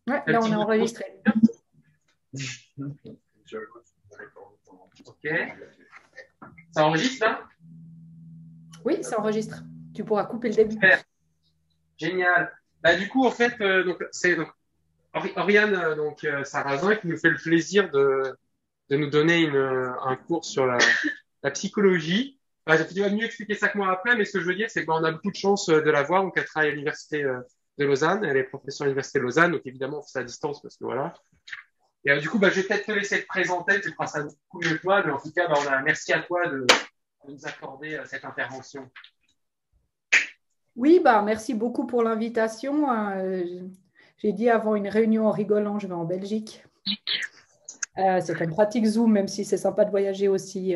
Ouais, Un là, on petit est bout de enregistré. Ok. Ça enregistre là? Oui, ça enregistre. Tu pourras couper le début. Super. Génial. Bah, du coup, en fait, donc, c'est donc, Oriane Sarrazin qui nous fait le plaisir de nous donner un cours sur la psychologie. Bah, tu vas mieux expliquer ça que moi après, mais ce que je veux dire, c'est qu'on a beaucoup de chance de la voir. Donc, elle travaille à l'université de Lausanne. Elle est professeure à l'université de Lausanne. Donc, évidemment, on fait ça à distance parce que voilà. Et du coup, bah, je vais peut-être te laisser te présenter. Tu feras ça beaucoup mieux que toi. Mais en tout cas, bah, merci à toi de nous accorder cette intervention. Oui, bah, merci beaucoup pour l'invitation. J'ai dit avant une réunion en rigolant, je vais en Belgique. C'est comme pratique Zoom, même si c'est sympa de voyager aussi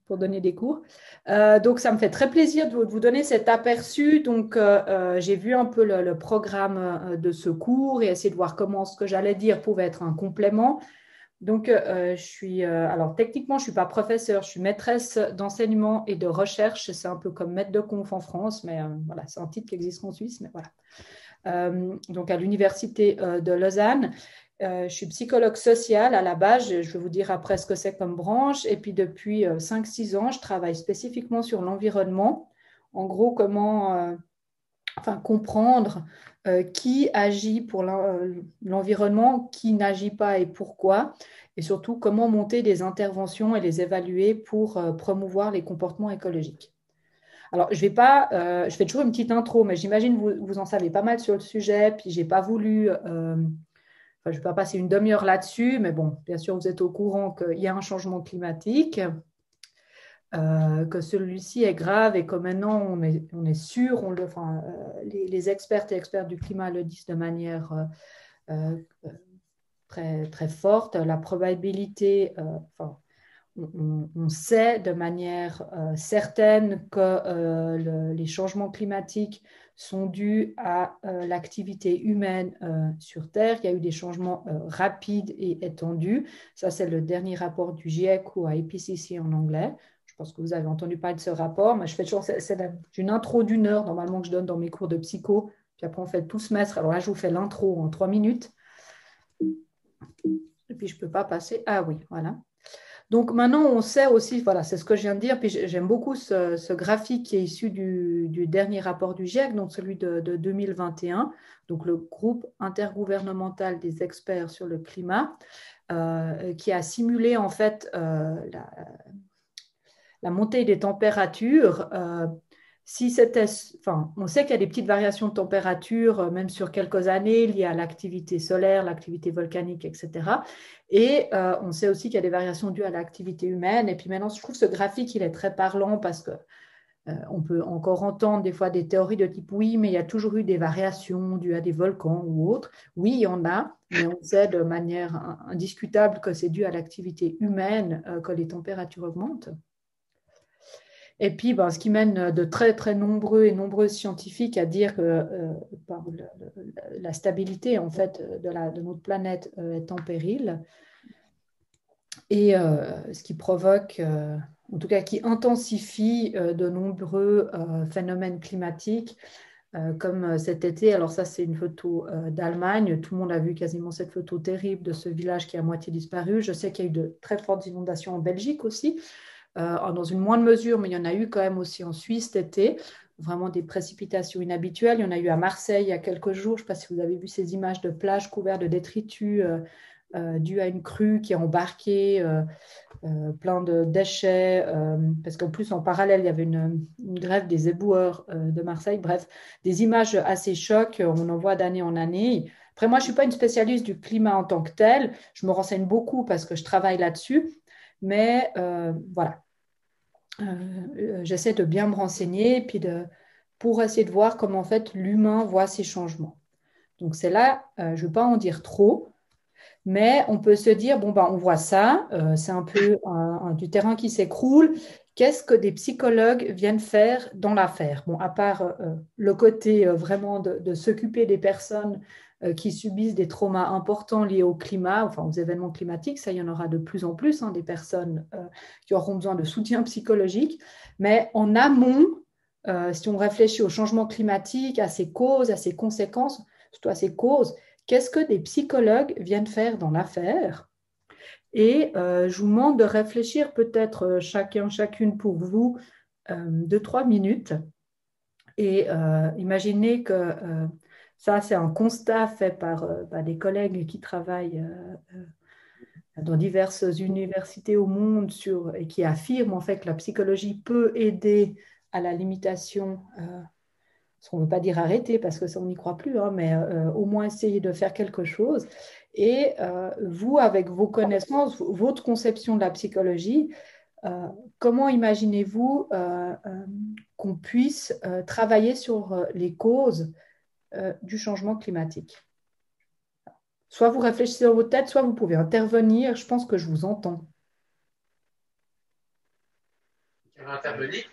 pour donner des cours. Donc, ça me fait très plaisir de vous donner cet aperçu. Donc, j'ai vu un peu le programme de ce cours et essayer de voir comment ce que j'allais dire pouvait être un complément. Donc, alors techniquement, je ne suis pas professeure, je suis maîtresse d'enseignement et de recherche. C'est un peu comme maître de conf en France, mais voilà, c'est un titre qui existe en Suisse, mais voilà. Donc, à l'université de Lausanne. Je suis psychologue sociale à la base. Je vais vous dire après ce que c'est comme branche. Et puis, depuis 5-6 ans, je travaille spécifiquement sur l'environnement. En gros, comment comprendre qui agit pour l'environnement, qui n'agit pas et pourquoi, et surtout comment monter des interventions et les évaluer pour promouvoir les comportements écologiques. Alors, je fais toujours une petite intro, mais j'imagine que vous en savez pas mal sur le sujet, puis j'ai pas voulu, je ne vais pas passer une demi-heure là-dessus, mais bon, bien sûr, vous êtes au courant qu'il y a un changement climatique, que celui-ci est grave et que maintenant on est sûr, les expertes et experts du climat le disent de manière très, très forte. La probabilité, on sait de manière certaine que les changements climatiques sont dus à l'activité humaine sur Terre. Il y a eu des changements rapides et étendus. Ça, c'est le dernier rapport du GIEC ou IPCC en anglais. Je pense que vous avez entendu parler de ce rapport, mais je fais toujours une intro d'une heure normalement que je donne dans mes cours de psycho. Puis après, on fait tout semestre. Alors là, je vous fais l'intro en 3 minutes. Et puis, je ne peux pas passer. Ah oui, voilà. Donc maintenant, on sait aussi, voilà, c'est ce que je viens de dire, puis j'aime beaucoup ce graphique qui est issu du dernier rapport du GIEC, donc celui de 2021, donc le groupe intergouvernemental des experts sur le climat, qui a simulé en fait la montée des températures. Si c'était, on sait qu'il y a des petites variations de température, même sur quelques années, liées à l'activité solaire, l'activité volcanique, etc. Et on sait aussi qu'il y a des variations dues à l'activité humaine. Et puis maintenant, je trouve ce graphique, il est très parlant parce que on peut encore entendre des fois des théories de type oui, mais il y a toujours eu des variations dues à des volcans ou autres. Oui, il y en a, mais on sait de manière indiscutable que c'est dû à l'activité humaine que les températures augmentent. Et puis, ce qui mène de très, très nombreux et nombreuses scientifiques à dire que la stabilité en fait, de notre planète est en péril. Et ce qui provoque, en tout cas qui intensifie de nombreux phénomènes climatiques, comme cet été. Alors ça, c'est une photo d'Allemagne. Tout le monde a vu quasiment cette photo terrible de ce village qui a à moitié disparu. Je sais qu'il y a eu de très fortes inondations en Belgique aussi. Dans une moindre mesure, mais il y en a eu quand même aussi en Suisse cet été, vraiment des précipitations inhabituelles. Il y en a eu à Marseille il y a quelques jours. Je ne sais pas si vous avez vu ces images de plages couvertes de détritus dues à une crue qui a embarqué plein de déchets, parce qu'en plus, en parallèle, il y avait une grève des éboueurs de Marseille. Bref, des images assez chocs, on en voit d'année en année. Après, moi, je ne suis pas une spécialiste du climat en tant que tel. Je me renseigne beaucoup parce que je travaille là-dessus. Mais voilà, j'essaie de bien me renseigner puis pour essayer de voir comment en fait l'humain voit ces changements. Donc c'est là, je ne veux pas en dire trop, mais on peut se dire, bon, on voit ça, c'est un peu du terrain qui s'écroule. Qu'est-ce que des psychologues viennent faire dans l'affaire? Bon, à part le côté vraiment de s'occuper des personnes qui subissent des traumas importants liés au climat, enfin aux événements climatiques, ça, il y en aura de plus en plus, des personnes qui auront besoin de soutien psychologique. Mais en amont, si on réfléchit au changement climatique, à ses causes, à ses conséquences, surtout à ses causes, qu'est-ce que des psychologues viennent faire dans l'affaire? Et je vous demande de réfléchir peut-être chacune pour vous 2-3 minutes. Et imaginez que ça, c'est un constat fait par des collègues qui travaillent dans diverses universités au monde et qui affirment en fait que la psychologie peut aider à la limitation, on ne veut pas dire arrêter parce que ça, on n'y croit plus, hein, mais au moins essayer de faire quelque chose. Et vous, avec vos connaissances, votre conception de la psychologie, comment imaginez-vous qu'on puisse travailler sur les causes du changement climatique? Soit vous réfléchissez dans votre tête, soit vous pouvez intervenir. Je pense que je vous entends. Tu veux intervenir?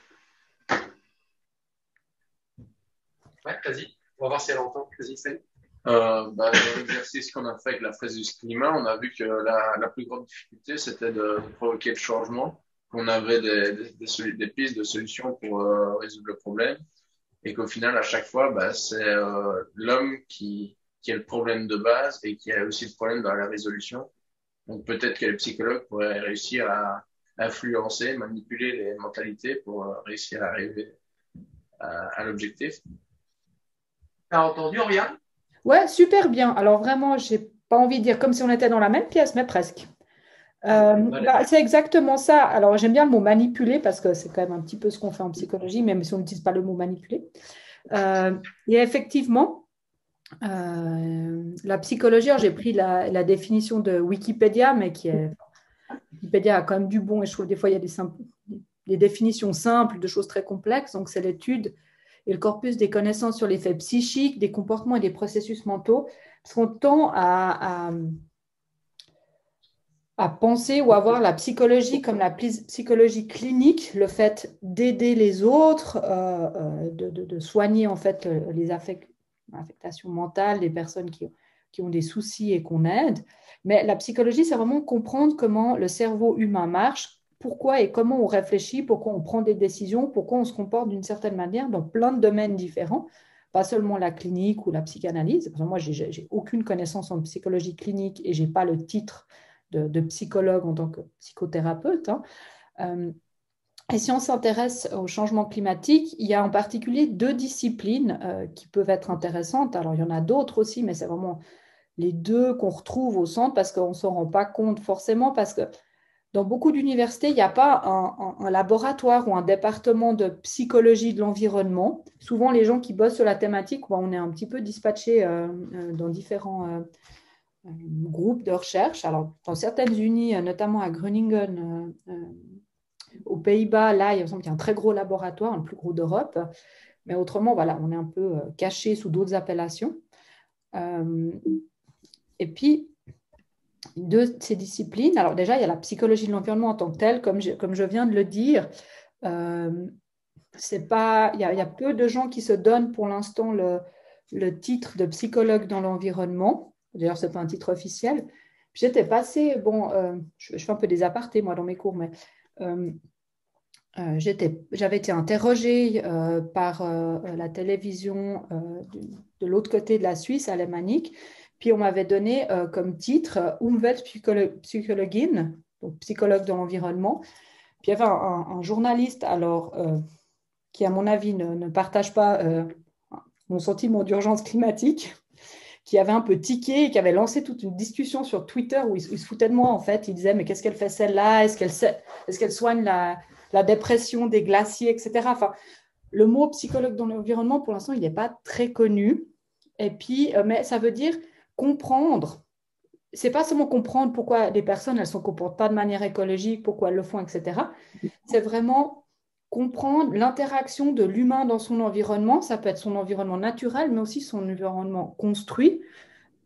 Ouais, vas-y. On va voir si elle entend. Vas-y, Céline. Dans l'exercice qu'on a fait avec la fraise du climat, on a vu que la plus grande difficulté, c'était de provoquer le changement, qu'on avait des pistes de solutions pour résoudre le problème, et qu'au final, à chaque fois, c'est l'homme qui a le problème de base et qui a aussi le problème dans la résolution. Donc peut-être que les psychologues pourraient réussir à influencer, manipuler les mentalités pour réussir à arriver à l'objectif. T'as entendu, Oriane? Ouais, super bien. Alors vraiment, j'ai pas envie de dire comme si on était dans la même pièce, mais presque. C'est exactement ça. Alors j'aime bien le mot manipuler parce que c'est quand même un petit peu ce qu'on fait en psychologie, même si on n'utilise pas le mot manipuler. Et effectivement, la psychologie, j'ai pris la définition de Wikipédia, mais Wikipédia a quand même du bon, et je trouve des fois il y a des définitions simples de choses très complexes. Donc c'est l'étude et le corpus des connaissances sur les faits psychiques, des comportements et des processus mentaux, parce qu'on tend à penser ou à voir la psychologie comme la psychologie clinique, le fait d'aider les autres, de soigner en fait les affectations mentales des personnes qui ont des soucis et qu'on aide. Mais la psychologie, c'est vraiment comprendre comment le cerveau humain marche, pourquoi et comment on réfléchit, pourquoi on prend des décisions, pourquoi on se comporte d'une certaine manière dans plein de domaines différents, pas seulement la clinique ou la psychanalyse. Parce que moi, j'ai aucune connaissance en psychologie clinique et j'ai pas le titre de psychologue en tant que psychothérapeute. Hein. Et si on s'intéresse au changement climatique, il y a en particulier 2 disciplines qui peuvent être intéressantes. Alors, il y en a d'autres aussi, mais c'est vraiment les 2 qu'on retrouve au centre parce qu'on ne s'en rend pas compte forcément, parce que dans beaucoup d'universités, il n'y a pas un laboratoire ou un département de psychologie de l'environnement. Souvent, les gens qui bossent sur la thématique, on est un petit peu dispatchés dans différents groupes de recherche. Alors, dans certaines unis, notamment à Groningen, aux Pays-Bas, là, il me semble qu'il y a un très gros laboratoire, le plus gros d'Europe. Mais autrement, voilà, on est un peu caché sous d'autres appellations. Et puis, de ces disciplines, alors déjà, il y a la psychologie de l'environnement en tant que telle, comme je viens de le dire. Il y a peu de gens qui se donnent pour l'instant le titre de psychologue dans l'environnement. D'ailleurs, ce n'est pas un titre officiel. Puis j'étais passée, je fais un peu des apartés, moi, dans mes cours, mais j'avais été interrogée par la télévision de l'autre côté de la Suisse, alémanique. Puis on m'avait donné comme titre Umweltpsychologin, donc psychologue dans l'environnement. Puis il y avait un journaliste, alors, qui, à mon avis, ne partage pas mon sentiment d'urgence climatique, qui avait un peu tiqué et qui avait lancé toute une discussion sur Twitter où il se foutait de moi, en fait. Il disait, mais qu'est-ce qu'elle fait celle-là? Est-ce qu'elle soigne la dépression des glaciers, etc. Enfin, le mot psychologue dans l'environnement, pour l'instant, il n'est pas très connu. Et puis, mais ça veut dire comprendre. C'est pas seulement comprendre pourquoi les personnes, elles ne se comportent pas de manière écologique, pourquoi elles le font, etc. C'est vraiment comprendre l'interaction de l'humain dans son environnement. Ça peut être son environnement naturel, mais aussi son environnement construit.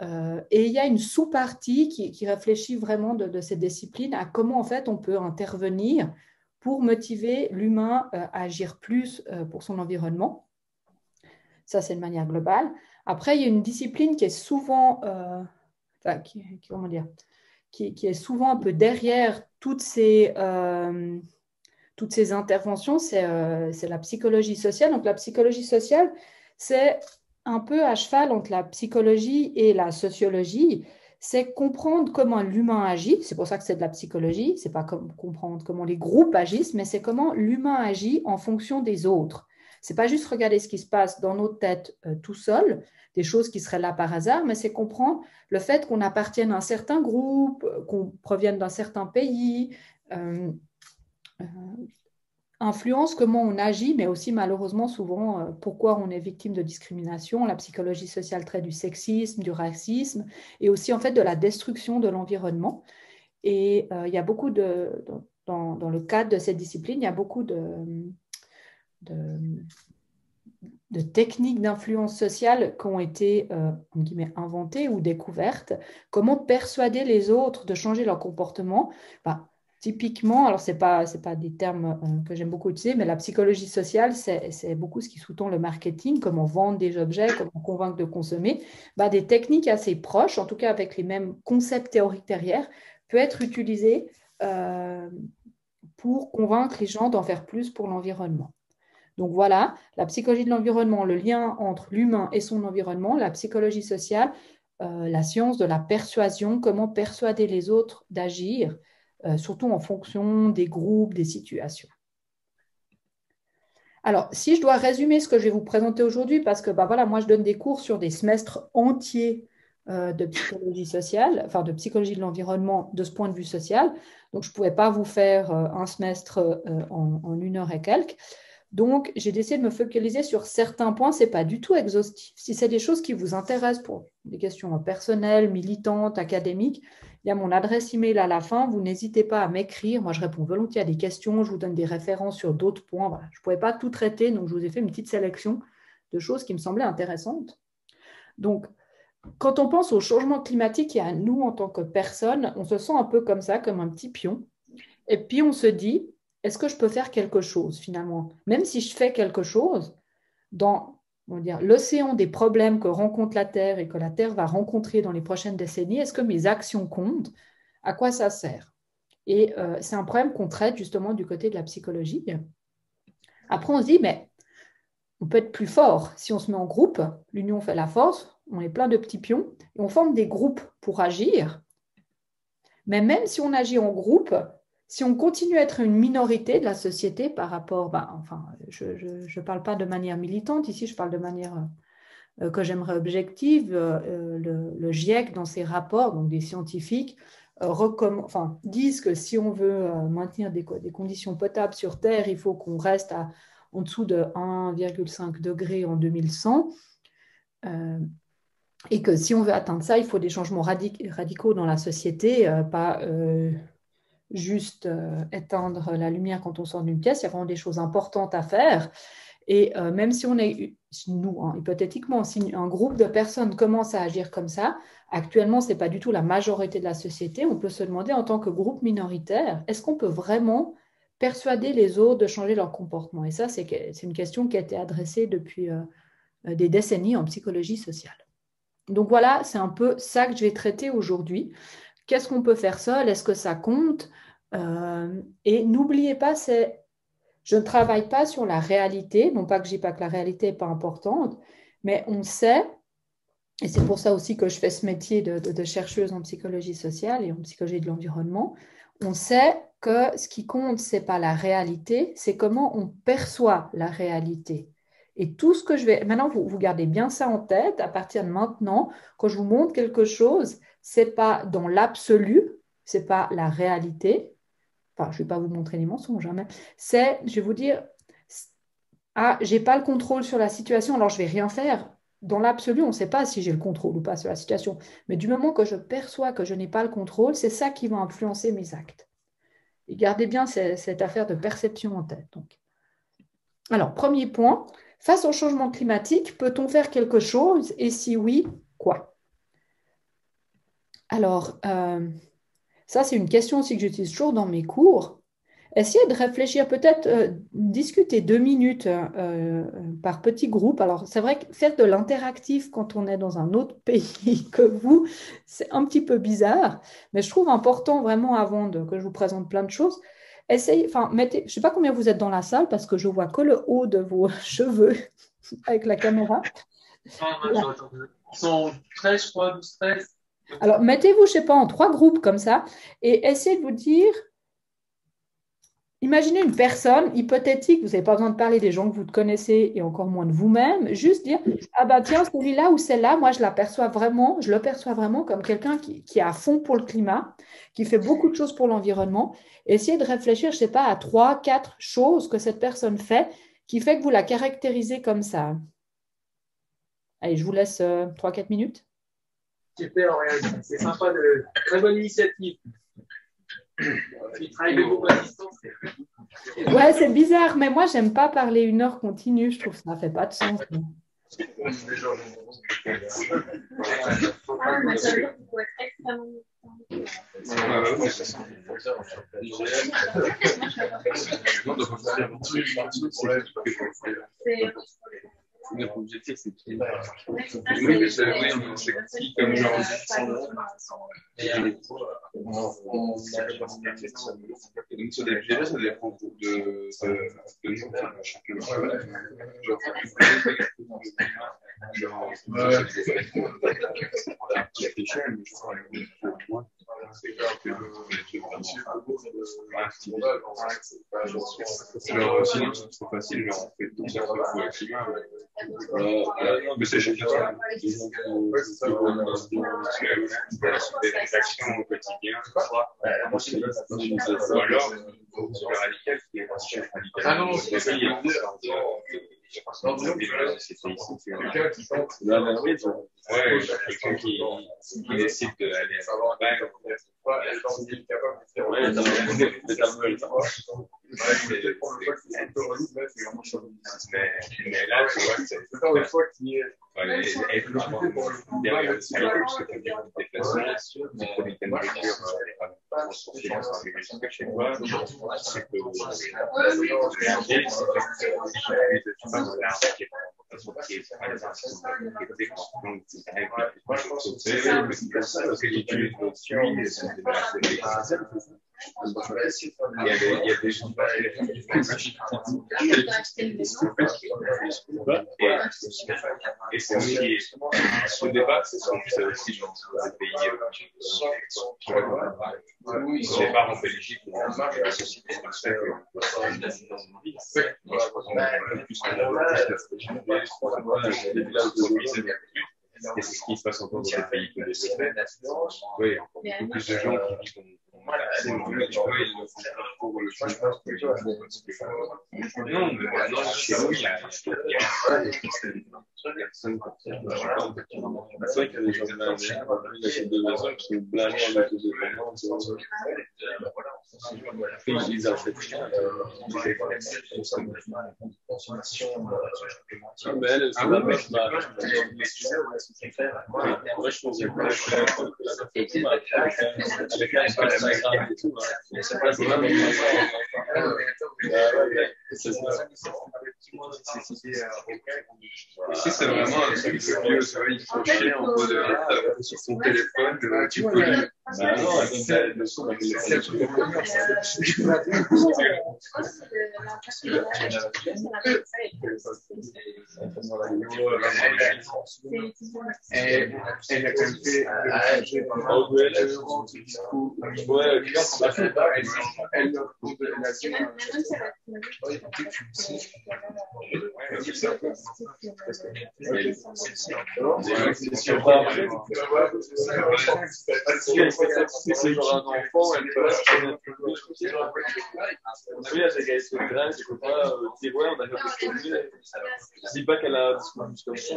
Et il y a une sous-partie qui réfléchit vraiment de ces disciplines à comment, en fait, on peut intervenir pour motiver l'humain à agir plus pour son environnement. Ça, c'est de manière globale. Après, il y a une discipline qui est souvent, comment dire, qui est souvent un peu derrière toutes ces interventions, c'est la psychologie sociale. Donc, la psychologie sociale, c'est un peu à cheval entre la psychologie et la sociologie, c'est comprendre comment l'humain agit. C'est pour ça que c'est de la psychologie. C'est pas comme comprendre comment les groupes agissent, mais c'est comment l'humain agit en fonction des autres. C'est pas juste regarder ce qui se passe dans nos têtes tout seul, des choses qui seraient là par hasard, mais c'est comprendre le fait qu'on appartienne à un certain groupe, qu'on provienne d'un certain pays, influence comment on agit, mais aussi malheureusement souvent pourquoi on est victime de discrimination. La psychologie sociale traite du sexisme, du racisme et aussi en fait de la destruction de l'environnement. Et il y a beaucoup dans le cadre de cette discipline, il y a beaucoup de techniques d'influence sociale qui ont été en guillemets, inventées ou découvertes. Comment persuader les autres de changer leur comportement? Bah, typiquement, alors ce n'est pas des termes que j'aime beaucoup utiliser, mais la psychologie sociale, c'est beaucoup ce qui sous-tend le marketing, comment vendre des objets, comment convaincre de consommer. Bah, des techniques assez proches, en tout cas avec les mêmes concepts théoriques derrière, peut être utilisées pour convaincre les gens d'en faire plus pour l'environnement. Donc voilà, la psychologie de l'environnement, le lien entre l'humain et son environnement, la psychologie sociale, la science de la persuasion, comment persuader les autres d'agir, surtout en fonction des groupes, des situations. Alors, si je dois résumer ce que je vais vous présenter aujourd'hui, parce que voilà, moi je donne des cours sur des semestres entiers de psychologie sociale, enfin de psychologie de l'environnement de ce point de vue social, donc je ne pouvais pas vous faire un semestre en 1 heure et quelques. Donc, j'ai décidé de me focaliser sur certains points. Ce n'est pas du tout exhaustif. Si c'est des choses qui vous intéressent pour des questions personnelles, militantes, académiques, il y a mon adresse email à la fin. Vous n'hésitez pas à m'écrire. Moi, je réponds volontiers à des questions. Je vous donne des références sur d'autres points. Voilà. Je ne pouvais pas tout traiter, donc je vous ai fait une petite sélection de choses qui me semblaient intéressantes. Donc, quand on pense au changement climatique et à nous en tant que personnes, on se sent un peu comme ça, comme un petit pion. Et puis, on se dit, est-ce que je peux faire quelque chose finalement? Même si je fais quelque chose dans l'océan des problèmes que rencontre la Terre et que la Terre va rencontrer dans les prochaines décennies, est-ce que mes actions comptent? À quoi ça sert? Et c'est un problème qu'on traite justement du côté de la psychologie. Après, on se dit, mais on peut être plus fort si on se met en groupe. L'union fait la force. On est plein de petits pions et on forme des groupes pour agir. Mais même si on agit en groupe, si on continue à être une minorité de la société par rapport, je ne parle pas de manière militante, ici je parle de manière que j'aimerais objective, le GIEC dans ses rapports, donc des scientifiques, disent que si on veut maintenir des conditions potables sur Terre, il faut qu'on reste en dessous de 1,5 degré en 2100. Et que si on veut atteindre ça, il faut des changements radicaux dans la société, pas juste éteindre la lumière quand on sort d'une pièce. Il y a vraiment des choses importantes à faire. Et même si on est, nous, hypothétiquement, si un groupe de personnes commence à agir comme ça, actuellement, ce n'est pas du tout la majorité de la société. On peut se demander en tant que groupe minoritaire, est-ce qu'on peut vraiment persuader les autres de changer leur comportement? Et ça, c'est une question qui a été adressée depuis des décennies en psychologie sociale. Donc voilà, c'est un peu ça que je vais traiter aujourd'hui. Qu'est-ce qu'on peut faire seul? Est-ce que ça compte? Et n'oubliez pas, je ne travaille pas sur la réalité, non pas que je dis pas que la réalité n'est pas importante, mais on sait, et c'est pour ça aussi que je fais ce métier de chercheuse en psychologie sociale et en psychologie de l'environnement, on sait que ce qui compte, ce n'est pas la réalité, c'est comment on perçoit la réalité. Et tout ce que je vais... Maintenant, vous gardez bien ça en tête. À partir de maintenant, quand je vous montre quelque chose, ce n'est pas dans l'absolu, ce n'est pas la réalité. Enfin, je ne vais pas vous montrer les mensonges, mais je vais vous dire, je n'ai pas le contrôle sur la situation, alors je ne vais rien faire. Dans l'absolu, on ne sait pas si j'ai le contrôle ou pas sur la situation. Mais du moment que je perçois que je n'ai pas le contrôle, c'est ça qui va influencer mes actes. Et gardez bien cette affaire de perception en tête. Donc. Alors, premier point, face au changement climatique, peut-on faire quelque chose? Et si oui, quoi? Alors, ça, c'est une question aussi que j'utilise toujours dans mes cours. Essayez de réfléchir, peut-être discuter 2 minutes par petit groupe. Alors, c'est vrai que faire de l'interactif quand on est dans un autre pays que vous, c'est un petit peu bizarre, mais je trouve important vraiment avant que je vous présente plein de choses. Essayez, je ne sais pas combien vous êtes dans la salle parce que je vois que le haut de vos cheveux avec la caméra. Ils sont 13, je crois, 12, 13. Alors, mettez-vous, je ne sais pas, en 3 groupes comme ça et essayez de vous dire, imaginez une personne hypothétique, vous n'avez pas besoin de parler des gens que vous connaissez et encore moins de vous-même, juste dire, ah ben tiens, celui-là ou celle-là, moi je le perçois vraiment comme quelqu'un qui est à fond pour le climat, qui fait beaucoup de choses pour l'environnement. Essayez de réfléchir, je ne sais pas, à 3, 4 choses que cette personne fait qui fait que vous la caractérisez comme ça. Allez, je vous laisse 3-4 minutes. Super, Oriane. C'est sympa, très bonne initiative. Il travaille beaucoup à distance. Ouais, c'est bizarre, mais moi, j'aime pas parler 1 heure continue. Je trouve que ça fait pas de sens. Notre objectif, c'est qui oui, c'est qui comme genre. Donc, ça dépend de nous, chacun. Genre, sinon, c'est trop facile, genre, on fait tout ça pour le climat. Non, mais c'est chacun. Des actions au quotidien, ou alors, le radical qui est radical. Ah non, c'est ça, il y a quelqu'un qui décide d'aller à la campagne. Mais là, tu vois, c'est être derrière le salon, parce que tu as des déplacements, tu produis ta nourriture, chez toi, c'est que et c'est aussi ce débat, c'est aussi dans les pays au départ en Belgique, la société et c'est ce qui se passe encore dans les pays peu développés. Oui, encore beaucoup plus de gens qui vivent non, mais maintenant, chez nous, il y a personne pour faire. C'est vrai qu'il y a des gens de maison qui sont blâmés avec les dépendants. Ils achètent rien. Mais elle, c'est la même chose. Moi, je pense si c'est vraiment un truc vieux, il faut chier en mode sur son téléphone, tu peux lui. Elle a quand même fait c'est genre un enfant, elle peut oui, elle a ce grâce, je peux pas dire ouais, on a fait des choses. Je dis pas qu'elle a un discours juste comme ça.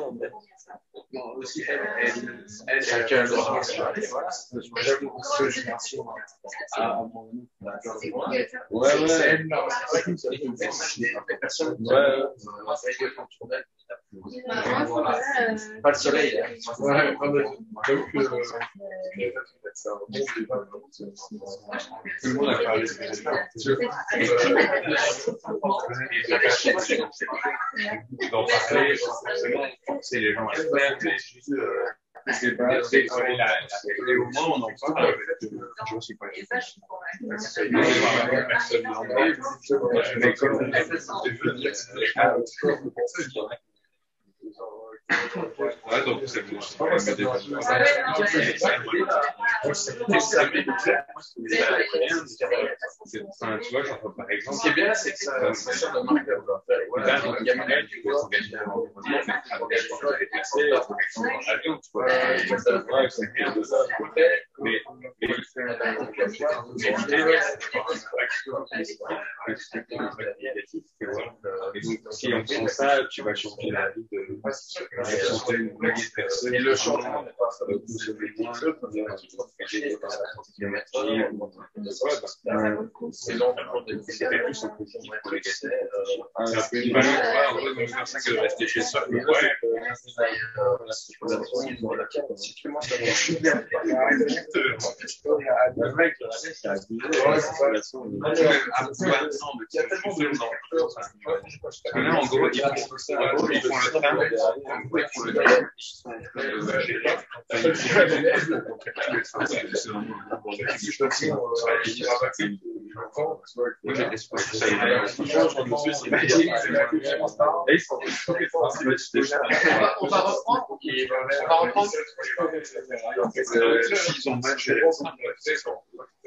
Non, aussi, elle a qu'un droit. J'avoue que je merci. Pas le soleil. Tout le monde a parlé d'en parler, forcément, c'est les gens à faire, mais juste c'est pas et au moins on en parle. Je ne suis pas personne mais comme Ouais, donc c'est bon. Enfin, tu vois, genre, par exemple, Ce qui est bien, c'est que ça sert de marqueur. là, donc, il y a un tu peux s'engager à l'environnement, mais après, je pense que les déplacés, en avion, tu vois, ouais, c'est rien de ça. Mais et donc, si en faisant ça, tu vas changer la vie de centaines de milliers de personnes. Et le changement n'est pas ça. C'est donc c'est plus en positif pour les gars. C'est un peu une valeur, en gros, donc c'est ça que de rester chez soi. Ouais. Là, en gros, ils font le train, ils font le On va reprendre.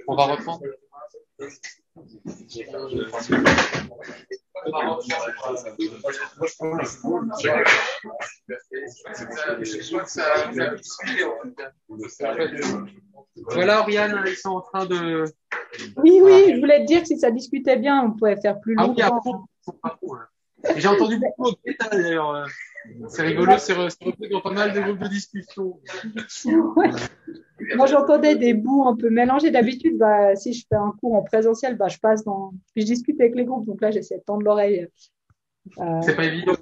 On va reprendre. Voilà, Oriane, ils sont en train de. Oui, oui, je voulais te dire que si ça discutait bien, on pouvait faire plus Ah oui, longtemps. après, j'ai entendu beaucoup de détails d'ailleurs. C'est rigolo, c'est repris dans pas mal de groupes de discussion. Ouais. Moi, j'entendais des bouts un peu mélangés. D'habitude, si je fais un cours en présentiel, je passe dans. Puis je discute avec les groupes. Donc là, j'essaie de tendre l'oreille. C'est pas évident.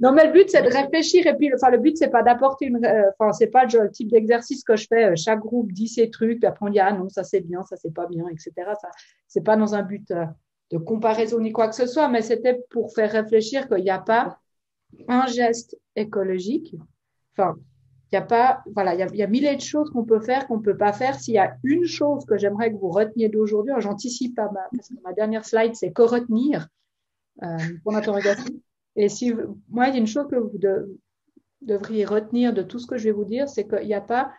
Non, mais le but, c'est de réfléchir. Et puis, le but, c'est pas d'apporter une. C'est pas le type d'exercice que je fais. Chaque groupe dit ses trucs. Puis après, on dit, ah non, ça c'est bien, ça c'est pas bien, etc. Ça, c'est pas dans un but de comparaison ni quoi que ce soit, mais c'était pour faire réfléchir qu'il n'y a pas un geste écologique. Enfin, il y a pas, voilà, il y a milliers de choses qu'on peut faire, qu'on peut pas faire. S'il y a une chose que j'aimerais que vous reteniez d'aujourd'hui, j'anticipe pas parce que ma dernière slide, c'est que retenir, pour l'interrogation. Et moi, il y a une chose que vous devriez retenir de tout ce que je vais vous dire, c'est qu'il n'y a pas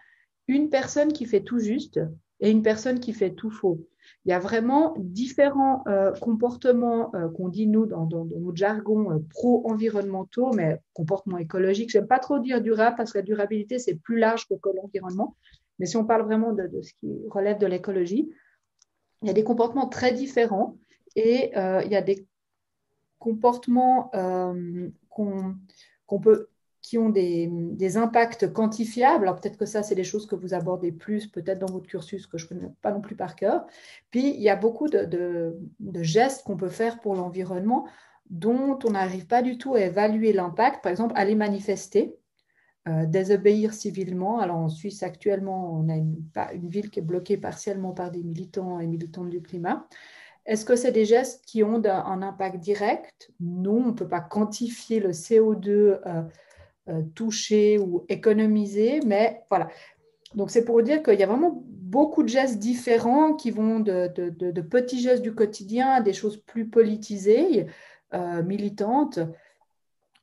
une personne qui fait tout juste et une personne qui fait tout faux. Il y a vraiment différents comportements qu'on dit, nous, dans notre jargon pro-environnementaux, mais comportements écologiques. Je n'aime pas trop dire durable parce que la durabilité, c'est plus large que l'environnement. Mais si on parle vraiment de ce qui relève de l'écologie, il y a des comportements très différents et il y a des comportements qui ont des impacts quantifiables. Alors peut-être que ça, c'est des choses que vous abordez plus, peut-être dans votre cursus, que je ne connais pas non plus par cœur. Puis, il y a beaucoup de gestes qu'on peut faire pour l'environnement dont on n'arrive pas du tout à évaluer l'impact. Par exemple, aller manifester, désobéir civilement. Alors en Suisse, actuellement, on a une ville qui est bloquée partiellement par des militants et militantes du climat. Est-ce que c'est des gestes qui ont un impact direct? Non, on ne peut pas quantifier le CO2 touché ou économisé, mais voilà. Donc, c'est pour dire qu'il y a vraiment beaucoup de gestes différents qui vont de petits gestes du quotidien à des choses plus politisées, militantes,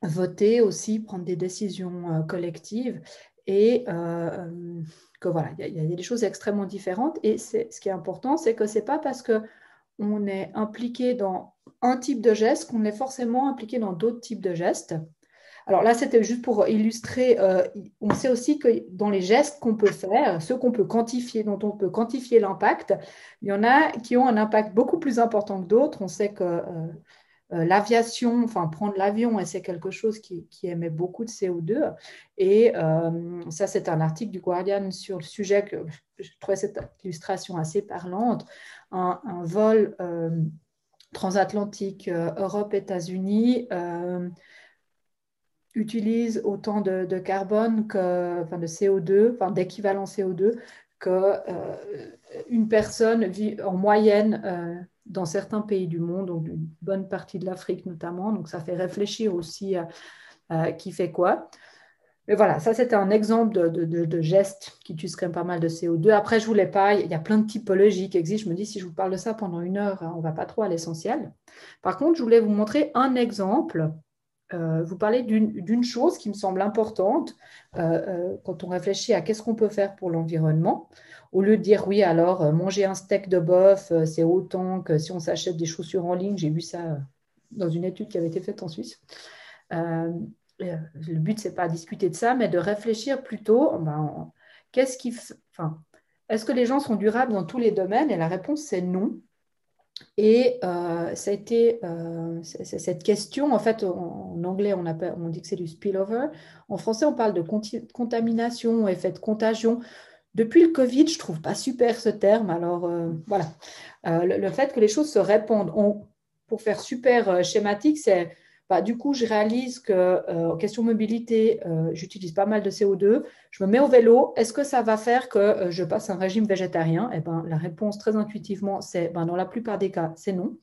voter aussi, prendre des décisions collectives et que voilà, il y a des choses extrêmement différentes. Et ce qui est important, c'est que ce n'est pas parce qu'on est impliqué dans un type de geste qu'on est forcément impliqué dans d'autres types de gestes. Alors là, c'était juste pour illustrer, on sait aussi que dans les gestes qu'on peut faire, ceux qu'on peut quantifier, dont on peut quantifier l'impact, il y en a qui ont un impact beaucoup plus important que d'autres. On sait que l'aviation, enfin prendre l'avion, c'est quelque chose qui émet beaucoup de CO2. Et ça, c'est un article du Guardian sur le sujet que je trouvais cette illustration assez parlante. Un vol transatlantique Europe-États-Unis utilise autant de carbone de CO2, d'équivalent CO2 qu'une personne vit en moyenne dans certains pays du monde, donc une bonne partie de l'Afrique notamment. Donc ça fait réfléchir aussi qui fait quoi. Mais voilà, ça c'était un exemple de geste qui tue quand même pas mal de CO2. Après, je ne voulais pas, il y a plein de typologies qui existent. Je me dis, si je vous parle de ça pendant 1 heure, on ne va pas trop à l'essentiel. Par contre, je voulais vous montrer un exemple vous parlez d'une chose qui me semble importante quand on réfléchit à qu'est-ce qu'on peut faire pour l'environnement. Au lieu de dire oui, alors manger un steak de bœuf, c'est autant que si on s'achète des chaussures en ligne. J'ai vu ça dans une étude qui avait été faite en Suisse. Le but, c'est pas de discuter de ça, mais de réfléchir plutôt, est-ce que les gens sont durables dans tous les domaines? Et la réponse, c'est non. Et ça a été cette question, en fait, en anglais, on dit que c'est du spillover. En français, on parle de contamination, effet de contagion. Depuis le Covid, je ne trouve pas super ce terme. Alors, voilà. Le fait que les choses se répandent, pour faire super schématique, c'est du coup, je réalise que, question mobilité, j'utilise pas mal de CO2. Je me mets au vélo. Est-ce que ça va faire que je passe un régime végétarien? Eh ben, la réponse, très intuitivement, c'est dans la plupart des cas, c'est non.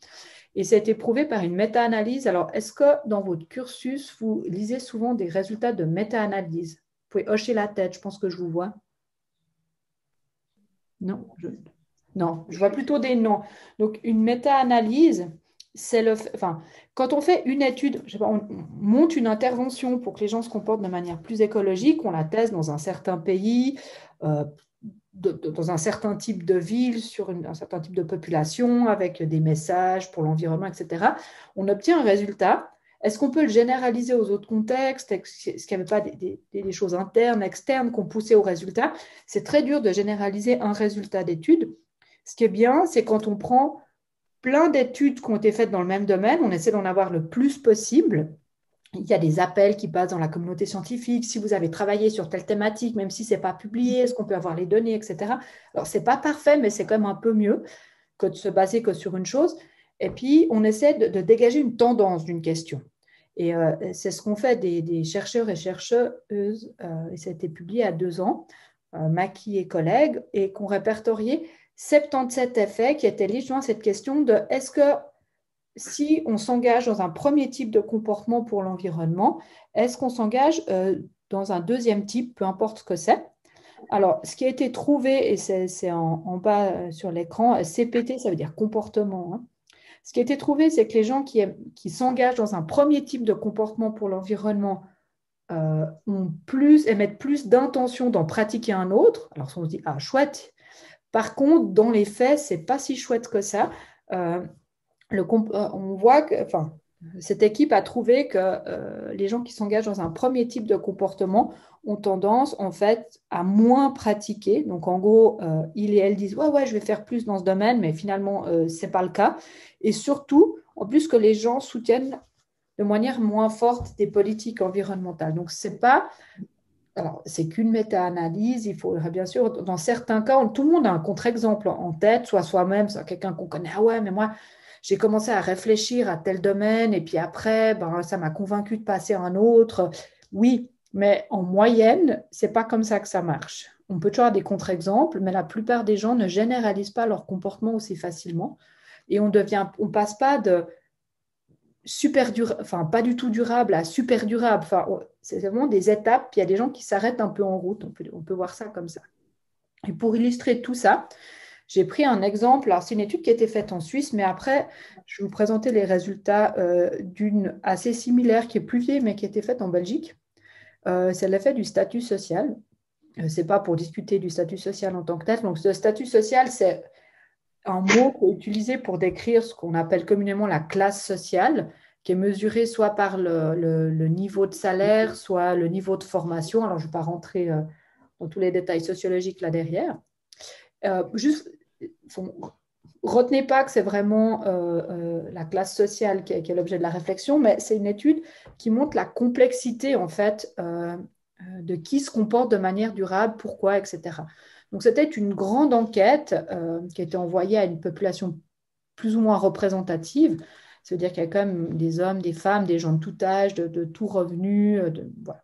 Et ça a été prouvé par une méta-analyse. Alors, est-ce que dans votre cursus, vous lisez souvent des résultats de méta-analyse? Vous pouvez hocher la tête, je pense que je vous vois. Non, je vois plutôt des non. Donc, une méta-analyse, c'est quand on fait une étude, je sais pas, on monte une intervention pour que les gens se comportent de manière plus écologique, on la teste dans un certain pays, dans un certain type de ville, sur un certain type de population, avec des messages pour l'environnement, etc. On obtient un résultat. Est-ce qu'on peut le généraliser aux autres contextes? Est-ce qu'il n'y avait pas des choses internes, externes qu'on poussait au résultat? C'est très dur de généraliser un résultat d'étude. Ce qui est bien, c'est quand on prend plein d'études qui ont été faites dans le même domaine, on essaie d'en avoir le plus possible. Il y a des appels qui passent dans la communauté scientifique. Si vous avez travaillé sur telle thématique, même si ce n'est pas publié, est-ce qu'on peut avoir les données, etc. Alors, ce n'est pas parfait, mais c'est quand même un peu mieux que de se baser que sur une chose. Et puis, on essaie de dégager une tendance d'une question. Et c'est ce qu'ont fait des chercheurs et chercheuses, et ça a été publié à 2 ans, Maki et collègues, et qu'on répertorié 77 effets qui étaient liés justement à cette question de est-ce que si on s'engage dans un premier type de comportement pour l'environnement, est-ce qu'on s'engage dans un deuxième type, peu importe ce que c'est? Alors, ce qui a été trouvé, et c'est en bas sur l'écran, CPT, ça veut dire comportement. Hein. Ce qui a été trouvé, c'est que les gens qui s'engagent dans un premier type de comportement pour l'environnement émettent plus d'intention d'en pratiquer un autre. Alors, on se dit, ah, chouette. Par contre, dans les faits, ce n'est pas si chouette que ça. On voit que, cette équipe a trouvé que les gens qui s'engagent dans un premier type de comportement ont tendance, en fait, à moins pratiquer. Donc, en gros, ils et elles disent, ouais, je vais faire plus dans ce domaine, mais finalement, ce n'est pas le cas. Et surtout, en plus que les gens soutiennent de manière moins forte des politiques environnementales. Donc, c'est qu'une méta-analyse. Il faudrait bien sûr, dans certains cas, tout le monde a un contre-exemple en tête, soit soi-même, soit quelqu'un qu'on connaît. Ah ouais, mais moi, j'ai commencé à réfléchir à tel domaine et puis après, ça m'a convaincu de passer à un autre. Oui, mais en moyenne, c'est pas comme ça que ça marche. On peut toujours avoir des contre-exemples, mais la plupart des gens ne généralisent pas leur comportement aussi facilement et on passe pas de super durable, pas du tout durable à super durable. C'est vraiment des étapes. Puis il y a des gens qui s'arrêtent un peu en route. On peut voir ça comme ça. Et pour illustrer tout ça, j'ai pris un exemple. Alors, c'est une étude qui a été faite en Suisse, mais après, je vais vous présenter les résultats d'une assez similaire qui est plus vieille, mais qui a été faite en Belgique. C'est l'effet du statut social. Ce n'est pas pour discuter du statut social en tant que tel. Donc, le statut social, c'est un mot qui est utilisé pour décrire ce qu'on appelle communément la classe sociale, qui est mesurée soit par le niveau de salaire, soit le niveau de formation. Alors, je ne vais pas rentrer dans tous les détails sociologiques là derrière. Juste, retenez pas que c'est vraiment la classe sociale qui est l'objet de la réflexion, mais c'est une étude qui montre la complexité, en fait, de qui se comporte de manière durable, pourquoi, etc. Donc, c'était une grande enquête qui a été envoyée à une population plus ou moins représentative. Ça veut dire qu'il y a quand même des hommes, des femmes, des gens de tout âge, de tout revenu. Voilà.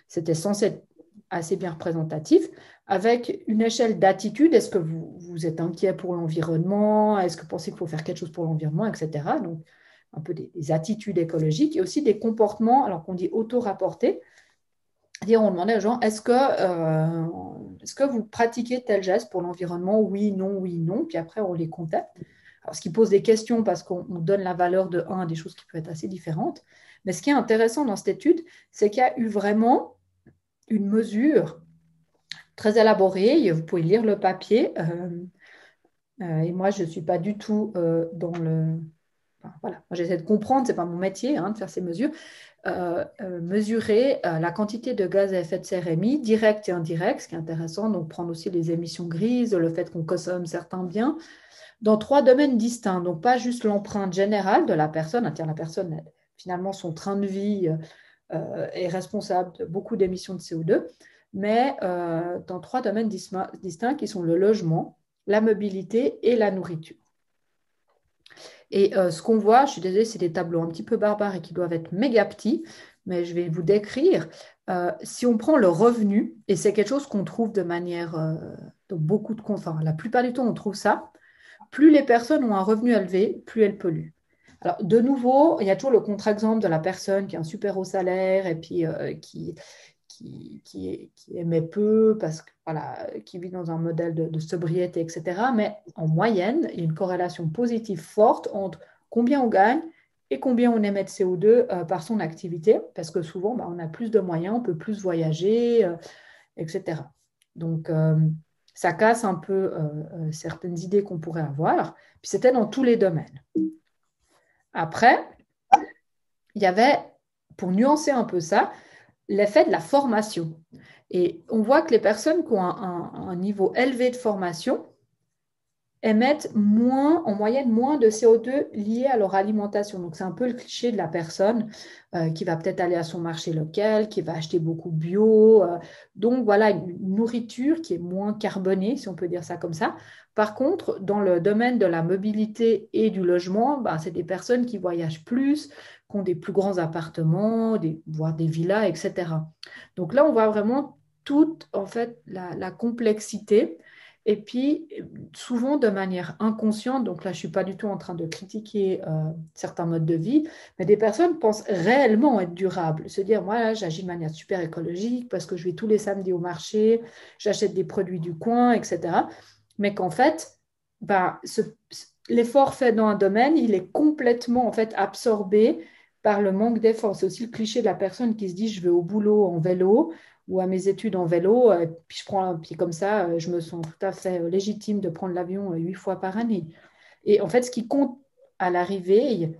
C'était censé être assez bien représentatif, avec une échelle d'attitude. Est-ce que vous êtes inquiet pour l'environnement? Est-ce que vous pensez qu'il faut faire quelque chose pour l'environnement, etc. Donc, un peu des attitudes écologiques et aussi des comportements, alors qu'on dit auto-rapportés. C'est-à-dire, on demandait aux gens, est-ce que vous pratiquez tel geste pour l'environnement? Oui, non, oui, non. Puis après, on les comptait. Alors, ce qui pose des questions parce qu'on donne la valeur de 1 à des choses qui peuvent être assez différentes. Mais ce qui est intéressant dans cette étude, c'est qu'il y a eu vraiment une mesure très élaborée. Vous pouvez lire le papier. Et moi, je ne suis pas du tout dans le... Enfin, voilà, moi, j'essaie de comprendre, ce n'est pas mon métier de faire ces mesures. Mesurer la quantité de gaz à effet de serre émis, direct et indirect, ce qui est intéressant, donc prendre aussi les émissions grises, le fait qu'on consomme certains biens, dans 3 domaines distincts. Donc, pas juste l'empreinte générale de la personne. Tiens, la personne, finalement, son train de vie est responsable de beaucoup d'émissions de CO2, mais dans 3 domaines distincts qui sont le logement, la mobilité et la nourriture. Et ce qu'on voit, je suis désolée, c'est des tableaux un petit peu barbares et qui doivent être méga petits, mais je vais vous décrire. Si on prend le revenu, et c'est quelque chose qu'on trouve de manière, dans beaucoup de... Enfin, la plupart du temps, on trouve ça. Plus les personnes ont un revenu élevé, plus elles polluent. Alors, de nouveau, il y a toujours le contre-exemple de la personne qui a un super haut salaire et puis qui émet peu, parce que, voilà, qui vit dans un modèle de sobriété, etc. Mais en moyenne, il y a une corrélation positive forte entre combien on gagne et combien on émet de CO2 par son activité, parce que souvent, on a plus de moyens, on peut plus voyager, etc. Donc, ça casse un peu certaines idées qu'on pourrait avoir. Puis c'était dans tous les domaines. Après, il y avait, pour nuancer un peu ça, l'effet de la formation. Et on voit que les personnes qui ont un niveau élevé de formation émettent en moyenne moins de CO2 lié à leur alimentation. Donc, c'est un peu le cliché de la personne qui va peut-être aller à son marché local, qui va acheter beaucoup bio. Donc, voilà, une nourriture qui est moins carbonée, si on peut dire ça comme ça. Par contre, dans le domaine de la mobilité et du logement, c'est des personnes qui voyagent plus, qui ont des plus grands appartements, voire des villas, etc. Donc là, on voit vraiment toute, en fait, la complexité. Et puis, souvent de manière inconsciente, donc là, je ne suis pas du tout en train de critiquer certains modes de vie, mais des personnes pensent réellement être durables. Se dire, moi, là, j'agis de manière super écologique parce que je vais tous les samedis au marché, j'achète des produits du coin, etc. Mais qu'en fait, l'effort fait dans un domaine, il est complètement en fait absorbé par le manque d'effort. C'est aussi le cliché de la personne qui se dit, je vais au boulot en vélo ou à mes études en vélo, puis je prends un pied comme ça, je me sens tout à fait légitime de prendre l'avion 8 fois par année. Et en fait, ce qui compte à l'arrivée,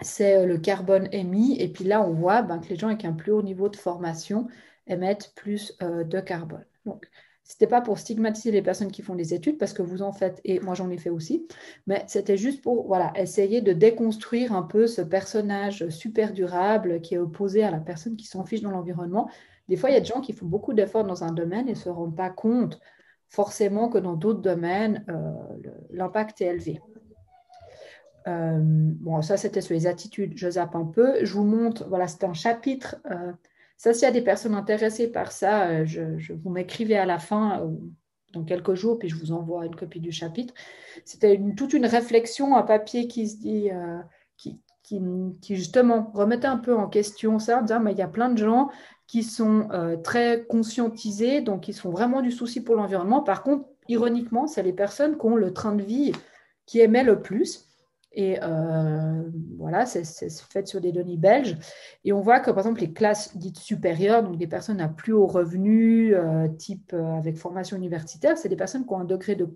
c'est le carbone émis. Et puis là, on voit que les gens avec un plus haut niveau de formation émettent plus de carbone. Donc, ce n'était pas pour stigmatiser les personnes qui font des études, parce que vous en faites, et moi j'en ai fait aussi, mais c'était juste pour essayer de déconstruire un peu ce personnage super durable qui est opposé à la personne qui s'en fiche dans l'environnement. Des fois, il y a des gens qui font beaucoup d'efforts dans un domaine et ne se rendent pas compte forcément que dans d'autres domaines, l'impact est élevé. Bon, ça, c'était sur les attitudes. Je zappe un peu. Je vous montre, voilà, c'est un chapitre. Ça, s'il y a des personnes intéressées par ça, vous m'écrivez à la fin, dans quelques jours, puis je vous envoie une copie du chapitre. C'était toute une réflexion, un papier qui se dit... qui justement remettait un peu en question ça, en disant mais il y a plein de gens qui sont très conscientisés, donc qui sont vraiment du souci pour l'environnement. Par contre, ironiquement, c'est les personnes qui ont le train de vie qui émet le plus. Et voilà, c'est fait sur des données belges. Et on voit que, par exemple, les classes dites supérieures, donc des personnes à plus haut revenu, type avec formation universitaire, c'est des personnes qui ont un degré de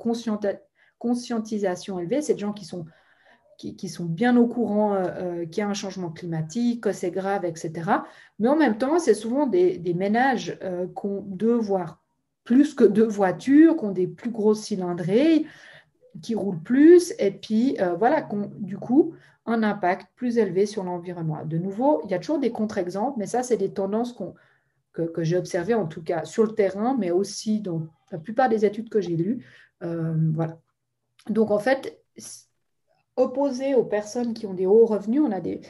conscientisation élevé. C'est des gens qui sont bien au courant qu'il y a un changement climatique, que c'est grave, etc. Mais en même temps, c'est souvent des ménages qui ont 2, voire plus que 2 voitures, qui ont des plus grosses cylindrées, qui roulent plus, et puis voilà, qui ont du coup un impact plus élevé sur l'environnement. De nouveau, il y a toujours des contre-exemples, mais ça, c'est des tendances que j'ai observées, en tout cas sur le terrain, mais aussi dans la plupart des études que j'ai lues. Voilà. Donc, en fait, opposé aux personnes qui ont des hauts revenus, on a des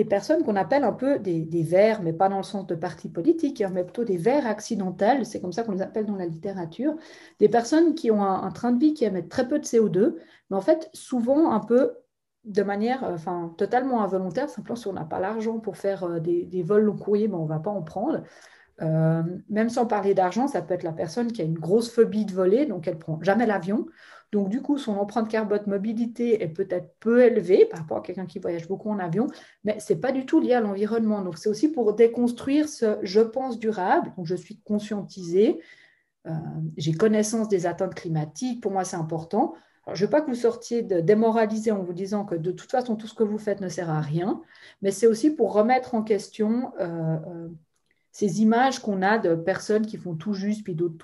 personnes qu'on appelle un peu des verts, mais pas dans le sens de parti politique, mais plutôt des verts accidentels, c'est comme ça qu'on les appelle dans la littérature, des personnes qui ont un train de vie qui émettent très peu de CO2, mais en fait, souvent un peu de manière totalement involontaire, simplement si on n'a pas l'argent pour faire des vols long courrier, on ne va pas en prendre. Même sans parler d'argent, ça peut être la personne qui a une grosse phobie de voler, donc elle ne prend jamais l'avion. Donc, du coup, son empreinte carbone mobilité est peut-être peu élevée par rapport à quelqu'un qui voyage beaucoup en avion, mais ce n'est pas du tout lié à l'environnement. Donc, c'est aussi pour déconstruire ce « je pense durable ». Donc, je suis conscientisée, j'ai connaissance des atteintes climatiques, pour moi, c'est important. Alors, je ne veux pas que vous sortiez démoralisés en vous disant que de toute façon, tout ce que vous faites ne sert à rien, mais c'est aussi pour remettre en question ces images qu'on a de personnes qui font tout juste, puis d'autres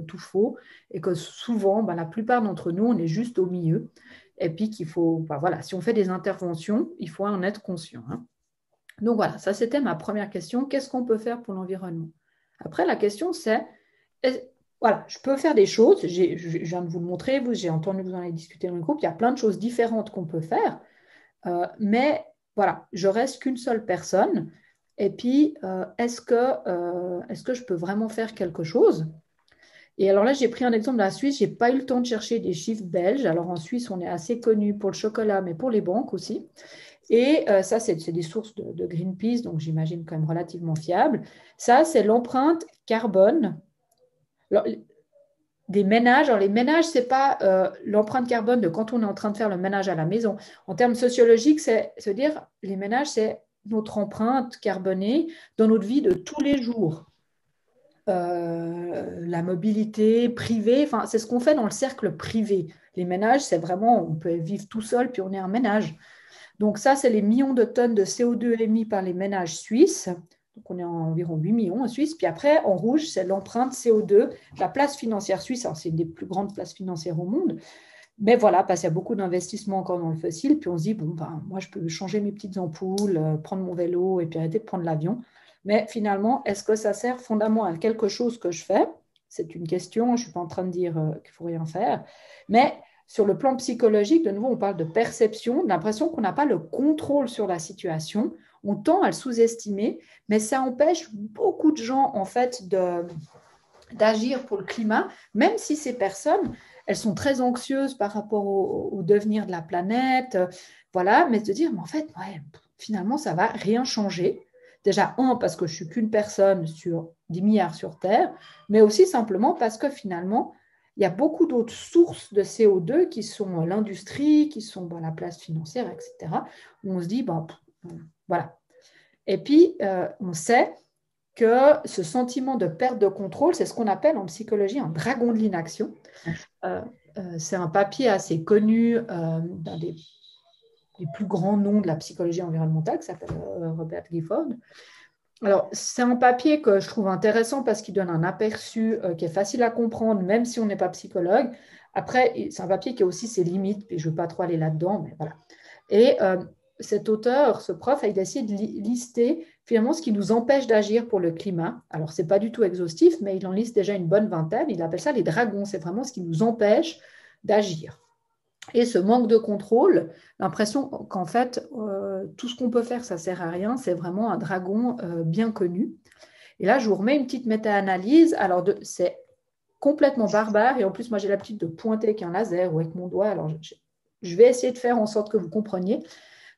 tout faux, et que souvent, la plupart d'entre nous, on est juste au milieu, et puis qu'il faut, voilà, si on fait des interventions, il faut en être conscient. Hein. Donc voilà, ça c'était ma première question. Qu'est-ce qu'on peut faire pour l'environnement? Après, la question c'est, voilà, je peux faire des choses, je viens de vous le montrer, j'ai entendu vous en avez discuté dans le groupe, il y a plein de choses différentes qu'on peut faire, mais voilà, je reste qu'une seule personne. Et puis, est-ce que je peux vraiment faire quelque chose? Et alors là, j'ai pris un exemple de la Suisse. Je n'ai pas eu le temps de chercher des chiffres belges. Alors en Suisse, on est assez connu pour le chocolat, mais pour les banques aussi. Et ça, c'est des sources de Greenpeace, donc j'imagine quand même relativement fiables. Ça, c'est l'empreinte carbone des ménages. Alors les ménages, ce n'est pas l'empreinte carbone de quand on est en train de faire le ménage à la maison. En termes sociologiques, c'est se dire, les ménages, c'est notre empreinte carbonée dans notre vie de tous les jours. La mobilité privée, enfin, c'est ce qu'on fait dans le cercle privé. Les ménages, c'est vraiment, on peut vivre tout seul, puis on est un ménage. Donc ça, c'est les millions de tonnes de CO2 émis par les ménages suisses. Donc on est environ 8 millions en Suisse. Puis après, en rouge, c'est l'empreinte CO2, la place financière suisse. Alors c'est une des plus grandes places financières au monde. Mais voilà, parce qu'il y a beaucoup d'investissements encore dans le fossile, puis on se dit, bon, moi, je peux changer mes petites ampoules, prendre mon vélo et puis arrêter de prendre l'avion. Mais finalement, est-ce que ça sert fondamentalement à quelque chose que je fais? C'est une question, je ne suis pas en train de dire qu'il ne faut rien faire. Mais sur le plan psychologique, de nouveau, on parle de perception, l'impression qu'on n'a pas le contrôle sur la situation. On tend à le sous-estimer, mais ça empêche beaucoup de gens, en fait, d'agir pour le climat, même si ces personnes, elles sont très anxieuses par rapport au devenir de la planète, voilà, mais de dire, mais en fait, ouais, finalement, ça ne va rien changer. Déjà, parce que je ne suis qu'une personne sur 10 milliards sur Terre, mais aussi simplement parce que finalement, il y a beaucoup d'autres sources de CO2 qui sont l'industrie, qui sont la place financière, etc., où on se dit, voilà. Et puis, on sait que ce sentiment de perte de contrôle, c'est ce qu'on appelle en psychologie un dragon de l'inaction. C'est un papier assez connu d'un des plus grands noms de la psychologie environnementale, qui s'appelle Robert Gifford. Alors, c'est un papier que je trouve intéressant parce qu'il donne un aperçu qui est facile à comprendre, même si on n'est pas psychologue. Après, c'est un papier qui a aussi ses limites, et je ne veux pas trop aller là-dedans, mais voilà. Et cet auteur, ce prof, il a essayé de lister finalement ce qui nous empêche d'agir pour le climat. Alors, ce n'est pas du tout exhaustif, mais il en liste déjà une bonne vingtaine. Il appelle ça les dragons. C'est vraiment ce qui nous empêche d'agir. Et ce manque de contrôle, l'impression qu'en fait, tout ce qu'on peut faire, ça ne sert à rien, c'est vraiment un dragon bien connu. Et là, je vous remets une petite méta-analyse. Alors, c'est complètement barbare. Et en plus, moi, j'ai l'habitude de pointer avec un laser ou avec mon doigt. Alors, je vais essayer de faire en sorte que vous compreniez.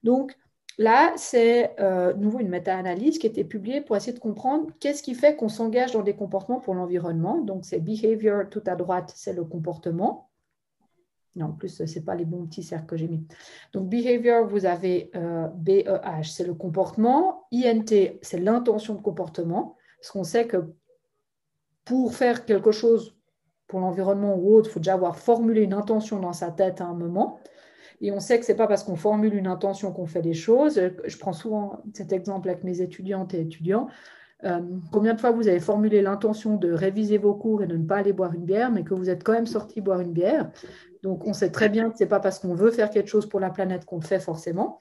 Donc, là, c'est nouveau une méta-analyse qui a été publiée pour essayer de comprendre qu'est-ce qui fait qu'on s'engage dans des comportements pour l'environnement. Donc, c'est behavior tout à droite, c'est le comportement. Non, en plus, ce n'est pas les bons petits cercles que j'ai mis. Donc, behavior, vous avez BEH, c'est le comportement. INT, c'est l'intention de comportement. Parce qu'on sait que pour faire quelque chose pour l'environnement ou autre, il faut déjà avoir formulé une intention dans sa tête à un moment. Et on sait que ce n'est pas parce qu'on formule une intention qu'on fait des choses. Je prends souvent cet exemple avec mes étudiantes et étudiants. Combien de fois vous avez formulé l'intention de réviser vos cours et de ne pas aller boire une bière, mais que vous êtes quand même sorti boire une bière? Donc, on sait très bien que ce n'est pas parce qu'on veut faire quelque chose pour la planète qu'on le fait forcément.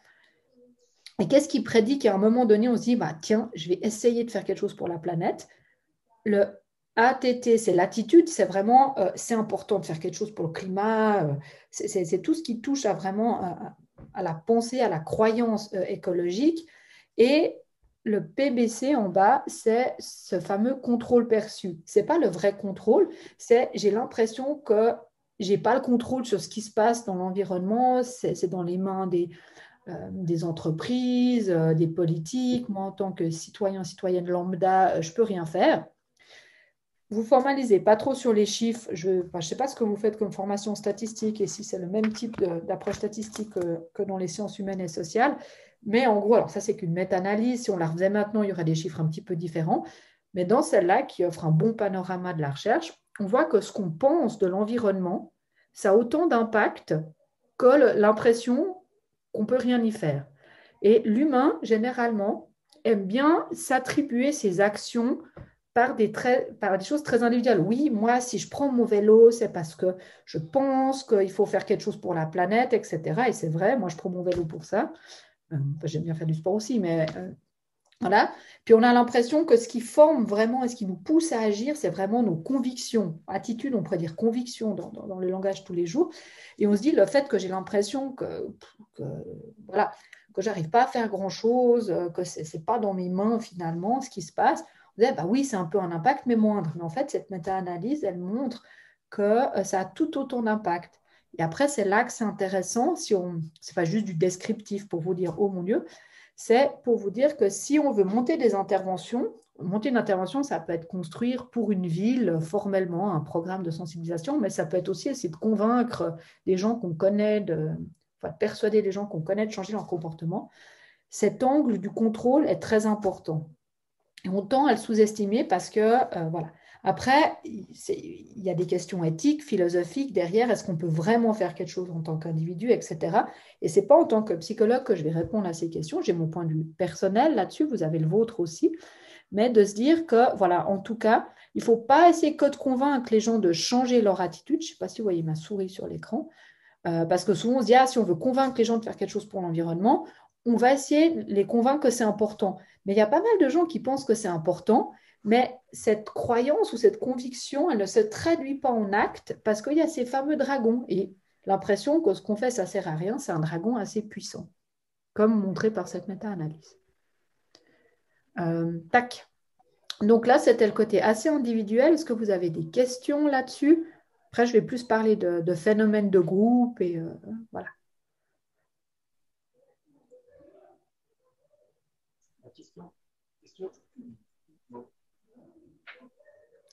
Et qu'est-ce qui prédit qu'à un moment donné, on se dit, tiens, je vais essayer de faire quelque chose pour la planète? Le ATT, c'est l'attitude, c'est vraiment, c'est important de faire quelque chose pour le climat. C'est tout ce qui touche à vraiment à la pensée, à la croyance écologique. Et le PBC en bas, c'est ce fameux contrôle perçu. Ce n'est pas le vrai contrôle, c'est j'ai l'impression que je n'ai pas le contrôle sur ce qui se passe dans l'environnement, c'est dans les mains des entreprises, des politiques. Moi, en tant que citoyen, citoyenne lambda, je ne peux rien faire. Vous ne formalisez pas trop sur les chiffres. Je ne sais pas ce que vous faites comme formation statistique et si c'est le même type d'approche statistique que dans les sciences humaines et sociales. Mais en gros, alors ça, c'est qu'une méta-analyse. Si on la refaisait maintenant, il y aurait des chiffres un petit peu différents. Mais dans celle-là, qui offre un bon panorama de la recherche, on voit que ce qu'on pense de l'environnement, ça a autant d'impact que l'impression qu'on ne peut rien y faire. Et l'humain, généralement, aime bien s'attribuer ses actions par des choses très individuelles. Oui, moi, si je prends mon vélo, c'est parce que je pense qu'il faut faire quelque chose pour la planète, etc. Et c'est vrai, moi, je prends mon vélo pour ça. J'aime bien faire du sport aussi, mais voilà. Puis on a l'impression que ce qui forme vraiment et ce qui nous pousse à agir, c'est vraiment nos convictions. Attitude, on pourrait dire conviction dans le langage tous les jours. Et on se dit, le fait que j'ai l'impression voilà, que j'arrive pas à faire grand-chose, que c'est pas dans mes mains finalement ce qui se passe, on dit, bah oui, c'est un peu un impact, mais moindre. Mais en fait, cette méta-analyse, elle montre que ça a tout autant d'impact. Et après, c'est là que c'est intéressant, c'est pas juste du descriptif pour vous dire, oh mon Dieu, c'est pour vous dire que si on veut monter une intervention, ça peut être construire pour une ville formellement un programme de sensibilisation, mais ça peut être aussi essayer de convaincre des gens qu'on connaît, de persuader les gens qu'on connaît de changer leur comportement. Cet angle du contrôle est très important. Et on tend à le sous-estimer parce que, voilà. Après, il y a des questions éthiques, philosophiques derrière. Est-ce qu'on peut vraiment faire quelque chose en tant qu'individu, etc. Et ce n'est pas en tant que psychologue que je vais répondre à ces questions. J'ai mon point de vue personnel là-dessus, vous avez le vôtre aussi. Mais de se dire que, voilà, en tout cas, il ne faut pas essayer que de convaincre les gens de changer leur attitude. Je ne sais pas si vous voyez ma souris sur l'écran. Parce que souvent, on se dit, si on veut convaincre les gens de faire quelque chose pour l'environnement, on va essayer de les convaincre que c'est important. Mais il y a pas mal de gens qui pensent que c'est important, mais cette croyance ou cette conviction, elle ne se traduit pas en acte parce qu'il y a ces fameux dragons. Et l'impression que ce qu'on fait, ça ne sert à rien, c'est un dragon assez puissant, comme montré par cette méta-analyse. Tac. Donc là, c'était le côté assez individuel. Est-ce que vous avez des questions là-dessus? Après, je vais plus parler de phénomènes de groupe et voilà.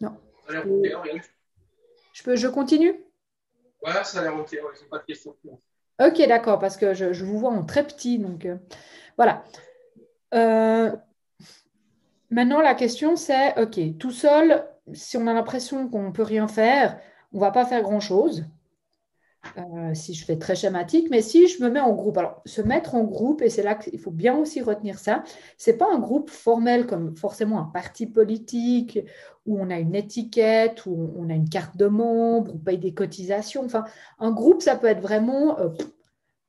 Non. Je continue? Ouais, ça a l'air ok. Ils n'ont pas de questions. Ok, d'accord, parce que je vous vois en très petit. Donc, voilà. Maintenant, la question, c'est, ok, tout seul, si on a l'impression qu'on ne peut rien faire, on ne va pas faire grand-chose. Si je fais très schématique, mais si je me mets en groupe, alors se mettre en groupe, et c'est là qu'il faut bien aussi retenir ça, c'est pas un groupe formel comme forcément un parti politique où on a une étiquette, où on a une carte de membre, on paye des cotisations. Enfin, un groupe, ça peut être vraiment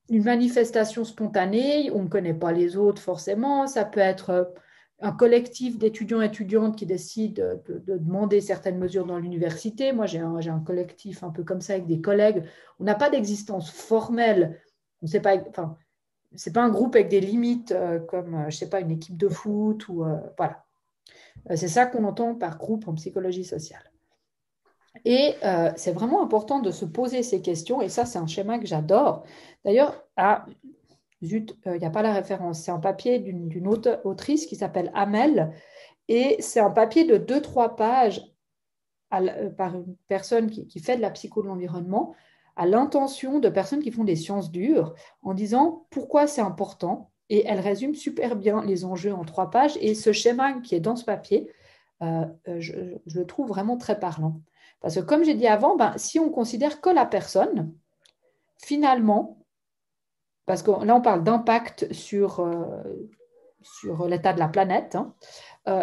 une manifestation spontanée, on ne connaît pas les autres forcément, ça peut être un collectif d'étudiants et étudiantes qui décident de demander certaines mesures dans l'université. Moi, j'ai un collectif un peu comme ça avec des collègues. On n'a pas d'existence formelle. On sait pas, enfin, c'est pas un groupe avec des limites comme, je sais pas, une équipe de foot ou voilà. C'est ça qu'on entend par groupe en psychologie sociale. Et c'est vraiment important de se poser ces questions. Et ça, c'est un schéma que j'adore. D'ailleurs, zut, il n'y a pas la référence. C'est un papier d'une autrice qui s'appelle Amel. Et c'est un papier de 2-3 pages par une personne qui fait de la psycho de l'environnement à l'intention de personnes qui font des sciences dures en disant pourquoi c'est important. Et elle résume super bien les enjeux en 3 pages. Et ce schéma qui est dans ce papier, je le trouve vraiment très parlant. Parce que comme j'ai dit avant, si on considère que la personne, finalement, parce que là, on parle d'impact sur l'état de la planète.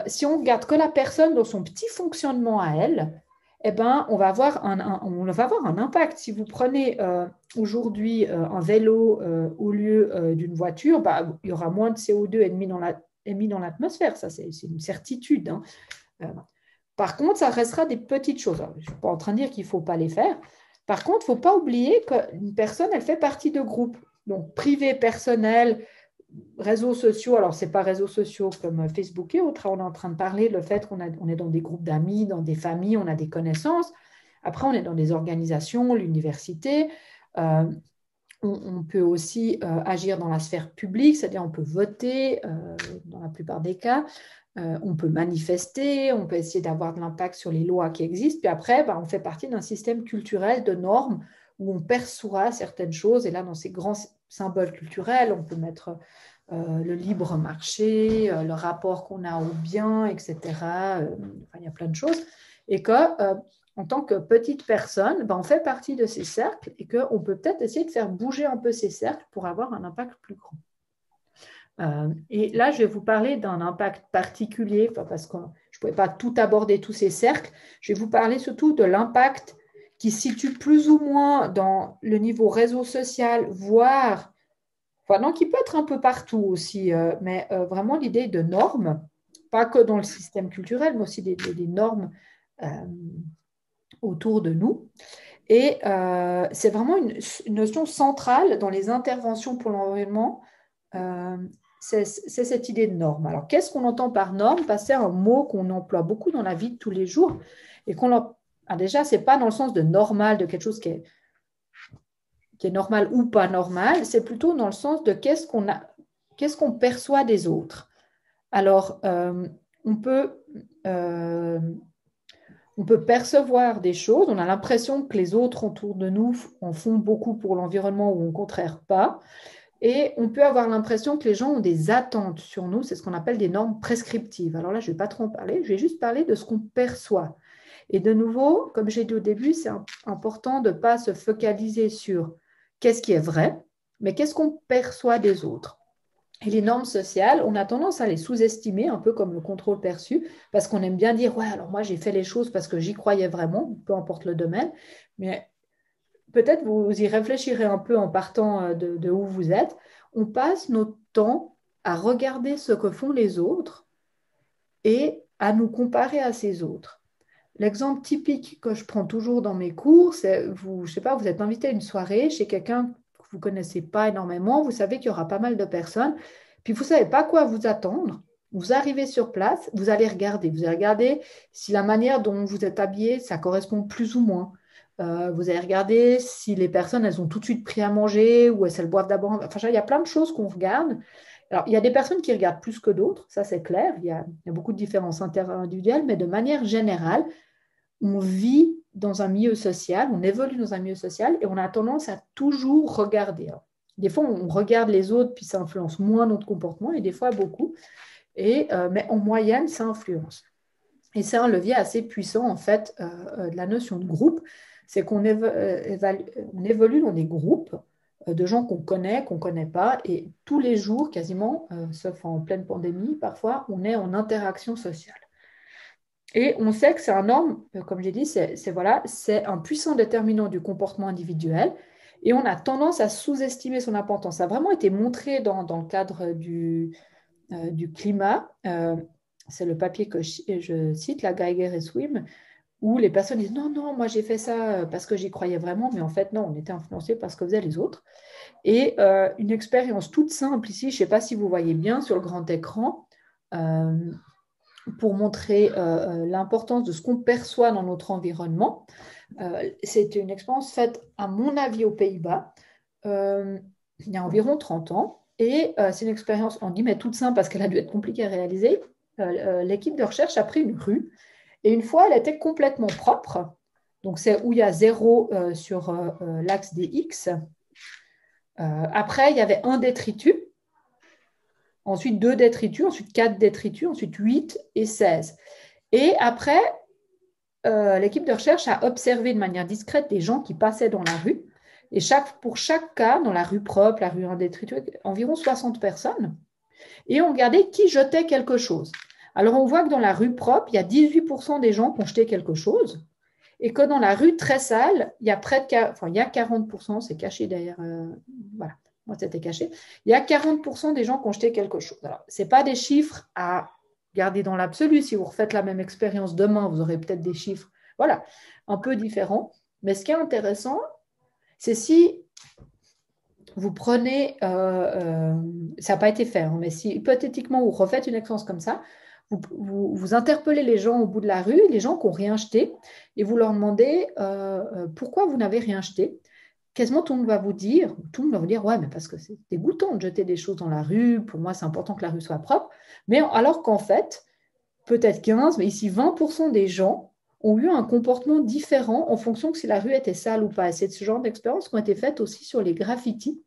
Si on regarde que la personne dans son petit fonctionnement à elle, eh ben, on va avoir un impact. Si vous prenez aujourd'hui un vélo au lieu d'une voiture, il y aura moins de CO2 émis dans l'atmosphère. Ça, c'est une certitude. Par contre, ça restera des petites choses. Alors, je ne suis pas en train de dire qu'il ne faut pas les faire. Par contre, il ne faut pas oublier qu'une personne, elle fait partie de groupes. Donc, privé, personnel, réseaux sociaux. Alors, ce n'est pas réseaux sociaux comme Facebook et autres. On est en train de parler le fait qu'on est dans des groupes d'amis, dans des familles, on a des connaissances. Après, on est dans des organisations, l'université. On peut aussi agir dans la sphère publique, c'est-à-dire on peut voter dans la plupart des cas, on peut manifester, on peut essayer d'avoir de l'impact sur les lois qui existent, puis après, on fait partie d'un système culturel de normes où on perçoit certaines choses, et là, dans ces grands symboles culturels, on peut mettre le libre marché, le rapport qu'on a au bien, etc. Il y a plein de choses, et que en tant que petite personne, on fait partie de ces cercles et qu'on peut peut-être essayer de faire bouger un peu ces cercles pour avoir un impact plus grand. Et là, je vais vous parler d'un impact particulier, parce que je ne pouvais pas tout aborder, tous ces cercles. Je vais vous parler surtout de l'impact qui se situe plus ou moins dans le niveau réseau social, voire, qui peut être un peu partout aussi, mais vraiment l'idée de normes, pas que dans le système culturel, mais aussi des normes autour de nous. Et c'est vraiment une notion centrale dans les interventions pour l'environnement. C'est cette idée de norme. Alors, qu'est-ce qu'on entend par norme? C'est un mot qu'on emploie beaucoup dans la vie de tous les jours et déjà, ce n'est pas dans le sens de normal, de quelque chose qui est normal ou pas normal, c'est plutôt dans le sens de qu'est-ce qu'on perçoit des autres. Alors, on peut percevoir des choses, on a l'impression que les autres autour de nous en font beaucoup pour l'environnement ou au contraire pas. Et on peut avoir l'impression que les gens ont des attentes sur nous, c'est ce qu'on appelle des normes prescriptives. Alors là, je ne vais pas trop en parler, je vais juste parler de ce qu'on perçoit. Et de nouveau, comme j'ai dit au début, c'est important de ne pas se focaliser sur qu'est-ce qui est vrai, mais qu'est-ce qu'on perçoit des autres. Et les normes sociales, on a tendance à les sous-estimer, un peu comme le contrôle perçu, parce qu'on aime bien dire, ouais, alors moi j'ai fait les choses parce que j'y croyais vraiment, peu importe le domaine, mais peut-être vous y réfléchirez un peu en partant de où vous êtes. On passe notre temps à regarder ce que font les autres et à nous comparer à ces autres. L'exemple typique que je prends toujours dans mes cours, c'est, je ne sais pas, vous êtes invité à une soirée chez quelqu'un que vous ne connaissez pas énormément, vous savez qu'il y aura pas mal de personnes, puis vous ne savez pas quoi vous attendre. Vous arrivez sur place, vous allez regarder si la manière dont vous êtes habillé, ça correspond plus ou moins. Vous allez regarder si les personnes, elles ont tout de suite pris à manger ou elles boivent d'abord. Enfin, il y a plein de choses qu'on regarde. Alors, il y a des personnes qui regardent plus que d'autres, ça c'est clair. Il y a beaucoup de différences interindividuelles, mais de manière générale, on vit dans un milieu social, on évolue dans un milieu social et on a tendance à toujours regarder. Alors, des fois, on regarde les autres, puis ça influence moins notre comportement, et des fois beaucoup. Mais en moyenne, ça influence. Et c'est un levier assez puissant, en fait, de la notion de groupe. C'est qu'on évolue dans des groupes de gens qu'on connaît pas, et tous les jours, quasiment, sauf en pleine pandémie, parfois, on est en interaction sociale. Et on sait que c'est un norme, comme j'ai dit, c'est un puissant déterminant du comportement individuel, et on a tendance à sous-estimer son importance. Ça a vraiment été montré dans le cadre du climat. C'est le papier que je cite, la Geiger et Swim, où les personnes disent non, moi j'ai fait ça parce que j'y croyais vraiment, mais en fait non, on était influencé par ce que faisaient les autres. Et une expérience toute simple ici, je ne sais pas si vous voyez bien sur le grand écran, pour montrer l'importance de ce qu'on perçoit dans notre environnement. C'est une expérience faite, à mon avis, aux Pays-Bas, il y a environ 30 ans. Et c'est une expérience, on dit, mais toute simple parce qu'elle a dû être compliquée à réaliser. L'équipe de recherche a pris une rue et une fois, elle était complètement propre. Donc, c'est où il y a 0 sur l'axe des X. Après, il y avait un détritus. Ensuite, 2 détritus, ensuite 4 détritus, ensuite 8 et 16. Et après, l'équipe de recherche a observé de manière discrète des gens qui passaient dans la rue. Et pour chaque cas, dans la rue propre, la rue en détritus, environ 60 personnes. Et on regardait qui jetait quelque chose. Alors, on voit que dans la rue propre, il y a 18% des gens qui ont jeté quelque chose. Et que dans la rue très sale, il y a il y a 40%, c'est caché derrière, voilà. Moi, c'était caché. Il y a 40% des gens qui ont jeté quelque chose. Alors, ce n'est pas des chiffres à garder dans l'absolu. Si vous refaites la même expérience demain, vous aurez peut-être des chiffres, voilà, un peu différents. Mais ce qui est intéressant, c'est si vous prenez, ça n'a pas été fait, hein, mais si hypothétiquement vous refaites une expérience comme ça, vous interpellez les gens au bout de la rue, les gens qui n'ont rien jeté, et vous leur demandez pourquoi vous n'avez rien jeté. quasiment tout le monde va vous dire, ouais, mais parce que c'est dégoûtant de jeter des choses dans la rue, pour moi c'est important que la rue soit propre, mais alors qu'en fait, peut-être 15, mais ici 20% des gens ont eu un comportement différent en fonction de si la rue était sale ou pas. Et c'est ce genre d'expériences qui ont été faites aussi sur les graffitis.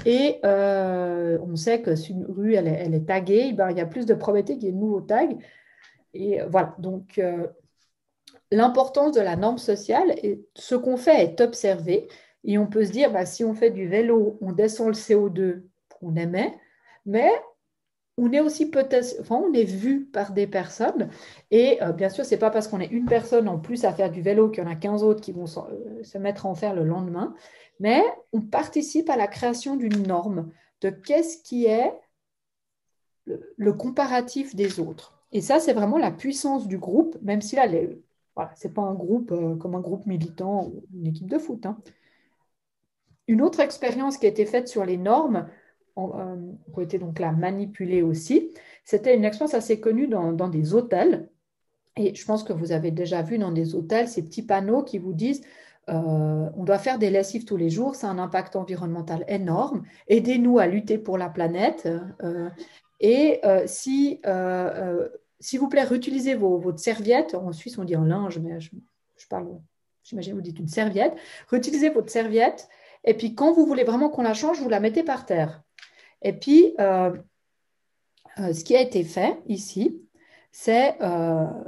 Et on sait que si une rue elle est taguée, ben, il y a plus de probabilité qu'il y ait de nouveaux tags. Et voilà, donc l'importance de la norme sociale, ce qu'on fait est observé. Et on peut se dire, bah, si on fait du vélo, on descend le CO2 qu'on émet, mais on est aussi peut-être, enfin, on est vu par des personnes. Et bien sûr, ce n'est pas parce qu'on est une personne en plus à faire du vélo qu'il y en a 15 autres qui vont se mettre à en faire le lendemain. Mais on participe à la création d'une norme de qu'est-ce qui est le comparatif des autres. Et ça, c'est vraiment la puissance du groupe, même si là, voilà, ce n'est pas un groupe comme un groupe militant ou une équipe de foot. Hein. Une autre expérience qui a été faite sur les normes, qui ont été donc là manipulées aussi, c'était une expérience assez connue dans des hôtels. Et je pense que vous avez déjà vu dans des hôtels ces petits panneaux qui vous disent on doit faire des lessives tous les jours, c'est un impact environnemental énorme, aidez-nous à lutter pour la planète. S'il vous plaît, réutilisez votre serviette. En Suisse, on dit un linge, mais je parle, j'imagine vous dites une serviette. Réutilisez votre serviette. Et puis, quand vous voulez vraiment qu'on la change, vous la mettez par terre. Et puis, ce qui a été fait ici, c'est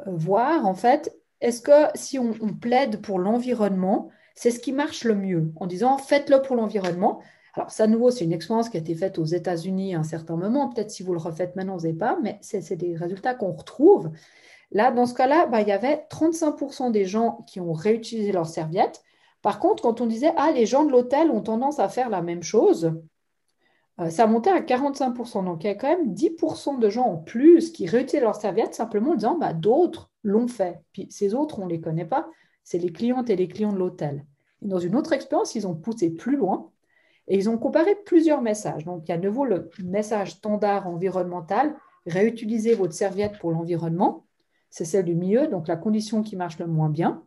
voir, en fait, est-ce que si on plaide pour l'environnement, c'est ce qui marche le mieux, en disant faites-le pour l'environnement. Alors, ça, à nouveau, c'est une expérience qui a été faite aux États-Unis à un certain moment. Peut-être si vous le refaites maintenant, vous n'avez pas, mais c'est des résultats qu'on retrouve. Là, dans ce cas-là, il y avait 35% des gens qui ont réutilisé leurs serviettes. Par contre, quand on disait, les gens de l'hôtel ont tendance à faire la même chose, ça montait à 45%. Donc, il y a quand même 10% de gens en plus qui réutilisent leurs serviettes simplement en disant, d'autres l'ont fait. Puis ces autres, on ne les connaît pas. C'est les clientes et les clients de l'hôtel. Et dans une autre expérience, ils ont poussé plus loin et ils ont comparé plusieurs messages. Donc, il y a de nouveau le message standard environnemental, réutilisez votre serviette pour l'environnement. C'est celle du milieu, donc la condition qui marche le moins bien.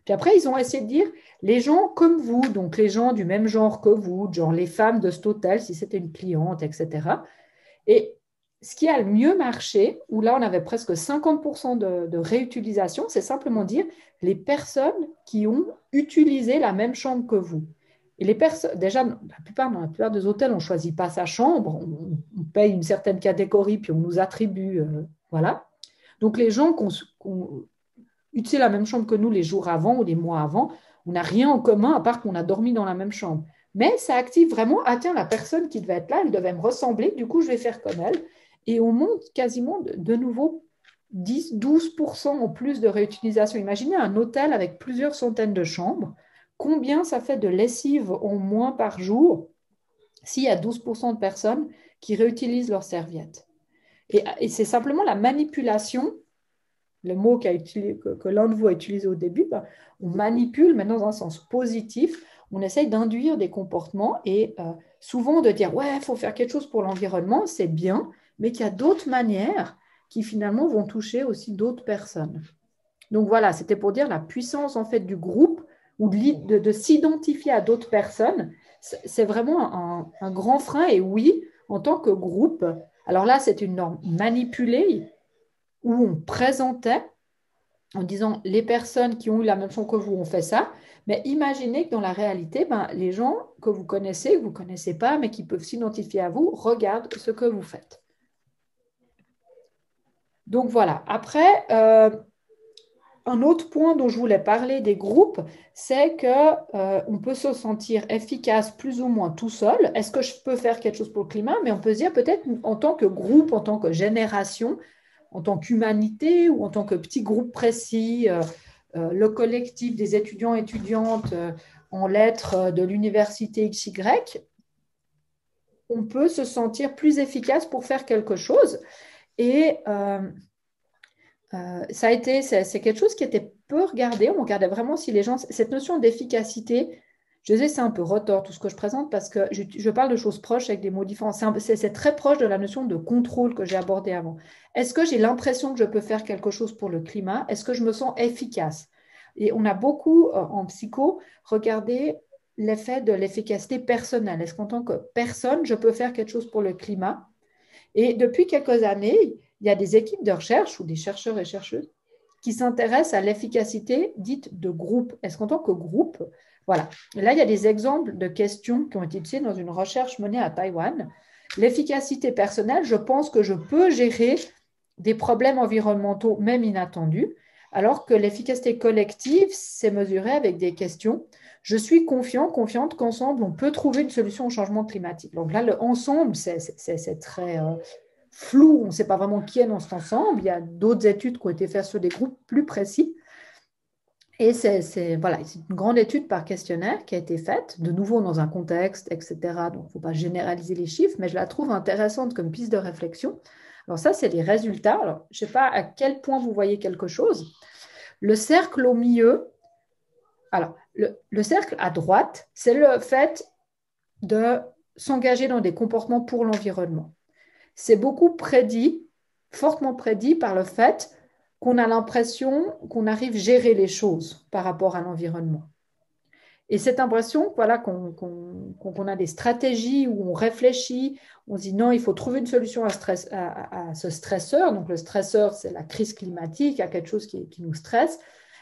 Puis après, ils ont essayé de dire les gens comme vous, donc les gens du même genre que vous, genre les femmes de cet hôtel, si c'était une cliente, etc. Et ce qui a le mieux marché, où là on avait presque 50% de réutilisation, c'est simplement dire les personnes qui ont utilisé la même chambre que vous. Et les personnes, déjà, dans la plupart des hôtels, on ne choisit pas sa chambre, on paye une certaine catégorie, puis on nous attribue, voilà. Donc les gens qui ont utilisé la même chambre que nous les jours avant ou les mois avant, on n'a rien en commun à part qu'on a dormi dans la même chambre. Mais ça active vraiment, tiens, la personne qui devait être là, elle devait me ressembler, du coup je vais faire comme elle. Et on monte quasiment de nouveau 10-12% en plus de réutilisation. Imaginez un hôtel avec plusieurs centaines de chambres. Combien ça fait de lessive en moins par jour s'il y a 12% de personnes qui réutilisent leurs serviettes? Et c'est simplement la manipulation, le mot que l'un de vous a utilisé au début, on manipule, mais dans un sens positif. On essaye d'induire des comportements et souvent de dire « ouais, il faut faire quelque chose pour l'environnement, c'est bien », mais qu'il y a d'autres manières qui finalement vont toucher aussi d'autres personnes. Donc voilà, c'était pour dire la puissance en fait du groupe ou de s'identifier à d'autres personnes. C'est vraiment un grand frein. Et oui, en tant que groupe, alors là, c'est une norme manipulée où on présentait en disant les personnes qui ont eu la même chose que vous ont fait ça, mais imaginez que dans la réalité, les gens que vous connaissez, que vous ne connaissez pas, mais qui peuvent s'identifier à vous, regardent ce que vous faites. Donc voilà. Après, un autre point dont je voulais parler des groupes, c'est qu'on peut se sentir efficace plus ou moins tout seul. Est-ce que je peux faire quelque chose pour le climat? Mais on peut se dire peut-être en tant que groupe, en tant que génération, en tant qu'humanité ou en tant que petit groupe précis, le collectif des étudiants et étudiantes en lettres de l'université XY, on peut se sentir plus efficace pour faire quelque chose. Et c'est quelque chose qui était peu regardé. On regardait vraiment si les gens... Cette notion d'efficacité, je sais c'est un peu retors tout ce que je présente parce que je parle de choses proches avec des mots différents. C'est très proche de la notion de contrôle que j'ai abordée avant. Est-ce que j'ai l'impression que je peux faire quelque chose pour le climat? Est-ce que je me sens efficace? Et on a beaucoup, en psycho, regardé l'effet de l'efficacité personnelle. Est-ce qu'en tant que personne, je peux faire quelque chose pour le climat? Et depuis quelques années, il y a des équipes de recherche ou des chercheurs et chercheuses qui s'intéressent à l'efficacité dite de groupe. Est-ce qu'en tant que groupe, voilà. Et là, il y a des exemples de questions qui ont été utilisées dans une recherche menée à Taïwan. L'efficacité personnelle, je pense que je peux gérer des problèmes environnementaux, même inattendus, alors que l'efficacité collective, c'est mesuré avec des questions. Je suis confiante qu'ensemble, on peut trouver une solution au changement climatique. Donc là, le ensemble, c'est très flou. On ne sait pas vraiment qui est dans cet ensemble. Il y a d'autres études qui ont été faites sur des groupes plus précis. Et voilà, c'est une grande étude par questionnaire qui a été faite, de nouveau dans un contexte, etc. Donc, il ne faut pas généraliser les chiffres, mais je la trouve intéressante comme piste de réflexion. Alors ça, c'est les résultats. Alors, je ne sais pas à quel point vous voyez quelque chose. Le cercle au milieu, alors, le cercle à droite, c'est le fait de s'engager dans des comportements pour l'environnement. C'est beaucoup prédit, fortement prédit par le fait qu'on a l'impression qu'on arrive à gérer les choses par rapport à l'environnement. Et cette impression, voilà, qu'on a des stratégies où on réfléchit, on se dit non, il faut trouver une solution à ce stresseur. Donc le stresseur, c'est la crise climatique, il y a quelque chose qui nous stresse.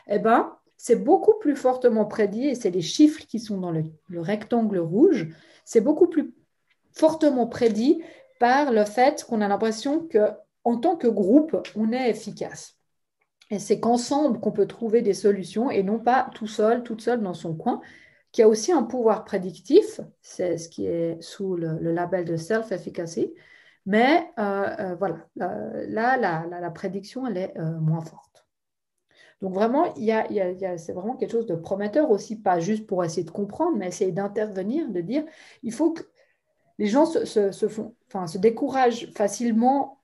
Eh bien, c'est beaucoup plus fortement prédit, et c'est les chiffres qui sont dans le rectangle rouge, c'est beaucoup plus fortement prédit par le fait qu'on a l'impression qu'en tant que groupe, on est efficace. Et c'est qu'ensemble qu'on peut trouver des solutions et non pas tout seul, toute seule dans son coin, qui a aussi un pouvoir prédictif, c'est ce qui est sous le label de self-efficacy, mais voilà, là, la prédiction, elle est moins forte. Donc vraiment, c'est vraiment quelque chose de prometteur aussi, pas juste pour essayer de comprendre, mais essayer d'intervenir, de dire, il faut que les gens se découragent facilement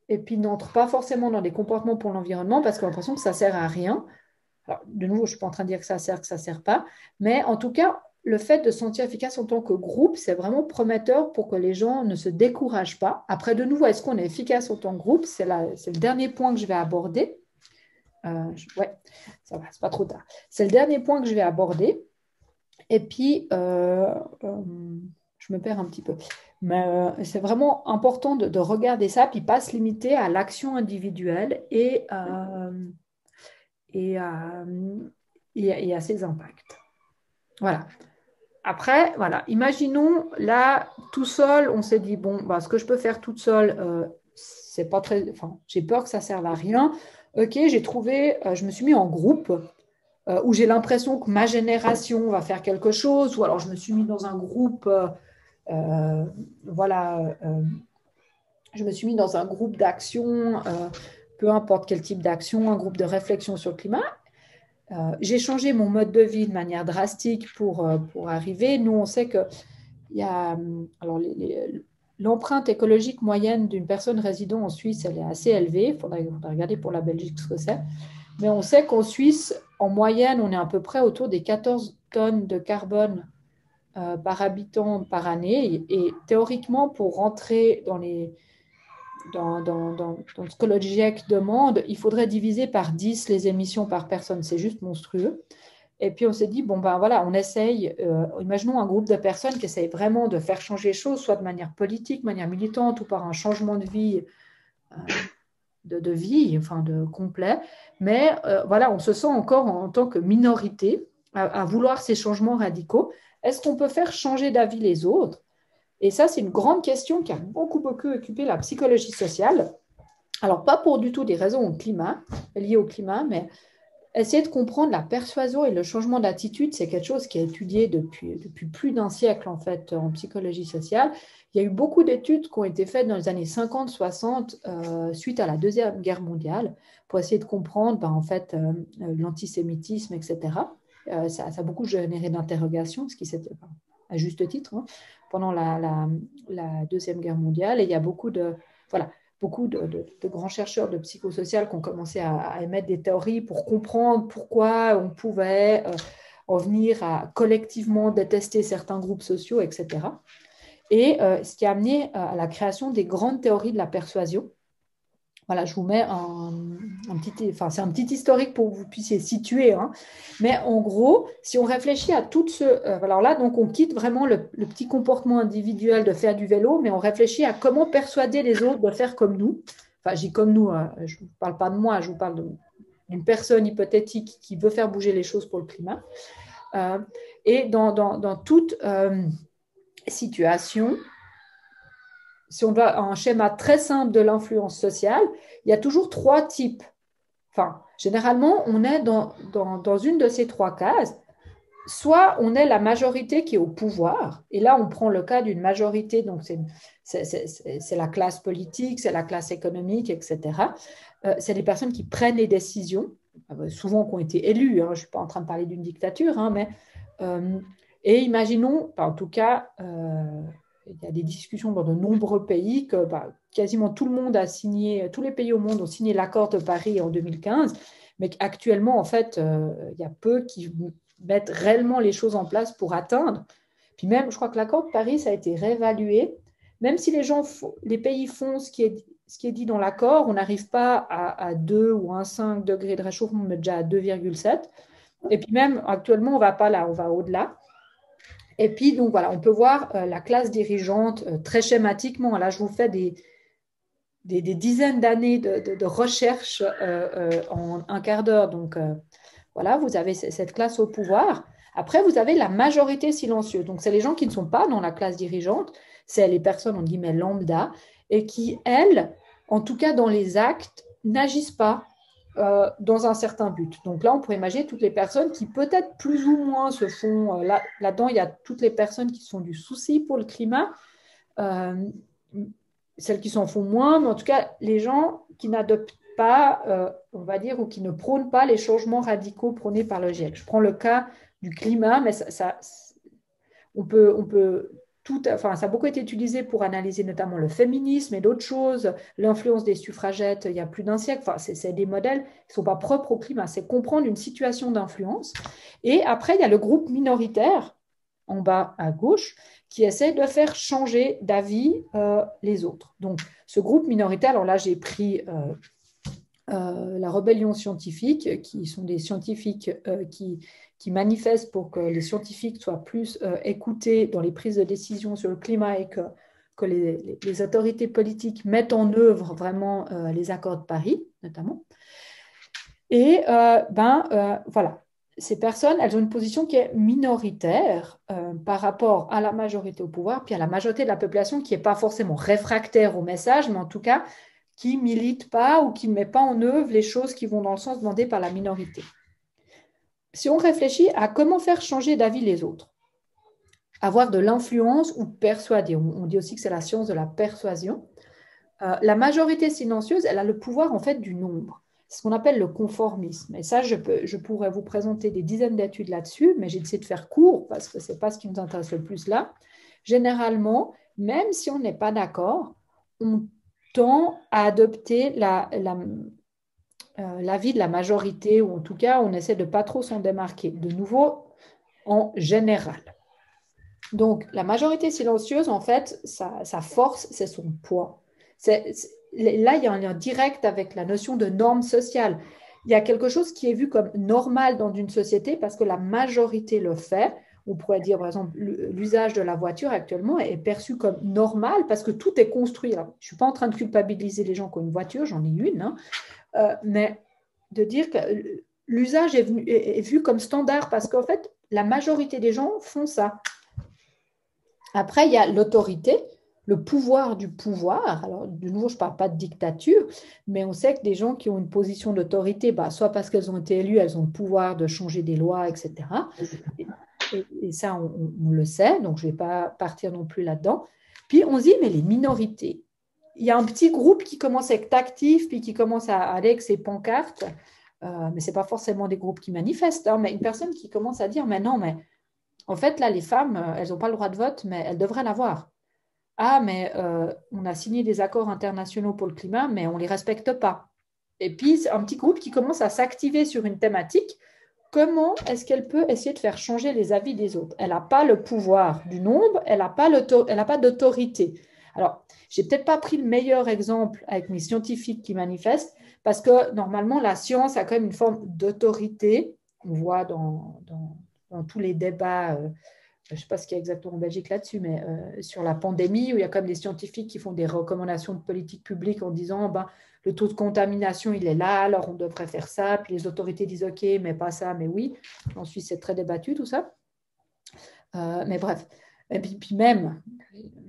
et puis n'entrent pas forcément dans des comportements pour l'environnement parce qu'ils ont l'impression que ça ne sert à rien. Alors, de nouveau, je ne suis pas en train de dire que ça ne sert pas, mais en tout cas, le fait de se sentir efficace en tant que groupe, c'est vraiment prometteur pour que les gens ne se découragent pas. Après, de nouveau, est-ce qu'on est efficace en tant que groupe? C'est le dernier point que je vais aborder. Ouais, ça va, c'est pas trop tard. C'est le dernier point que je vais aborder. Et puis, je me perds un petit peu. Mais c'est vraiment important de regarder ça, puis pas se limiter à l'action individuelle et à ses impacts. Voilà. Après, voilà, imaginons là, tout seul, on s'est dit, bon, ce que je peux faire toute seule, c'est pas très. Enfin, j'ai peur que ça ne serve à rien. Ok, j'ai trouvé, je me suis mis en groupe où j'ai l'impression que ma génération va faire quelque chose, ou alors je me suis mis dans un groupe. Voilà, je me suis mis dans un groupe d'action, peu importe quel type d'action, un groupe de réflexion sur le climat. J'ai changé mon mode de vie de manière drastique pour arriver. Nous, on sait que l'empreinte écologique moyenne d'une personne résidant en Suisse, elle est assez élevée. Il faudrait regarder pour la Belgique ce que c'est. Mais on sait qu'en Suisse, en moyenne, on est à peu près autour des 14 tonnes de carbone par habitant par année. Et théoriquement, pour rentrer dans ce que le GIEC demande, il faudrait diviser par 10 les émissions par personne. C'est juste monstrueux. Et puis, on s'est dit, voilà, on essaye, imaginons un groupe de personnes qui essayent vraiment de faire changer les choses, soit de manière politique, de manière militante, ou par un changement de vie, de vie, complet. Mais voilà, on se sent encore en tant que minorité à vouloir ces changements radicaux. Est-ce qu'on peut faire changer d'avis les autres? Et ça, c'est une grande question qui a beaucoup occupé la psychologie sociale. Alors, pas pour du tout des raisons liées au climat, mais essayer de comprendre la persuasion et le changement d'attitude, c'est quelque chose qui est étudié depuis plus d'un siècle, en fait, en psychologie sociale. Il y a eu beaucoup d'études qui ont été faites dans les années 50-60, suite à la Deuxième Guerre mondiale, pour essayer de comprendre, l'antisémitisme, etc. Ça a beaucoup généré d'interrogations, ce qui s'était, à juste titre, pendant la Deuxième Guerre mondiale. Et il y a beaucoup de grands chercheurs de psychosocial qui ont commencé à émettre des théories pour comprendre pourquoi on pouvait en venir à collectivement détester certains groupes sociaux, etc. Et ce qui a amené à la création des grandes théories de la persuasion, Voilà, je vous mets c'est un petit historique pour que vous puissiez situer. Hein. Mais en gros, si on réfléchit à tout ce... alors là, donc on quitte vraiment le petit comportement individuel de faire du vélo, mais on réfléchit à comment persuader les autres de faire comme nous. Enfin, je dis comme nous, hein, je ne vous parle pas de moi, je vous parle d'une personne hypothétique qui veut faire bouger les choses pour le climat. Et dans toute situation, si on va à un schéma très simple de l'influence sociale, il y a toujours 3 types. Enfin, généralement, on est dans une de ces 3 cases. Soit on est la majorité qui est au pouvoir, et là, on prend le cas d'une majorité, donc c'est la classe politique, c'est la classe économique, etc. C'est les personnes qui prennent les décisions, souvent qui ont été élues. Hein, je ne suis pas en train de parler d'une dictature, hein, mais... et imaginons, en tout cas... il y a des discussions dans de nombreux pays que quasiment tout le monde a signé, tous les pays au monde ont signé l'accord de Paris en 2015, mais qu'actuellement, en fait, il y a peu qui mettent réellement les choses en place pour atteindre. Puis même, je crois que l'accord de Paris, ça a été réévalué. Même si les pays font ce qui est dit dans l'accord, on n'arrive pas à 2 ou 1,5 degrés de réchauffement, mais déjà à 2,7. Et puis même, actuellement, on ne va pas là, on va au-delà. Et puis, donc voilà, on peut voir la classe dirigeante très schématiquement. Là, je vous fais des dizaines d'années de recherche en un quart d'heure. Donc, voilà, vous avez cette classe au pouvoir. Après, vous avez la majorité silencieuse. Donc, c'est les gens qui ne sont pas dans la classe dirigeante. C'est les personnes, on guillemets, lambda, et qui, elles, en tout cas dans les actes, n'agissent pas dans un certain but. Donc là, on pourrait imaginer toutes les personnes qui peut-être plus ou moins se font... là-dedans, il y a toutes les personnes qui sont du souci pour le climat, celles qui s'en font moins, mais en tout cas, les gens qui n'adoptent pas, on va dire, ou qui ne prônent pas les changements radicaux prônés par le GIEC. Je prends le cas du climat, mais on peut ça a beaucoup été utilisé pour analyser notamment le féminisme et d'autres choses, l'influence des suffragettes il y a plus d'un siècle. Enfin, c'est des modèles qui ne sont pas propres au climat, c'est comprendre une situation d'influence. Et après, il y a le groupe minoritaire, en bas à gauche, qui essaie de faire changer d'avis les autres. Donc, ce groupe minoritaire, alors là, j'ai pris la rébellion scientifique, qui sont des scientifiques qui manifestent pour que les scientifiques soient plus écoutés dans les prises de décision sur le climat et que les autorités politiques mettent en œuvre vraiment les accords de Paris, notamment. Et voilà, ces personnes, elles ont une position qui est minoritaire par rapport à la majorité au pouvoir, puis à la majorité de la population qui n'est pas forcément réfractaire au message, mais en tout cas qui ne milite pas ou qui ne met pas en œuvre les choses qui vont dans le sens demandé par la minorité. Si on réfléchit à comment faire changer d'avis les autres, avoir de l'influence ou persuader, on dit aussi que c'est la science de la persuasion, la majorité silencieuse, elle a le pouvoir en fait du nombre. C'est ce qu'on appelle le conformisme. Et ça, je pourrais vous présenter des dizaines d'études là-dessus, mais j'ai essayé de faire court parce que ce n'est pas ce qui nous intéresse le plus là. Généralement, même si on n'est pas d'accord, on tend à adopter l'avis de la majorité, ou en tout cas, on essaie de ne pas trop s'en démarquer. De nouveau, en général. Donc, la majorité silencieuse, en fait, sa force, c'est son poids. Là, il y a un lien direct avec la notion de norme sociale. Il y a quelque chose qui est vu comme normal dans une société parce que la majorité le fait. On pourrait dire, par exemple, l'usage de la voiture actuellement est perçu comme normal parce que tout est construit. Alors, je ne suis pas en train de culpabiliser les gens qui ont une voiture, j'en ai une, hein, mais de dire que l'usage est vu comme standard parce qu'en fait, la majorité des gens font ça. Après, il y a l'autorité, le pouvoir du pouvoir. Alors, de nouveau, je ne parle pas de dictature, mais on sait que des gens qui ont une position d'autorité, soit parce qu'elles ont été élues, elles ont le pouvoir de changer des lois, etc. Et ça, on le sait, donc je ne vais pas partir non plus là-dedans. Puis on se dit, mais les minorités, il y a un petit groupe qui commence à être actif, puis qui commence à aller avec ses pancartes, mais ce n'est pas forcément des groupes qui manifestent, hein, mais une personne qui commence à dire, mais non, mais en fait, là, les femmes, elles n'ont pas le droit de vote, mais elles devraient l'avoir. Ah, mais on a signé des accords internationaux pour le climat, mais on ne les respecte pas. Et puis, c'est un petit groupe qui commence à s'activer sur une thématique. Comment est-ce qu'elle peut essayer de faire changer les avis des autres? Elle n'a pas le pouvoir du nombre, elle n'a pas d'autorité. Alors, j'ai peut-être pas pris le meilleur exemple avec mes scientifiques qui manifestent, parce que normalement, la science a quand même une forme d'autorité. On voit dans tous les débats, je ne sais pas ce qu'il y a exactement en Belgique là-dessus, mais sur la pandémie, où il y a quand même des scientifiques qui font des recommandations de politique publique en disant ben, le taux de contamination, il est là, alors on devrait faire ça. Puis les autorités disent OK, mais pas ça, mais oui. En Suisse, c'est très débattu tout ça. Mais bref. Et puis même,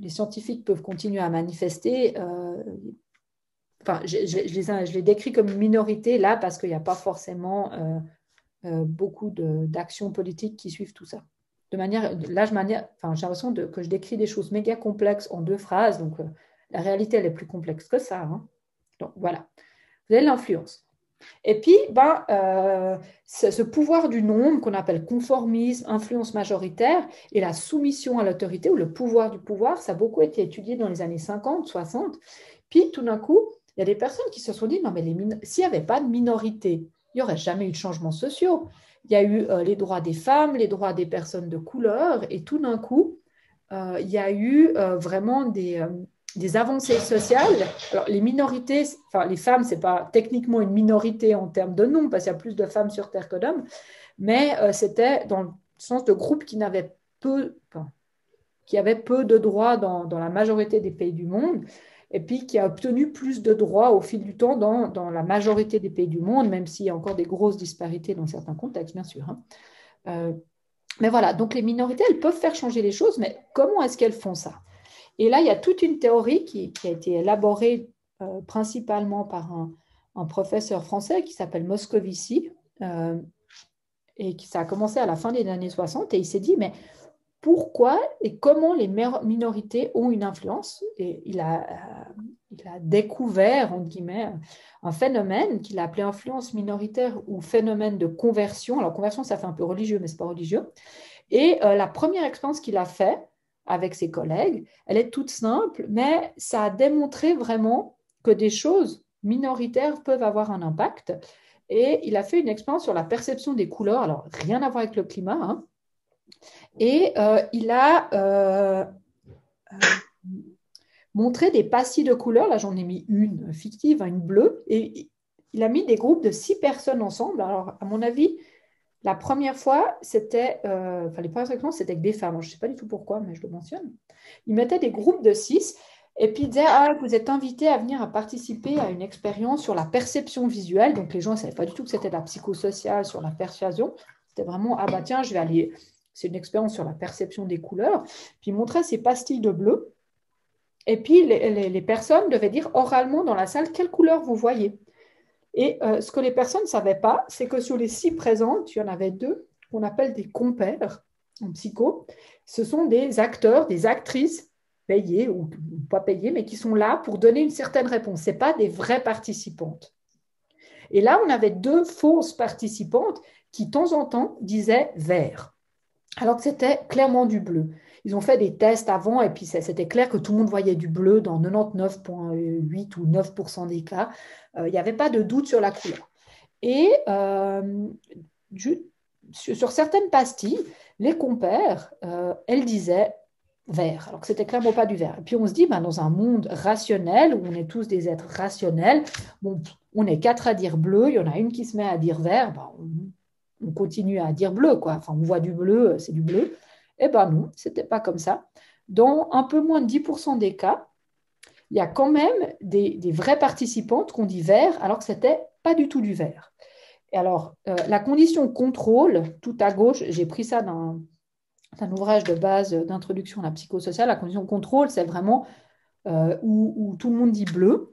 les scientifiques peuvent continuer à manifester. Enfin, je les décris comme une minorité là parce qu'il n'y a pas forcément beaucoup d'actions politiques qui suivent tout ça. De manière, là, j'ai l'impression que je décris des choses méga complexes en 2 phrases. Donc, la réalité, elle est plus complexe que ça. Hein. Donc, voilà. Vous avez l'influence. Et puis, ce pouvoir du nombre qu'on appelle conformisme, influence majoritaire et la soumission à l'autorité ou le pouvoir du pouvoir, ça a beaucoup été étudié dans les années 50, 60. Puis, tout d'un coup, il y a des personnes qui se sont dit, non, mais s'il n'y avait pas de minorité, il n'y aurait jamais eu de changements sociaux. Il y a eu les droits des femmes, les droits des personnes de couleur, et tout d'un coup, il y a eu vraiment des avancées sociales. Alors, les minorités, enfin, les femmes, ce n'est pas techniquement une minorité en termes de nombre, parce qu'il y a plus de femmes sur Terre que d'hommes, mais c'était dans le sens de groupes qui avaient peu de droits dans la majorité des pays du monde, et puis qui a obtenu plus de droits au fil du temps dans la majorité des pays du monde, même s'il y a encore des grosses disparités dans certains contextes, bien sûr. Hein. Mais voilà, donc les minorités, elles peuvent faire changer les choses, mais comment est-ce qu'elles font ça? Et là, il y a toute une théorie qui a été élaborée principalement par un professeur français qui s'appelle Moscovici, et ça a commencé à la fin des années 60, et il s'est dit, mais pourquoi et comment les minorités ont une influence. Et il a découvert, entre guillemets, un phénomène qu'il a appelé influence minoritaire ou phénomène de conversion. Alors, conversion, ça fait un peu religieux, mais ce n'est pas religieux. Et la première expérience qu'il a faite avec ses collègues, elle est toute simple, mais ça a démontré vraiment que des choses minoritaires peuvent avoir un impact. Et il a fait une expérience sur la perception des couleurs. Alors, rien à voir avec le climat, hein. Et il a montré des pastilles de couleurs. Là, j'en ai mis une fictive, une bleue. Et il a mis des groupes de 6 personnes ensemble. Alors, à mon avis, la première fois, c'était... les premières expériences, c'était avec des femmes. Alors, je ne sais pas du tout pourquoi, mais je le mentionne. Il mettait des groupes de 6. Et puis, il disait, vous êtes invités à venir à participer à une expérience sur la perception visuelle. Donc, les gens ne savaient pas du tout que c'était de la psychosociale sur la persuasion. C'était vraiment, tiens, je vais aller... C'est une expérience sur la perception des couleurs. Puis il montrait ces pastilles de bleu. Et puis les personnes devaient dire oralement dans la salle quelle couleur vous voyez. Et ce que les personnes ne savaient pas, c'est que sur les 6 présentes, il y en avait 2 qu'on appelle des compères en psycho. Ce sont des acteurs, des actrices payées ou pas payées, mais qui sont là pour donner une certaine réponse. Ce n'est pas des vraies participantes. Et là, on avait 2 fausses participantes qui, de temps en temps, disaient vert. Alors que c'était clairement du bleu. Ils ont fait des tests avant et puis c'était clair que tout le monde voyait du bleu dans 99,8 ou 9% des cas. Il n'y avait pas de doute sur la couleur. Et sur certaines pastilles, les compères, elles disaient vert, alors que c'était clairement pas du vert. Et puis on se dit, dans un monde rationnel, où on est tous des êtres rationnels, on est 4 à dire bleu, il y en a une qui se met à dire vert, on continue à dire bleu, quoi. Enfin, on voit du bleu, c'est du bleu. Eh bien non, ce n'était pas comme ça. Dans un peu moins de 10% des cas, il y a quand même des vraies participantes qu'on dit vert, alors que ce n'était pas du tout du vert. Et alors, la condition contrôle, tout à gauche, j'ai pris ça d'un ouvrage de base d'introduction à la psychosociale. La condition contrôle, c'est vraiment où tout le monde dit bleu.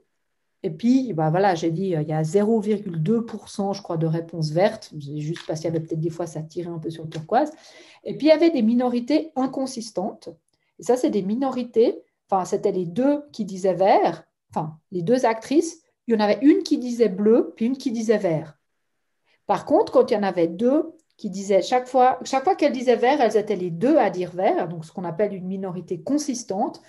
Et puis, voilà, j'ai dit, il y a 0,2%, je crois, de réponses vertes, juste parce qu'il y avait peut-être des fois, ça tirait un peu sur le turquoise. Et puis, il y avait des minorités inconsistantes. Et ça, c'est des minorités, c'était les 2 qui disaient vert, les 2 actrices, il y en avait une qui disait bleu, puis une qui disait vert. Par contre, quand il y en avait 2 qui disaient, chaque fois qu'elles disaient vert, elles étaient les 2 à dire vert, donc ce qu'on appelle une minorité consistante,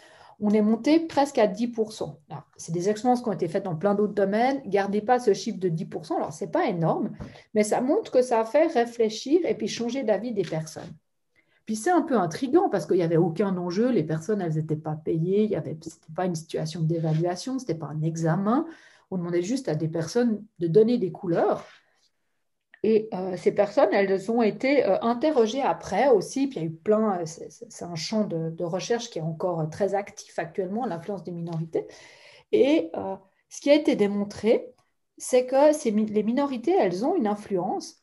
on est monté presque à 10%. Alors, c'est des expériences qui ont été faites dans plein d'autres domaines. Gardez pas ce chiffre de 10%. Alors, ce n'est pas énorme, mais ça montre que ça a fait réfléchir et puis changer d'avis des personnes. Puis c'est un peu intriguant parce qu'il n'y avait aucun enjeu, les personnes, elles n'étaient pas payées, ce n'était pas une situation d'évaluation, ce n'était pas un examen. On demandait juste à des personnes de donner des couleurs. Et ces personnes, elles ont été interrogées après aussi. Puis il y a eu plein, c'est un champ de recherche qui est encore très actif actuellement, l'influence des minorités. Et ce qui a été démontré, c'est que les minorités, elles ont une influence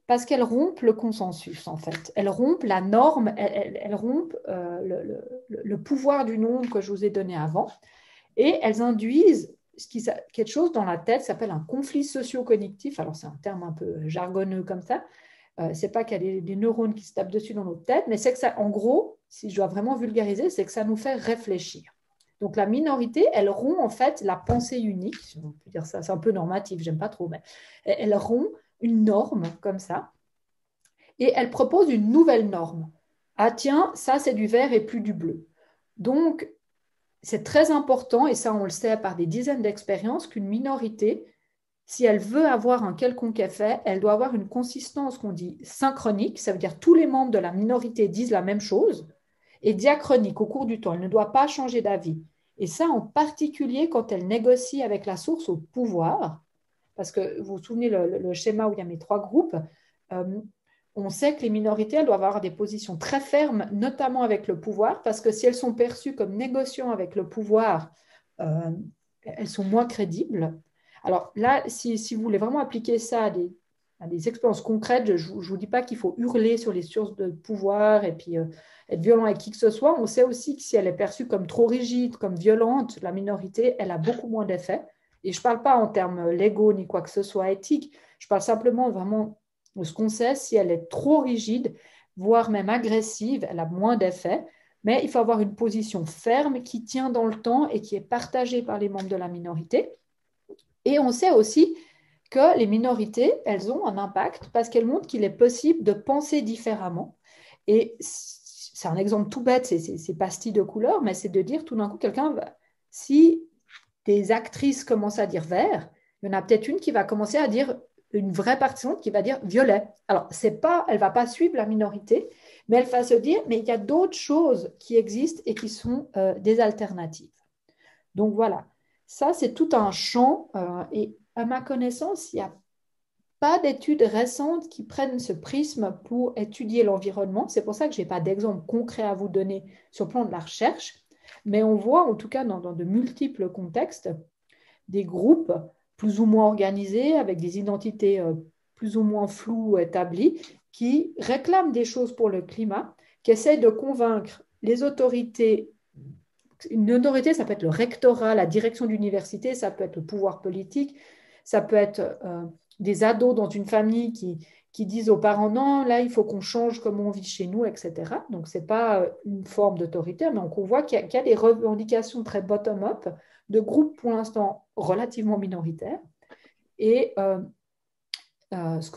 parce qu'elles rompent le consensus, en fait. Elles rompent la norme, elles rompent le pouvoir du nombre que je vous ai donné avant. Et elles induisent quelque chose dans la tête, ça s'appelle un conflit socio-cognitif. Alors, c'est un terme un peu jargonneux comme ça. C'est pas qu'il y a des neurones qui se tapent dessus dans notre tête, mais c'est que ça, en gros, si je dois vraiment vulgariser, c'est que ça nous fait réfléchir. Donc, la minorité, elle rompt en fait la pensée unique, si on peut dire ça, c'est un peu normatif, j'aime pas trop, mais elle rompt une norme comme ça, et elle propose une nouvelle norme. Ah tiens, ça c'est du vert et plus du bleu. Donc, c'est très important, et ça on le sait par des dizaines d'expériences, qu'une minorité, si elle veut avoir un quelconque effet, elle doit avoir une consistance qu'on dit synchronique, ça veut dire tous les membres de la minorité disent la même chose, et diachronique au cours du temps, elle ne doit pas changer d'avis. Et ça en particulier quand elle négocie avec la source au pouvoir, parce que vous vous souvenez le schéma où il y a mes trois groupes, on sait que les minorités, elles doivent avoir des positions très fermes, notamment avec le pouvoir, parce que si elles sont perçues comme négociant avec le pouvoir, elles sont moins crédibles. Alors là, si vous voulez vraiment appliquer ça à des expériences concrètes, je ne vous dis pas qu'il faut hurler sur les sources de pouvoir et puis être violent avec qui que ce soit. On sait aussi que si elle est perçue comme trop rigide, comme violente, la minorité, elle a beaucoup moins d'effet. Et je ne parle pas en termes légaux ni quoi que ce soit éthique, je parle simplement vraiment de ce qu'on sait, si elle est trop rigide, voire même agressive, elle a moins d'effet, mais il faut avoir une position ferme qui tient dans le temps et qui est partagée par les membres de la minorité. Et on sait aussi que les minorités, elles ont un impact parce qu'elles montrent qu'il est possible de penser différemment. Et c'est un exemple tout bête, c'est pastilles de couleur, mais c'est de dire tout d'un coup, si des actrices commencent à dire vert, il y en a peut-être une qui va commencer à dire, une vraie participante qui va dire violet. Alors, elle ne va pas suivre la minorité, mais elle va se dire, mais il y a d'autres choses qui existent et qui sont des alternatives. Donc voilà, ça c'est tout un champ et à ma connaissance, il n'y a pas d'études récentes qui prennent ce prisme pour étudier l'environnement. C'est pour ça que je n'ai pas d'exemple concret à vous donner sur le plan de la recherche, mais on voit en tout cas dans de multiples contextes des groupes plus ou moins organisés, avec des identités plus ou moins floues établies, qui réclament des choses pour le climat, qui essaient de convaincre les autorités. Une autorité, ça peut être le rectorat, la direction d'université, ça peut être le pouvoir politique, ça peut être des ados dans une famille qui disent aux parents, non, là, il faut qu'on change comme on vit chez nous, etc. Donc, ce n'est pas une forme d'autorité, mais on voit qu'il y a des revendications très bottom-up de groupes, pour l'instant, relativement minoritaires. Et ce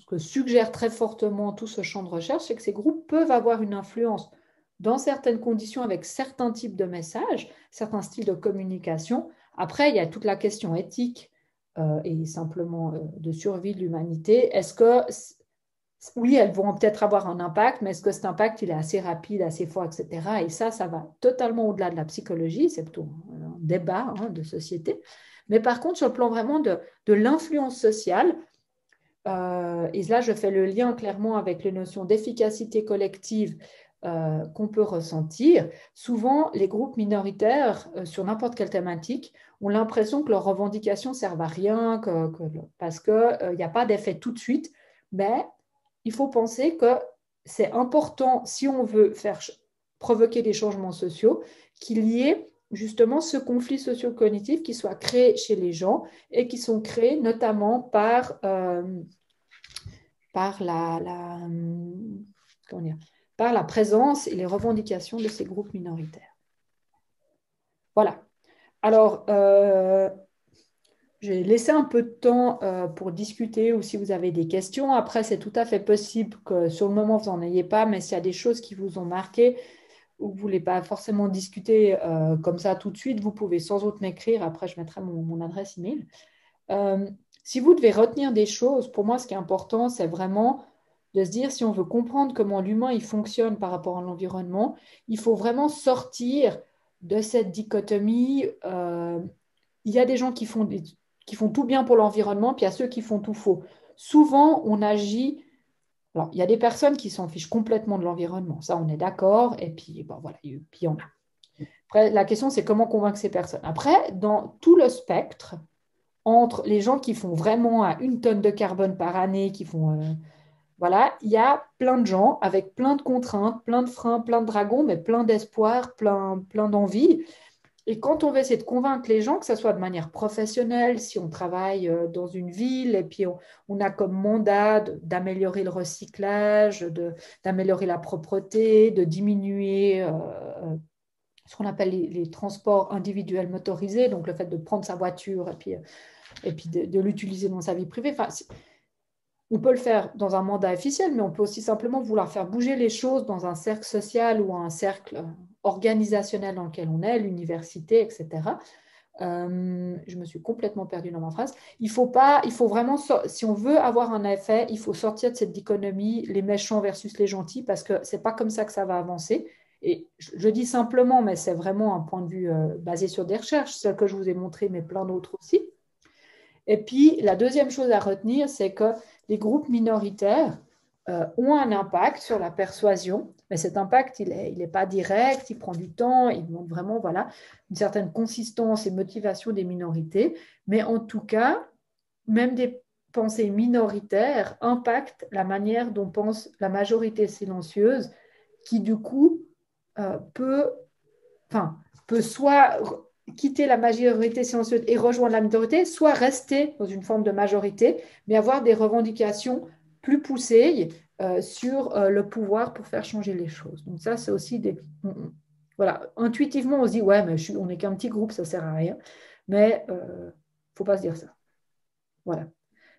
que suggère très fortement tout ce champ de recherche, c'est que ces groupes peuvent avoir une influence dans certaines conditions avec certains types de messages, certains styles de communication. Après, il y a toute la question éthique et simplement de survie de l'humanité. Est-ce que, oui, elles vont peut-être avoir un impact, mais est-ce que cet impact, il est assez rapide, assez fort, etc. Et ça va totalement au-delà de la psychologie, c'est plutôt un débat de société. Mais par contre, sur le plan vraiment de l'influence sociale, et là, je fais le lien clairement avec les notions d'efficacité collective qu'on peut ressentir. Souvent, les groupes minoritaires, sur n'importe quelle thématique, ont l'impression que leurs revendications ne servent à rien, parce qu'il n'y a pas d'effet tout de suite. Mais il faut penser que c'est important, si on veut provoquer des changements sociaux, qu'il y ait justement ce conflit socio-cognitif qui soit créé chez les gens et qui sont créés notamment par la présence et les revendications de ces groupes minoritaires. Voilà. Alors, j'ai laissé un peu de temps pour discuter ou si vous avez des questions. Après, c'est tout à fait possible que sur le moment, vous n'en ayez pas, mais s'il y a des choses qui vous ont marqué ou que vous ne voulez pas forcément discuter comme ça tout de suite, vous pouvez sans doute m'écrire. Après, je mettrai mon adresse email. Si vous devez retenir des choses, pour moi, ce qui est important, c'est vraiment de se dire si on veut comprendre comment l'humain il fonctionne par rapport à l'environnement, il faut vraiment sortir de cette dichotomie. Il y a des gens qui font tout bien pour l'environnement, puis il y a ceux qui font tout faux. Souvent, on agit. Alors, il y a des personnes qui s'en fichent complètement de l'environnement, ça on est d'accord, et puis bon, voilà, et puis il y en a. Après, la question, c'est comment convaincre ces personnes. Après, dans tout le spectre, entre les gens qui font vraiment à 1 tonne de carbone par année, qui font, voilà, il y a plein de gens avec plein de contraintes, plein de freins, plein de dragons, mais plein d'espoir, plein d'envie. Et quand on veut essayer de convaincre les gens, que ce soit de manière professionnelle, si on travaille dans une ville, et puis on a comme mandat d'améliorer le recyclage, d'améliorer la propreté, de diminuer ce qu'on appelle les transports individuels motorisés, donc le fait de prendre sa voiture et puis de l'utiliser dans sa vie privée. Enfin, on peut le faire dans un mandat officiel, mais on peut aussi simplement vouloir faire bouger les choses dans un cercle social ou un cercle organisationnel dans lequel on est, l'université, etc. Je me suis complètement perdue dans ma phrase. Il faut vraiment, si on veut avoir un effet, il faut sortir de cette dichotomie, les méchants versus les gentils, parce que c'est pas comme ça que ça va avancer. Et je dis simplement, mais c'est vraiment un point de vue basé sur des recherches, celles que je vous ai montrées, mais plein d'autres aussi. Et puis, la deuxième chose à retenir, c'est que les groupes minoritaires ont un impact sur la persuasion, mais cet impact, il est pas direct, il prend du temps, il demande vraiment voilà, une certaine consistance et motivation des minorités. Mais en tout cas, même des pensées minoritaires impactent la manière dont pense la majorité silencieuse, qui du coup peut soit quitter la majorité silencieuse et rejoindre la minorité, soit rester dans une forme de majorité, mais avoir des revendications plus poussées sur le pouvoir pour faire changer les choses. Donc ça, c'est aussi des... Voilà, intuitivement, on se dit, ouais, mais on n'est qu'un petit groupe, ça ne sert à rien. Mais il ne faut pas se dire ça. Voilà.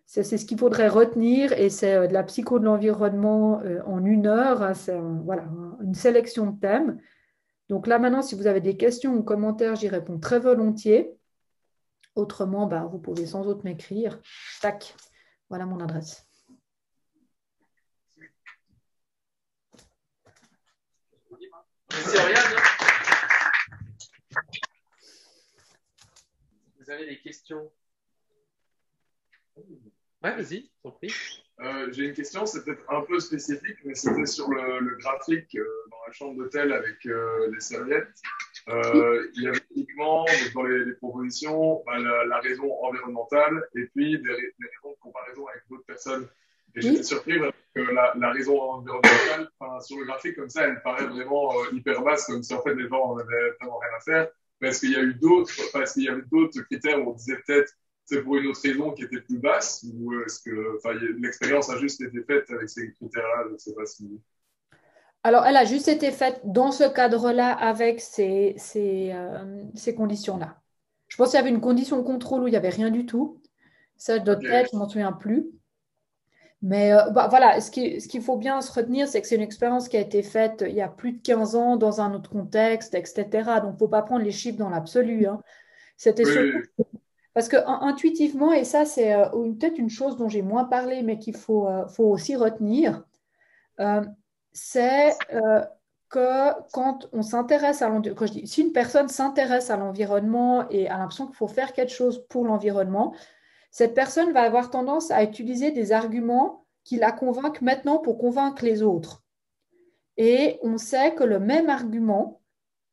C'est ce qu'il faudrait retenir et c'est de la psycho de l'environnement en 1 heure. Hein, c'est voilà, une sélection de thèmes. Donc là, maintenant, si vous avez des questions ou commentaires, j'y réponds très volontiers. Autrement, vous pouvez sans doute m'écrire. Tac, voilà mon adresse. Merci Oriane. Vous avez des questions? Ouais, vas-y, t'en prie. J'ai une question, c'est peut-être un peu spécifique, mais c'était sur le graphique dans la chambre d'hôtel avec les serviettes. Il y avait uniquement donc, dans les propositions la raison environnementale et puis des raisons de comparaison avec d'autres personnes. Et j'étais surpris que la raison environnementale, sur le graphique comme ça, elle paraît vraiment hyper basse, comme si en fait les gens en avaient vraiment rien à faire. Mais est-ce qu'il y a eu est-ce qu'il y avait d'autres critères où on disait peut-être c'est pour une autre raison qui était plus basse ou est-ce que l'expérience a juste été faite avec ces critères-là? Je ne sais pas si... Alors, elle a juste été faite dans ce cadre-là avec ces conditions-là. Je pense qu'il y avait une condition de contrôle où il n'y avait rien du tout. Ça, de tête, je ne m'en souviens plus. Mais voilà, ce qu'il faut bien se retenir, c'est que c'est une expérience qui a été faite il y a plus de 15 ans dans un autre contexte, etc. Donc, il ne faut pas prendre les chiffres dans l'absolu. Hein. C'était surtout... Parce que intuitivement, et ça c'est peut-être une chose dont j'ai moins parlé, mais qu'il faut aussi retenir, c'est que quand on s'intéresse à l'environnement, si une personne s'intéresse à l'environnement et a l'impression qu'il faut faire quelque chose pour l'environnement, cette personne va avoir tendance à utiliser des arguments qui la convainquent maintenant pour convaincre les autres. Et on sait que le même argument,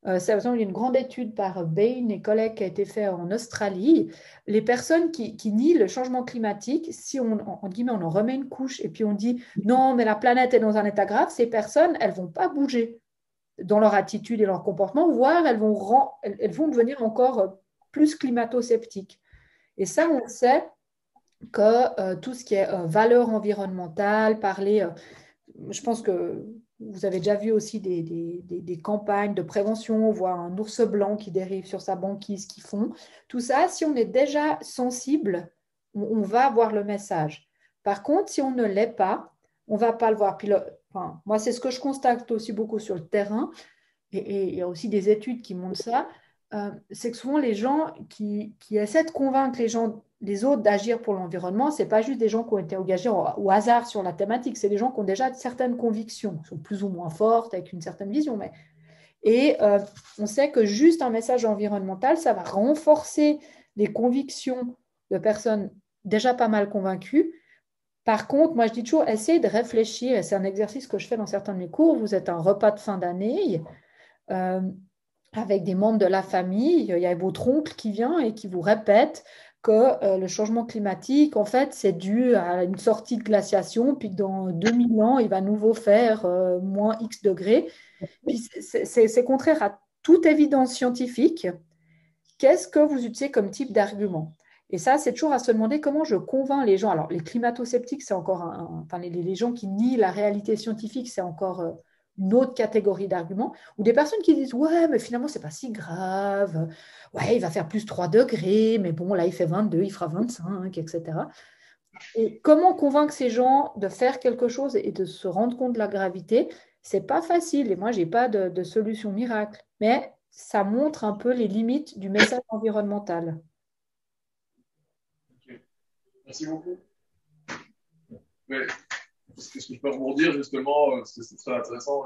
c'est par exemple une grande étude par Bain et collègues qui a été faite en Australie. Les personnes qui nient le changement climatique, si on en remet une couche et puis on dit non, mais la planète est dans un état grave, ces personnes, elles ne vont pas bouger dans leur attitude et leur comportement, voire elles vont devenir encore plus climato-sceptiques. Et ça, on sait que tout ce qui est valeur environnementale, parler, je pense que vous avez déjà vu aussi des campagnes de prévention, voire un ours blanc qui dérive sur sa banquise qui font. Tout ça, si on est déjà sensible, on va voir le message. Par contre, si on ne l'est pas, on ne va pas le voir. Puis moi, c'est ce que je constate aussi beaucoup sur le terrain, et il y a aussi des études qui montrent ça. c'est que souvent les gens qui essaient de convaincre les autres d'agir pour l'environnement, ce n'est pas juste des gens qui ont été engagés au hasard sur la thématique, c'est des gens qui ont déjà certaines convictions, qui sont plus ou moins fortes, avec une certaine vision. Et on sait que juste un message environnemental, ça va renforcer les convictions de personnes déjà pas mal convaincues. Par contre, moi je dis toujours, essayez de réfléchir, et c'est un exercice que je fais dans certains de mes cours, vous êtes à un repas de fin d'année, avec des membres de la famille, il y a votre oncle qui vient et qui vous répète que le changement climatique, en fait, c'est dû à une sortie de glaciation, puis que dans 2000 ans, il va à nouveau faire moins X degrés. Puis c'est contraire à toute évidence scientifique. Qu'est-ce que vous utilisez comme type d'argument? Et ça, c'est toujours à se demander comment je convainc les gens. Alors, les climato-sceptiques, c'est encore enfin, les gens qui nient la réalité scientifique, c'est encore une autre catégorie d'arguments. Ou des personnes qui disent, ouais, mais finalement, c'est pas si grave. Ouais, il va faire plus 3 degrés, mais bon, là, il fait 22, il fera 25, etc. Et comment convaincre ces gens de faire quelque chose et de se rendre compte de la gravité? C'est pas facile. Et moi, j'ai pas de solution miracle. Mais ça montre un peu les limites du message environnemental. Ok. Merci beaucoup. Mais est-ce que je peux rebondir justement, parce que c'est très intéressant,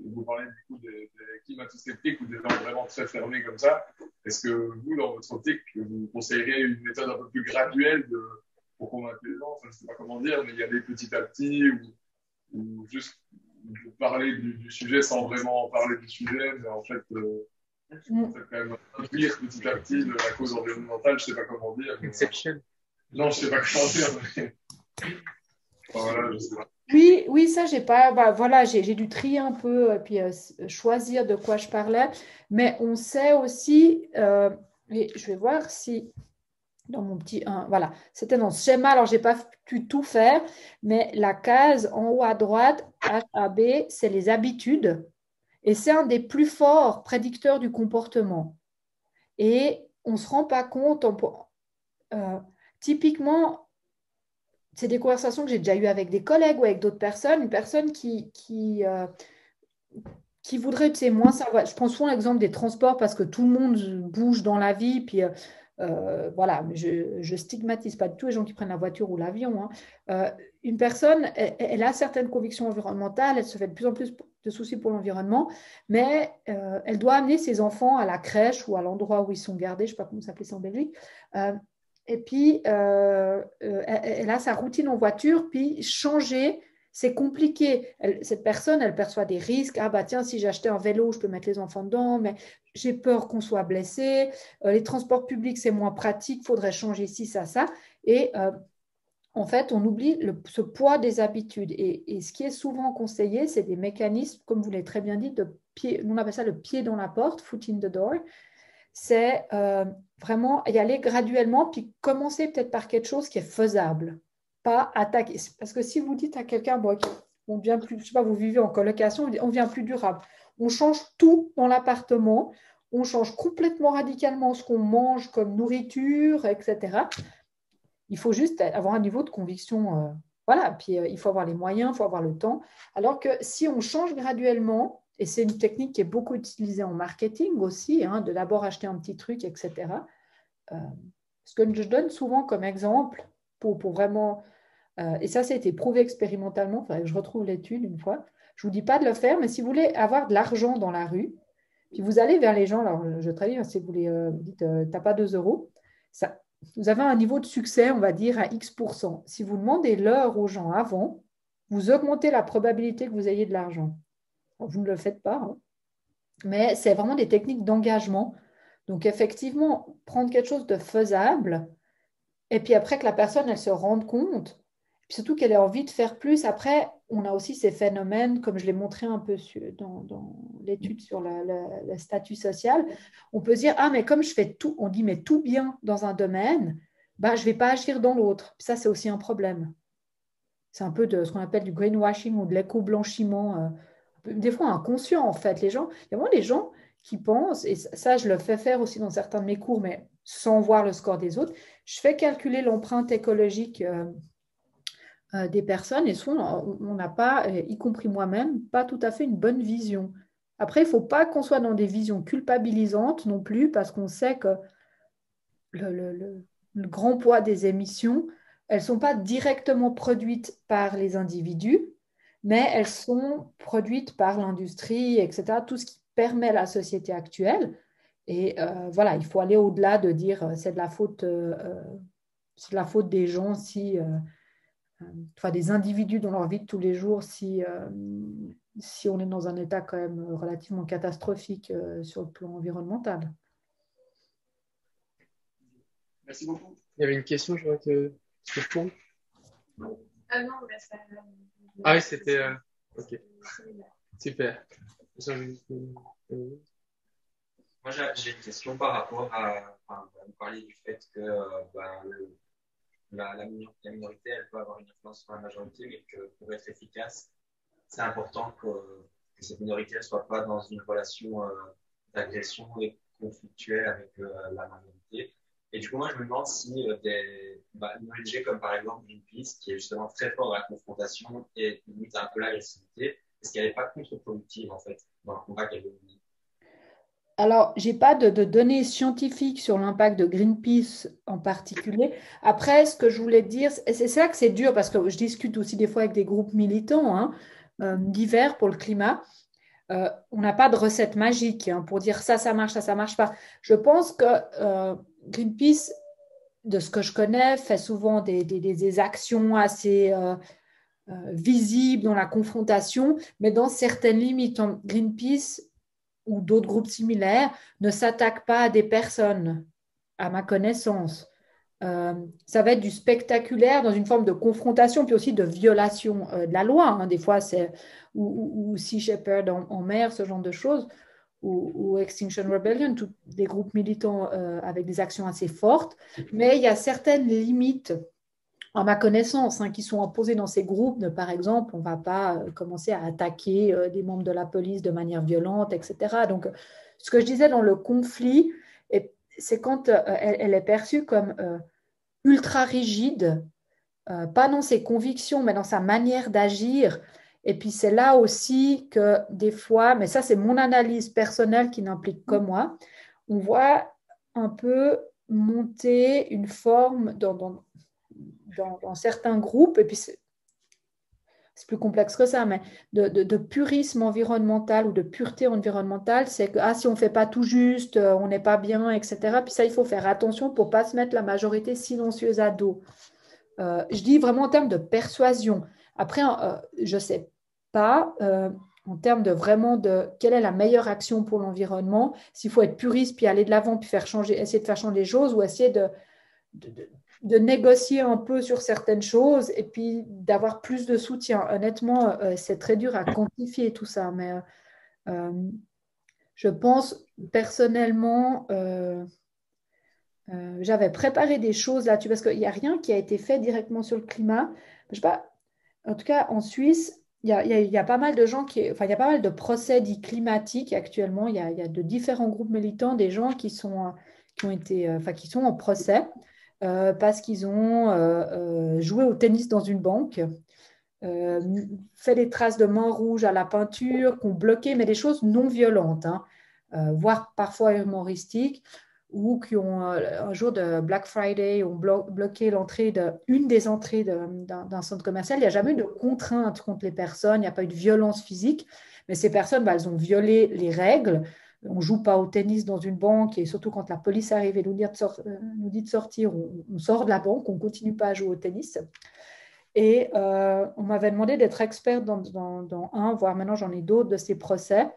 vous parlez du coup des climato-sceptiques ou des gens vraiment très fermés comme ça. Est-ce que vous, dans votre optique, vous conseilleriez une méthode un peu plus graduelle pour convaincre les gens? Enfin, je ne sais pas comment dire, mais y aller petit à petit ou juste parler du sujet sans vraiment parler du sujet, mais en fait, quand même introduire petit à petit de la cause environnementale, je ne sais pas comment dire. Inception. Non, je ne sais pas comment dire. Mais... Voilà, je sais pas. Oui, ça, j'ai pas. Voilà, j'ai dû trier un peu et puis choisir de quoi je parlais. Mais on sait aussi, et je vais voir si dans mon petit 1, voilà, c'était dans ce schéma. Alors, j'ai pas pu tout faire, mais la case en haut à droite, HAB, c'est les habitudes. Et c'est un des plus forts prédicteurs du comportement. Et on ne se rend pas compte, typiquement, c'est des conversations que j'ai déjà eues avec des collègues ou avec d'autres personnes, une personne qui voudrait, tu sais, moins savoir. Je prends souvent l'exemple des transports parce que tout le monde bouge dans la vie, puis voilà, je stigmatise pas du tout les gens qui prennent la voiture ou l'avion, hein. Une personne, elle a certaines convictions environnementales, elle se fait de plus en plus de soucis pour l'environnement, mais elle doit amener ses enfants à la crèche ou à l'endroit où ils sont gardés, je ne sais pas comment s'appelait ça en Belgique. Et puis, elle a sa routine en voiture, puis changer, c'est compliqué. Cette personne, elle perçoit des risques. Ah bah tiens, si j'achetais un vélo, je peux mettre les enfants dedans, mais j'ai peur qu'on soit blessé. Les transports publics, c'est moins pratique, il faudrait changer ci, ça. Et en fait, on oublie ce poids des habitudes. Et ce qui est souvent conseillé, c'est des mécanismes, comme vous l'avez très bien dit, de pied, on appelle ça le pied dans la porte, foot in the door. C'est vraiment y aller graduellement, puis commencer peut-être par quelque chose qui est faisable, pas attaquer. Parce que si vous dites à quelqu'un, bon, okay, on devient plus, je sais pas, vous vivez en colocation, on devient plus durable. On change tout dans l'appartement, on change complètement radicalement ce qu'on mange comme nourriture, etc. Il faut juste avoir un niveau de conviction, voilà. Puis il faut avoir les moyens, il faut avoir le temps. Alors que si on change graduellement, et c'est une technique qui est beaucoup utilisée en marketing aussi, hein, de d'abord acheter un petit truc, etc. Ce que je donne souvent comme exemple pour vraiment, et ça a été prouvé expérimentalement, il faudrait que je retrouve l'étude une fois, je ne vous dis pas de le faire, mais si vous voulez avoir de l'argent dans la rue, puis vous allez vers les gens, alors je traduis, si vous dites, tu n'as pas 2 euros, ça, vous avez un niveau de succès, on va dire, à X%. Si vous demandez l'heure aux gens avant, vous augmentez la probabilité que vous ayez de l'argent. Vous ne le faites pas, hein. Mais c'est vraiment des techniques d'engagement. Donc, effectivement, prendre quelque chose de faisable, et puis après que la personne, elle se rende compte, puis surtout qu'elle ait envie de faire plus. Après, on a aussi ces phénomènes, comme je l'ai montré un peu dans l'étude sur le statut social. On peut se dire, ah, mais comme je fais tout, on dit, mais tout bien dans un domaine, bah, je ne vais pas agir dans l'autre. Ça, c'est aussi un problème. C'est un peu de ce qu'on appelle du greenwashing ou de l'éco-blanchiment, des fois inconscient en fait. Il y a vraiment des gens qui pensent, et ça je le fais faire aussi dans certains de mes cours, mais sans voir le score des autres, je fais calculer l'empreinte écologique des personnes et souvent on n'a pas, y compris moi-même, pas tout à fait une bonne vision. Après, il ne faut pas qu'on soit dans des visions culpabilisantes non plus, parce qu'on sait que le grand poids des émissions, elles ne sont pas directement produites par les individus, mais elles sont produites par l'industrie, etc., tout ce qui permet la société actuelle. Et voilà, il faut aller au-delà de dire c'est de la faute des gens si, enfin des individus dans leur vie de tous les jours si on est dans un état quand même relativement catastrophique sur le plan environnemental. Merci beaucoup. Il y avait une question, je vois que tu te tournes. Non, mais ça. Ah oui, c'était. Ok, super. Moi, j'ai une question par rapport à. Enfin, vous parliez du fait que la minorité, elle peut avoir une influence sur la majorité, mais que pour être efficace, c'est important que cette minorité ne soit pas dans une relation d'agression et conflictuelle avec la majorité. Et du coup, moi, je me demande si une ONG comme par exemple Greenpeace, qui est justement très fort à la confrontation et limite un peu l'agressivité, est-ce qu'elle n'est pas contre-productive en fait dans le combat qu'elle veut mener? Alors, je n'ai pas de données scientifiques sur l'impact de Greenpeace en particulier. Après, ce que je voulais dire, c'est ça que c'est dur, parce que je discute aussi des fois avec des groupes militants divers pour le climat. On n'a pas de recette magique pour dire ça marche, ça marche pas. Je pense que Greenpeace, de ce que je connais, fait souvent des actions assez visibles dans la confrontation, mais dans certaines limites. Greenpeace ou d'autres groupes similaires ne s'attaquent pas à des personnes, à ma connaissance. Ça va être du spectaculaire dans une forme de confrontation, puis aussi de violation de la loi. Des fois, c'est ou Sea Shepherd en mer, ce genre de choses, ou Extinction Rebellion, des groupes militants avec des actions assez fortes. Mais il y a certaines limites, à ma connaissance, qui sont imposées dans ces groupes. Par exemple, on ne va pas commencer à attaquer des membres de la police de manière violente, etc. Donc, ce que je disais dans le conflit, c'est quand elle est perçue comme ultra rigide, pas dans ses convictions, mais dans sa manière d'agir. Et puis, c'est là aussi que des fois, mais ça, c'est mon analyse personnelle qui n'implique que moi, on voit un peu monter une forme dans certains groupes, et puis c'est plus complexe que ça, mais de purisme environnemental ou de pureté environnementale, c'est que si on ne fait pas tout juste, on n'est pas bien, etc. Puis ça, il faut faire attention pour ne pas se mettre la majorité silencieuse à dos. Je dis vraiment en termes de persuasion. Après, je ne sais pas, en termes de vraiment de quelle est la meilleure action pour l'environnement, s'il faut être puriste, puis aller de l'avant, puis essayer de faire changer les choses, ou essayer de négocier un peu sur certaines choses et puis d'avoir plus de soutien. Honnêtement, c'est très dur à quantifier tout ça, mais je pense personnellement, j'avais préparé des choses là-dessus parce qu'il n'y a rien qui a été fait directement sur le climat. Je sais pas, en tout cas, en Suisse, il y a pas mal de gens il y a pas mal de procès dits climatiques actuellement. Il y a de différents groupes militants, des gens qui sont en procès. Parce qu'ils ont joué au tennis dans une banque, fait des traces de main rouge à la peinture, qu'on bloqué, mais des choses non violentes, voire parfois humoristiques, ou qui ont, un jour de Black Friday, ont bloqué une des entrées d'un centre commercial. Il n'y a jamais eu de contrainte contre les personnes, il n'y a pas eu de violence physique, mais ces personnes, elles ont violé les règles. On ne joue pas au tennis dans une banque, et surtout quand la police arrive et nous dit de sortir, on sort de la banque, on ne continue pas à jouer au tennis. Et on m'avait demandé d'être experte dans un, voire maintenant j'en ai d'autres de ces procès,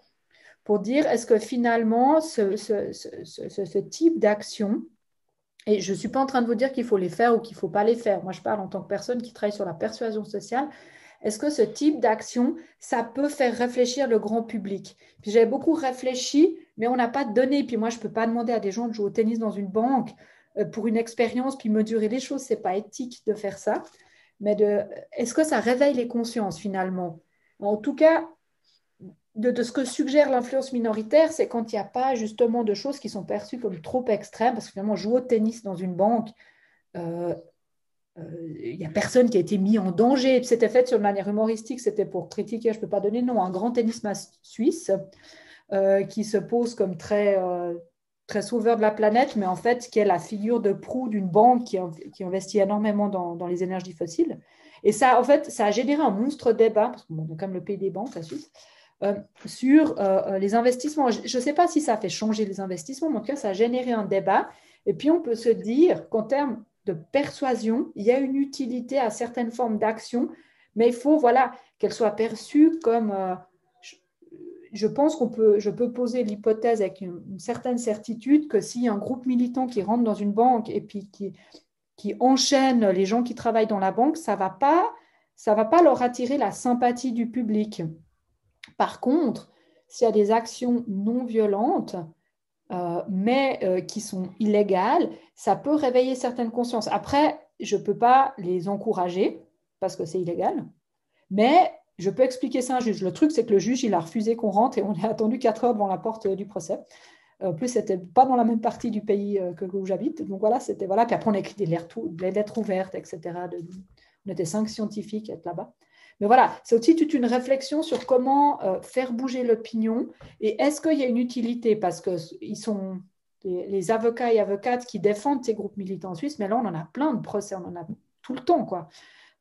pour dire est-ce que finalement ce type d'action, et je ne suis pas en train de vous dire qu'il faut les faire ou qu'il ne faut pas les faire, moi je parle en tant que personne qui travaille sur la persuasion sociale, est-ce que ce type d'action, ça peut faire réfléchir le grand public? Puis j'avais beaucoup réfléchi, mais on n'a pas de données. Puis moi, je ne peux pas demander à des gens de jouer au tennis dans une banque pour une expérience, puis mesurer les choses. Ce n'est pas éthique de faire ça. Mais est-ce que ça réveille les consciences finalement? En tout cas, de ce que suggère l'influence minoritaire, c'est quand il n'y a pas justement de choses qui sont perçues comme trop extrêmes, parce que finalement, jouer au tennis dans une banque, il n'y a personne qui a été mis en danger. C'était fait sur une manière humoristique, c'était pour critiquer, je ne peux pas donner le nom, un grand tennisman suisse. qui se pose comme très sauveur de la planète, mais en fait, qui est la figure de proue d'une banque qui investit énormément dans les énergies fossiles. Et ça, en fait, ça a généré un monstre débat, parce qu'on est quand même le pays des banques, la Suisse, sur les investissements. Je ne sais pas si ça a fait changer les investissements, mais en tout cas, ça a généré un débat. Et puis, on peut se dire qu'en termes de persuasion, il y a une utilité à certaines formes d'action, mais il faut qu'elles soient perçues comme... je pense je peux poser l'hypothèse avec une certaine certitude que s'il y a un groupe militant qui rentre dans une banque et puis qui enchaîne les gens qui travaillent dans la banque, ça va pas leur attirer la sympathie du public. Par contre, s'il y a des actions non violentes, mais qui sont illégales, ça peut réveiller certaines consciences. Après, je ne peux pas les encourager parce que c'est illégal, mais je peux expliquer ça à un juge. Le truc, c'est que le juge, il a refusé qu'on rentre et on a attendu 4 heures devant la porte du procès. En plus, c'était pas dans la même partie du pays où j'habite. Donc voilà, c'était voilà. Puis après, on a écrit des lettres ouvertes, etc. On était 5 scientifiques à être là-bas. Mais voilà, c'est aussi toute une réflexion sur comment faire bouger l'opinion et est-ce qu'il y a une utilité parce que ils sont les avocats et avocates qui défendent ces groupes militants en Suisse, mais là, on en a plein de procès, on en a tout le temps, quoi.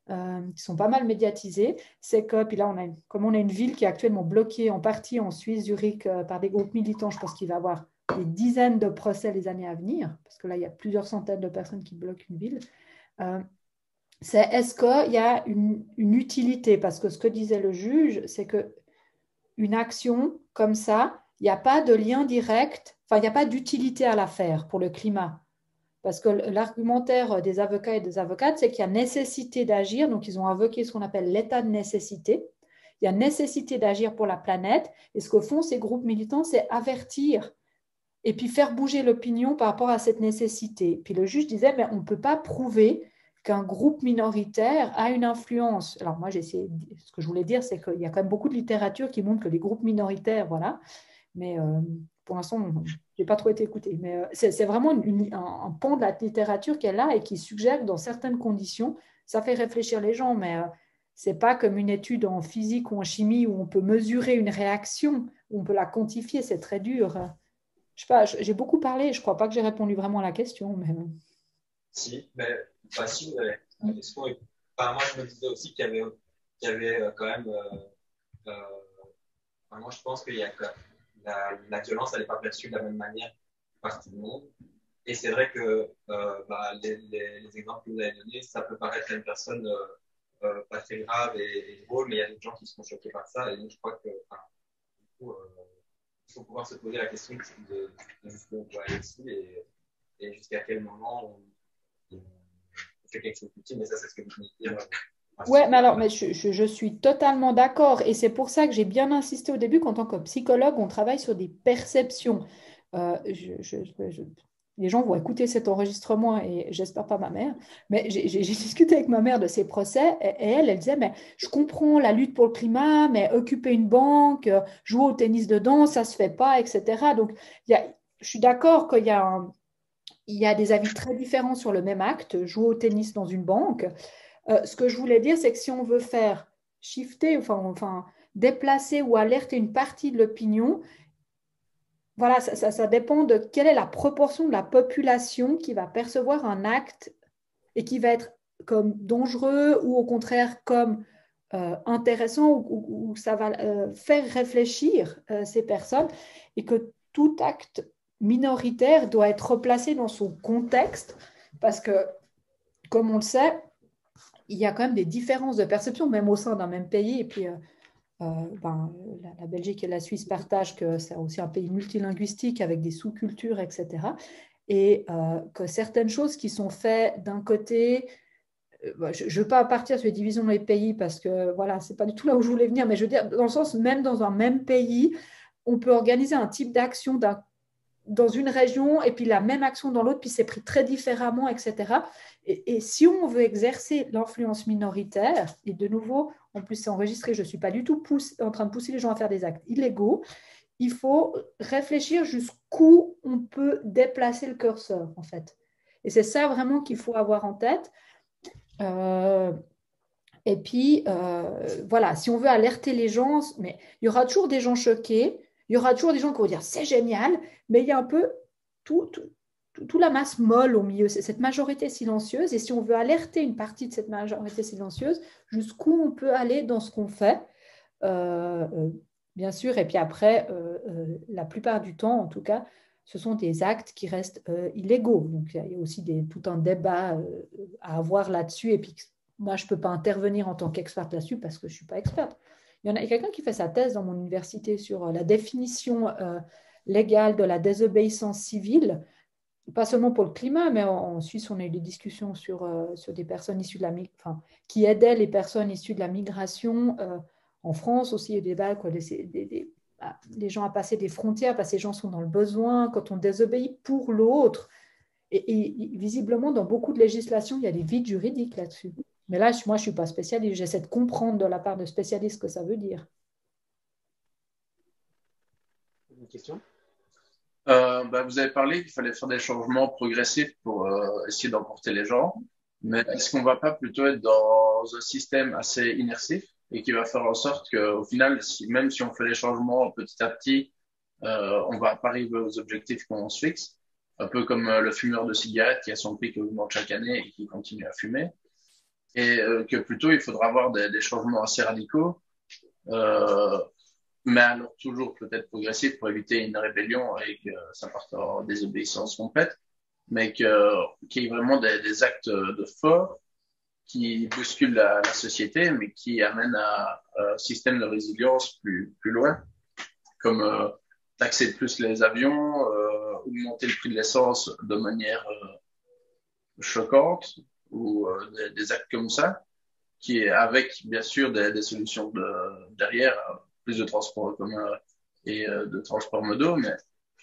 Qui sont pas mal médiatisés. C'est que, puis là, comme on a une ville qui est actuellement bloquée en partie en Suisse, Zurich, par des groupes militants, je pense qu'il va y avoir des dizaines de procès les années à venir, parce que là, il y a plusieurs centaines de personnes qui bloquent une ville. C'est est-ce qu'il y a une utilité? Parce que ce que disait le juge, c'est qu'une action comme ça, il n'y a pas de lien direct, enfin, il n'y a pas d'utilité à la faire pour le climat. Parce que l'argumentaire des avocats et des avocates, c'est qu'il y a nécessité d'agir. Donc, ils ont invoqué ce qu'on appelle l'état de nécessité. Il y a nécessité d'agir pour la planète. Et ce que font ces groupes militants, c'est avertir et puis faire bouger l'opinion par rapport à cette nécessité. Puis le juge disait, mais on ne peut pas prouver qu'un groupe minoritaire a une influence. Alors moi, ce que je voulais dire, c'est qu'il y a quand même beaucoup de littérature qui montre que les groupes minoritaires, voilà, mais pour l'instant, je n'ai pas trop été écoutée. Mais c'est vraiment un pan de la littérature qui est là et qui suggère que dans certaines conditions, ça fait réfléchir les gens, mais ce n'est pas comme une étude en physique ou en chimie où on peut mesurer une réaction, où on peut la quantifier, c'est très dur. Je sais pas, j'ai beaucoup parlé, je ne crois pas que j'ai répondu vraiment à la question. Mais... Si, mais si, vous avez la question. Et, moi, je me disais aussi qu'il y avait quand même. Moi, je pense qu'il y a la violence, elle n'est pas perçue de la même manière par tout le monde. Et c'est vrai que les exemples que vous avez donnés, ça peut paraître à une personne pas très grave et drôle, mais il y a des gens qui seront choqués par ça. Et donc, je crois que du coup, il faut pouvoir se poser la question de jusqu'où on doit aller ici et jusqu'à quel moment on fait quelque chose d'utile. Mais ça, c'est ce que vous venez de dire. Oui, mais je suis totalement d'accord. Et c'est pour ça que j'ai bien insisté au début qu'en tant que psychologue, on travaille sur des perceptions. Les gens vont écouter cet enregistrement et j'espère pas ma mère. Mais j'ai discuté avec ma mère de ces procès et elle disait, mais je comprends la lutte pour le climat, mais occuper une banque, jouer au tennis dedans, ça se fait pas, etc. Donc, je suis d'accord qu'il y a des avis très différents sur le même acte, jouer au tennis dans une banque. Ce que je voulais dire, c'est que si on veut faire shifter, enfin déplacer ou alerter une partie de l'opinion, voilà, ça dépend de quelle est la proportion de la population qui va percevoir un acte et qui va être comme dangereux ou au contraire comme intéressant ou ça va faire réfléchir ces personnes et que tout acte minoritaire doit être replacé dans son contexte parce que, comme on le sait, il y a quand même des différences de perception, même au sein d'un même pays. Et puis, la Belgique et la Suisse partagent que c'est aussi un pays multilinguistique avec des sous-cultures, etc. Et que certaines choses qui sont faites d'un côté, je ne veux pas partir sur les divisions dans les pays parce que voilà, ce n'est pas du tout là où je voulais venir, mais je veux dire, dans le sens, même dans un même pays, on peut organiser un type d'action dans une région et puis la même action dans l'autre, puis c'est pris très différemment, etc. Et si on veut exercer l'influence minoritaire, et de nouveau, en plus c'est enregistré, je ne suis pas du tout en train de pousser les gens à faire des actes illégaux, il faut réfléchir jusqu'où on peut déplacer le curseur, en fait. Et c'est ça vraiment qu'il faut avoir en tête. Et puis, voilà, si on veut alerter les gens, mais il y aura toujours des gens choqués, Il y aura toujours des gens qui vont dire c'est génial, mais il y a un peu toute la masse molle au milieu, c'est cette majorité silencieuse. Et si on veut alerter une partie de cette majorité silencieuse, jusqu'où on peut aller dans ce qu'on fait, bien sûr. Et puis après, la plupart du temps, en tout cas, ce sont des actes qui restent illégaux. Donc, il y a aussi tout un débat à avoir là-dessus. Et puis, moi, je ne peux pas intervenir en tant qu'experte là-dessus parce que je ne suis pas experte. Il y a quelqu'un qui fait sa thèse dans mon université sur la définition légale de la désobéissance civile, pas seulement pour le climat, mais en Suisse, on a eu des discussions sur des personnes issues de qui aidaient les personnes issues de la migration. En France aussi, il y a des débats, les gens à passer des frontières parce que les gens sont dans le besoin, quand on désobéit pour l'autre. Et visiblement, dans beaucoup de législations, il y a des vides juridiques là-dessus. Mais là, moi, je ne suis pas spécialiste. J'essaie de comprendre de la part de spécialistes ce que ça veut dire. Une question? Vous avez parlé qu'il fallait faire des changements progressifs pour essayer d'emporter les gens. Mais est-ce qu'on ne va pas plutôt être dans un système assez imersif et qui va faire en sorte qu'au final, même si on fait les changements petit à petit, on ne va pas arriver aux objectifs qu'on se fixe? Un peu comme le fumeur de cigarettes qui a son prix qui augmente chaque année et qui continue à fumer. Et que plutôt, il faudra avoir des changements assez radicaux, mais alors toujours peut-être progressifs pour éviter une rébellion et que ça parte en désobéissance complète, mais qu'il y ait vraiment des actes de force qui bousculent la société, mais qui amènent à un système de résilience plus loin, comme taxer plus les avions, augmenter le prix de l'essence de manière choquante, ou des actes comme ça, qui est avec bien sûr des solutions derrière, plus de transports communs et de transports modaux, mais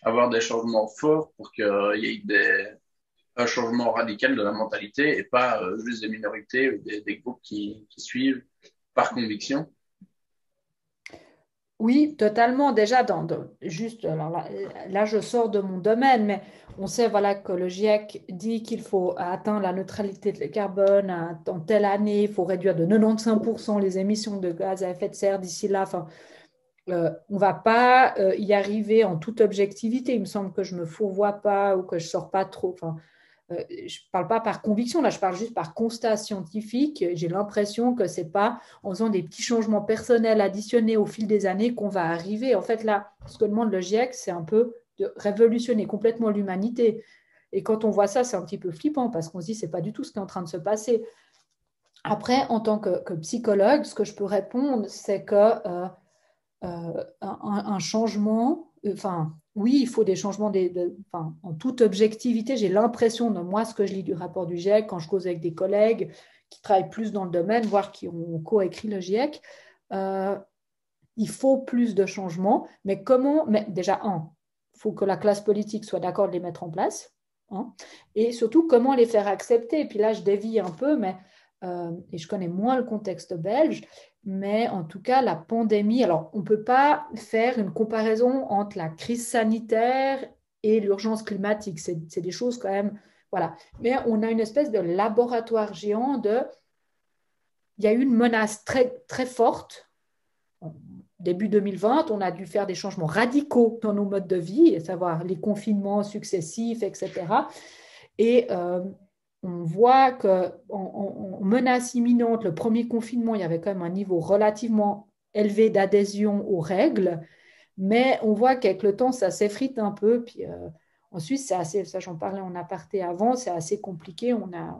avoir des changements forts pour qu'il y ait un changement radical de la mentalité et pas juste des minorités ou des groupes qui suivent par conviction. Oui, totalement. Déjà, juste, alors là, je sors de mon domaine, mais on sait voilà, que le GIEC dit qu'il faut atteindre la neutralité de carbone en telle année, il faut réduire de 95% les émissions de gaz à effet de serre d'ici là. Enfin, on ne va pas y arriver en toute objectivité. Il me semble que je ne me fourvoie pas ou que je ne sors pas trop. Enfin, je ne parle pas par conviction, là je parle juste par constat scientifique. J'ai l'impression que ce n'est pas en faisant des petits changements personnels additionnés au fil des années qu'on va arriver. En fait, là, ce que demande le GIEC, c'est un peu de révolutionner complètement l'humanité. Et quand on voit ça, c'est un petit peu flippant parce qu'on se dit que ce n'est pas du tout ce qui est en train de se passer. Après, en tant que psychologue, ce que je peux répondre, c'est que un changement, oui, il faut des changements en toute objectivité. J'ai l'impression, de moi, ce que je lis du rapport du GIEC, quand je cause avec des collègues qui travaillent plus dans le domaine, voire qui ont coécrit le GIEC, il faut plus de changements. Mais comment? Mais déjà, il faut que la classe politique soit d'accord de les mettre en place. Et surtout, comment les faire accepter? Et puis là, je dévie un peu, mais et je connais moins le contexte belge, mais en tout cas, la pandémie, alors on ne peut pas faire une comparaison entre la crise sanitaire et l'urgence climatique, c'est des choses quand même, voilà. Mais on a une espèce de laboratoire géant il y a eu une menace très, très forte. Début 2020, on a dû faire des changements radicaux dans nos modes de vie, à savoir les confinements successifs, etc. Et on voit qu'en menace imminente, le premier confinement, il y avait quand même un niveau relativement élevé d'adhésion aux règles, mais on voit qu'avec le temps, ça s'effrite un peu. Puis en Suisse, c'est assez, ça j'en parlais en aparté avant, c'est assez compliqué. On a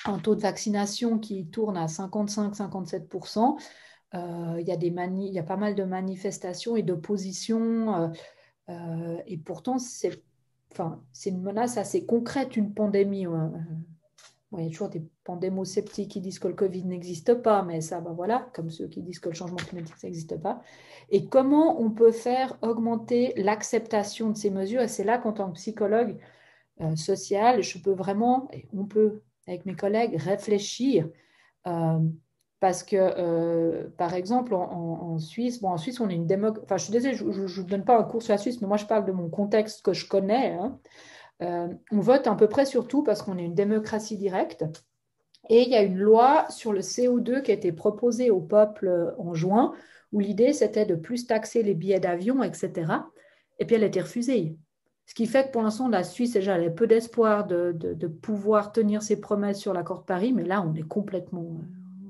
un taux de vaccination qui tourne à 55-57%. Il y a pas mal de manifestations et d'oppositions. Et pourtant, c'est une menace assez concrète, une pandémie. Il y a toujours des pandémosceptiques qui disent que le Covid n'existe pas, mais ça, voilà, comme ceux qui disent que le changement climatique, ça n'existe pas. Et comment on peut faire augmenter l'acceptation de ces mesures? Et c'est là qu'en tant que psychologue social, je peux vraiment, et on peut, avec mes collègues, réfléchir. Parce que, par exemple, en Suisse, en Suisse, on est une démocratie. Enfin, je suis désolée, je ne donne pas un cours sur la Suisse, mais moi, je parle de mon contexte que je connais. On vote à peu près sur tout parce qu'on est une démocratie directe. Et il y a une loi sur le CO2 qui a été proposée au peuple en juin, où l'idée, c'était de plus taxer les billets d'avion, etc. Et puis, elle a été refusée. Ce qui fait que pour l'instant, la Suisse, déjà, elle a peu d'espoir de pouvoir tenir ses promesses sur l'accord de Paris, mais là, on est complètement,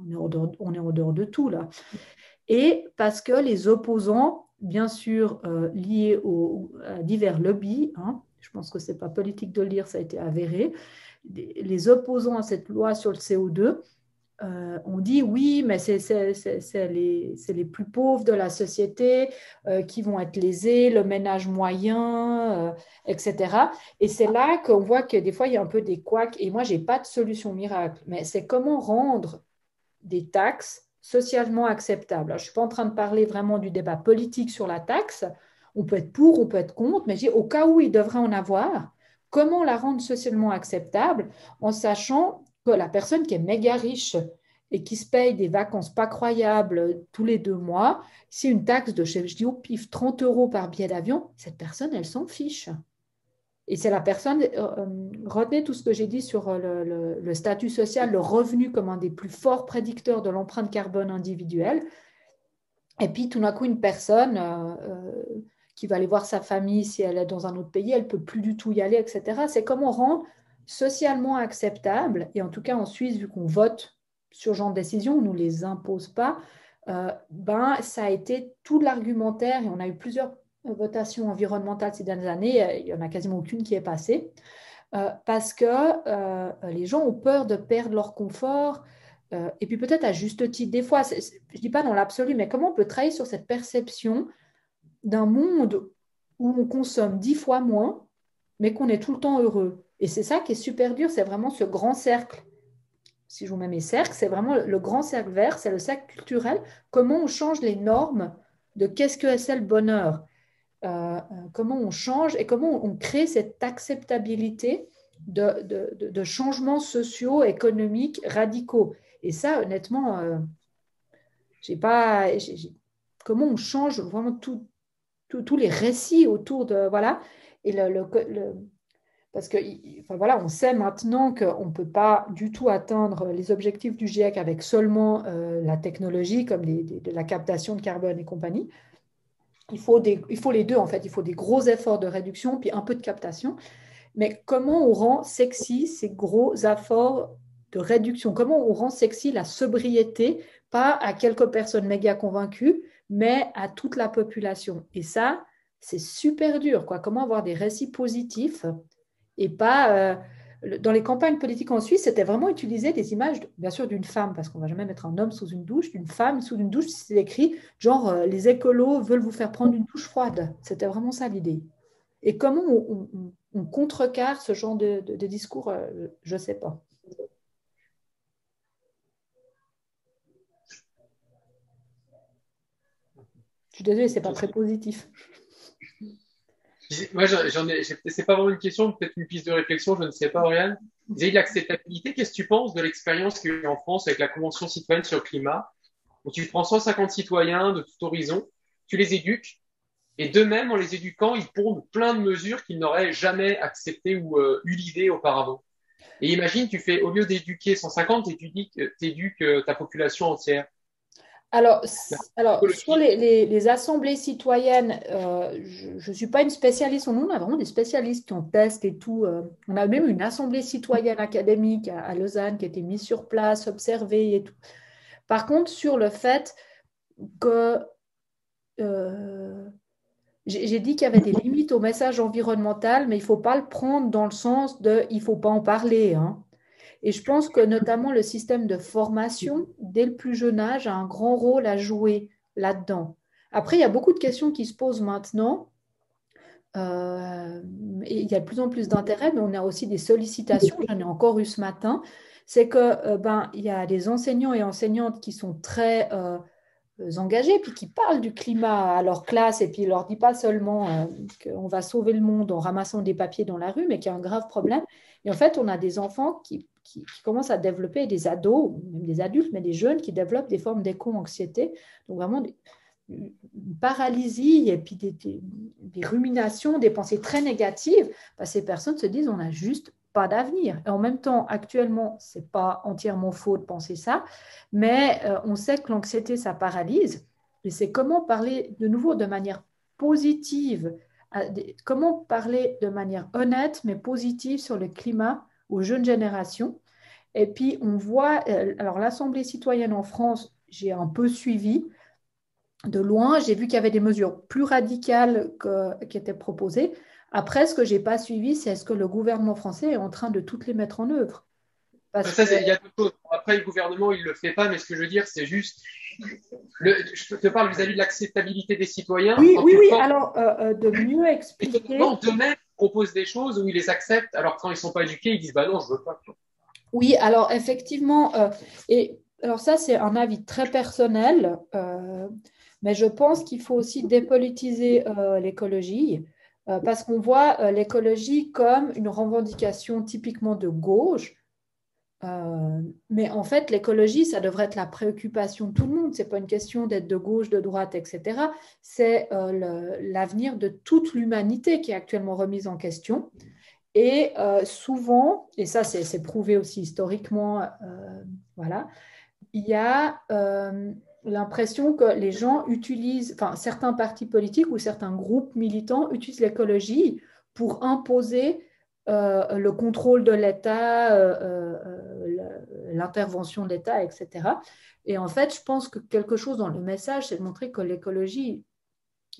on est en dehors de tout, là. Et parce que les opposants, bien sûr, liés à divers lobbies, hein, je pense que ce n'est pas politique de le dire, ça a été avéré, les opposants à cette loi sur le CO2 ont dit oui, mais c'est les plus pauvres de la société qui vont être lésés, le ménage moyen, etc. Et c'est là qu'on voit que des fois, il y a un peu des couacs. Et moi, je n'ai pas de solution miracle, mais c'est comment rendre des taxes socialement acceptables. Alors, je ne suis pas en train de parler vraiment du débat politique sur la taxe. On peut être pour, on peut être contre, mais je dis, au cas où il devrait en avoir, comment la rendre socialement acceptable en sachant que la personne qui est méga riche et qui se paye des vacances pas croyables tous les 2 mois, si une taxe de, je dis au pif, 30 € par billet d'avion, cette personne, elle s'en fiche. Et c'est la personne, retenez tout ce que j'ai dit sur le statut social, le revenu comme un des plus forts prédicteurs de l'empreinte carbone individuelle. Et puis tout d'un coup, une personne qui va aller voir sa famille si elle est dans un autre pays, elle ne peut plus du tout y aller, etc. C'est comment rendre socialement acceptable, et en tout cas en Suisse, vu qu'on vote sur ce genre de décision, on ne nous les impose pas, ça a été tout l'argumentaire, et on a eu plusieurs votations environnementales ces dernières années, il n'y en a quasiment aucune qui est passée, parce que les gens ont peur de perdre leur confort, et puis peut-être à juste titre, des fois, je ne dis pas dans l'absolu, mais comment on peut travailler sur cette perception d'un monde où on consomme 10 fois moins, mais qu'on est tout le temps heureux. Et c'est ça qui est super dur, c'est vraiment ce grand cercle. Si je vous mets mes cercles, c'est vraiment le grand cercle vert, c'est le cercle culturel. Comment on change les normes de qu'est-ce que c'est le bonheur, comment on change et comment on crée cette acceptabilité de changements sociaux, économiques radicaux. Et ça, honnêtement, comment on change vraiment tous les récits autour de... Voilà. Et parce que, enfin, voilà, on sait maintenant qu'on ne peut pas du tout atteindre les objectifs du GIEC avec seulement la technologie, comme de la captation de carbone et compagnie. Il faut les deux, en fait. Il faut des gros efforts de réduction, puis un peu de captation. Mais comment on rend sexy ces gros efforts de réduction? Comment on rend sexy la sobriété, pas à quelques personnes méga convaincues, mais à toute la population? Et ça, c'est super dur, quoi. Comment avoir des récits positifs et pas... dans les campagnes politiques en Suisse, c'était vraiment utiliser des images, bien sûr, d'une femme, parce qu'on ne va jamais mettre un homme sous une douche, d'une femme sous une douche, c'est écrit genre les écolos veulent vous faire prendre une douche froide. C'était vraiment ça l'idée. Et comment on contrecarre ce genre de discours, je ne sais pas. Je suis désolée, ce n'est pas très positif. Moi, c'est pas vraiment une question, peut-être une piste de réflexion, je ne sais pas, Oriane. Vis-à-vis de l'acceptabilité, qu'est-ce que tu penses de l'expérience qu'il y a eu en France avec la Convention citoyenne sur le climat, où tu prends 150 citoyens de tout horizon, tu les éduques, et d'eux-mêmes, en les éduquant, ils pondent plein de mesures qu'ils n'auraient jamais acceptées ou eu l'idée auparavant. Et imagine, au lieu d'éduquer 150, t'éduques ta population entière. Alors sur les assemblées citoyennes, je ne suis pas une spécialiste. On a vraiment des spécialistes qui en testent et tout. On a même une assemblée citoyenne académique à Lausanne qui a été mise sur place, observée et tout. Par contre, sur le fait que j'ai dit qu'il y avait des limites au message environnemental, mais il ne faut pas le prendre dans le sens de il ne faut pas en parler, hein. Et je pense que notamment le système de formation, dès le plus jeune âge, a un grand rôle à jouer là-dedans. Après, il y a beaucoup de questions qui se posent maintenant. Et il y a de plus en plus d'intérêt, mais on a aussi des sollicitations. J'en ai encore eu ce matin. C'est que il y a des enseignants et enseignantes qui sont très engagés, puis qui parlent du climat à leur classe, et puis ils ne leur disent pas seulement qu'on va sauver le monde en ramassant des papiers dans la rue, mais qu'il y a un grave problème. Et en fait, on a des enfants qui commencent à développer, des ados, même des adultes, mais des jeunes qui développent des formes d'éco-anxiété, donc vraiment une paralysie et puis des ruminations, des pensées très négatives. Ces personnes se disent on n'a juste pas d'avenir. Et en même temps, actuellement, ce n'est pas entièrement faux de penser ça, mais on sait que l'anxiété, ça paralyse. Et c'est comment parler de nouveau de manière positive, comment parler de manière honnête mais positive sur le climat aux jeunes générations. Et puis on voit, alors l'Assemblée citoyenne en France, j'ai un peu suivi de loin, j'ai vu qu'il y avait des mesures plus radicales qui étaient proposées. Après, ce que je n'ai pas suivi, c'est est-ce que le gouvernement français est en train de toutes les mettre en œuvre? Parce Ça, que... il y a deux choses. Après, le gouvernement, il le fait pas, mais ce que je veux dire, c'est juste, je te parle vis-à-vis de l'acceptabilité des citoyens. Oui, Quand oui, tu oui. formes, Alors, de mieux expliquer. d'eux-mêmes proposent des choses où ils les acceptent, alors quand ils sont pas éduqués, ils disent, bah non, je veux pas. Oui, alors effectivement, et alors ça, c'est un avis très personnel, mais je pense qu'il faut aussi dépolitiser l'écologie, parce qu'on voit l'écologie comme une revendication typiquement de gauche. Mais en fait, l'écologie, ça devrait être la préoccupation de tout le monde. Ce n'est pas une question d'être de gauche, de droite, etc. C'est l'avenir de toute l'humanité qui est actuellement remise en question. Et souvent, et ça c'est prouvé aussi historiquement, voilà, il y a l'impression que les gens utilisent, enfin certains partis politiques ou certains groupes militants utilisent l'écologie pour imposer le contrôle de l'État, l'intervention de l'État, etc. Et en fait, je pense que quelque chose dans le message, c'est de montrer que l'écologie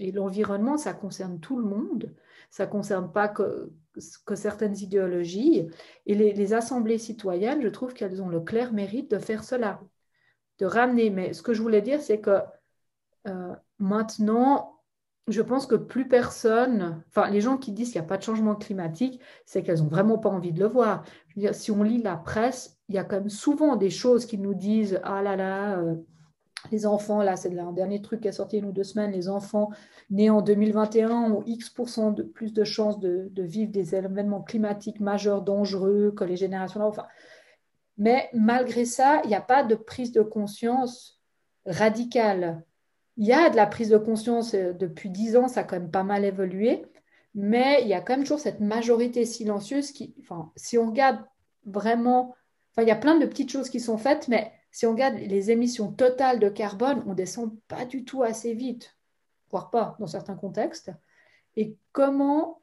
et l'environnement, ça concerne tout le monde. Ça ne concerne pas que certaines idéologies. Et les assemblées citoyennes, je trouve qu'elles ont le clair mérite de faire cela, de ramener. Mais ce que je voulais dire, c'est que maintenant, je pense que plus personne, enfin les gens qui disent qu'il n'y a pas de changement climatique, c'est qu'elles n'ont vraiment pas envie de le voir. Je veux dire, si on lit la presse, il y a quand même souvent des choses qui nous disent, ah là là, les enfants, là, c'est un dernier truc qui est sorti il y a 2 semaines, les enfants nés en 2021 ont X% de plus de chances de vivre des événements climatiques majeurs dangereux que les générations là. Enfin, mais malgré ça, il n'y a pas de prise de conscience radicale. Il y a de la prise de conscience depuis 10 ans, ça a quand même pas mal évolué, mais il y a quand même toujours cette majorité silencieuse qui, enfin, si on regarde vraiment, enfin, il y a plein de petites choses qui sont faites, mais si on regarde les émissions totales de carbone, on descend pas du tout assez vite, voire pas dans certains contextes. Et comment,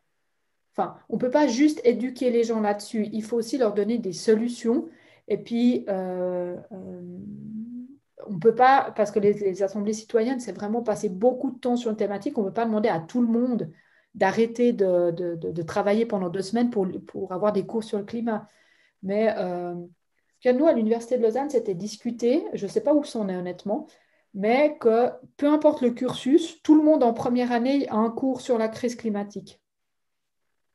enfin, on ne peut pas juste éduquer les gens là-dessus, il faut aussi leur donner des solutions. Et puis, on ne peut pas, parce que les assemblées citoyennes, c'est vraiment passer beaucoup de temps sur une thématique, on ne peut pas demander à tout le monde d'arrêter de travailler pendant 2 semaines pour avoir des cours sur le climat. Mais nous, à l'Université de Lausanne, c'était discuté, je ne sais pas où c'en est honnêtement, mais que peu importe le cursus, tout le monde en première année a un cours sur la crise climatique.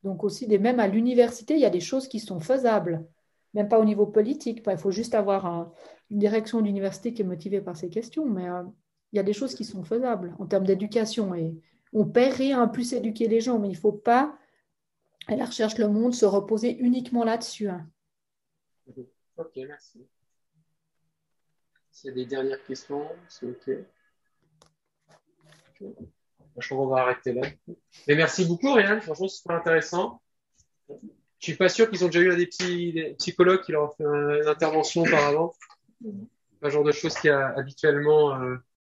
Donc aussi, même à l'université, il y a des choses qui sont faisables, même pas au niveau politique. Il faut juste avoir une direction d'université qui est motivée par ces questions, mais il y a des choses qui sont faisables en termes d'éducation. Et on ne perd rien à plus éduquer les gens, mais il ne faut pas, à la recherche Le Monde, se reposer uniquement là-dessus. Hein. Ok, merci. S'il y a des dernières questions, c'est ok. Je crois qu'on va arrêter là. Mais merci beaucoup, Ryan. Franchement, c'est super intéressant. Je suis pas sûr qu'ils ont déjà eu des psychologues qui leur ont fait une intervention auparavant. Pas le genre de choses qu'il y a habituellement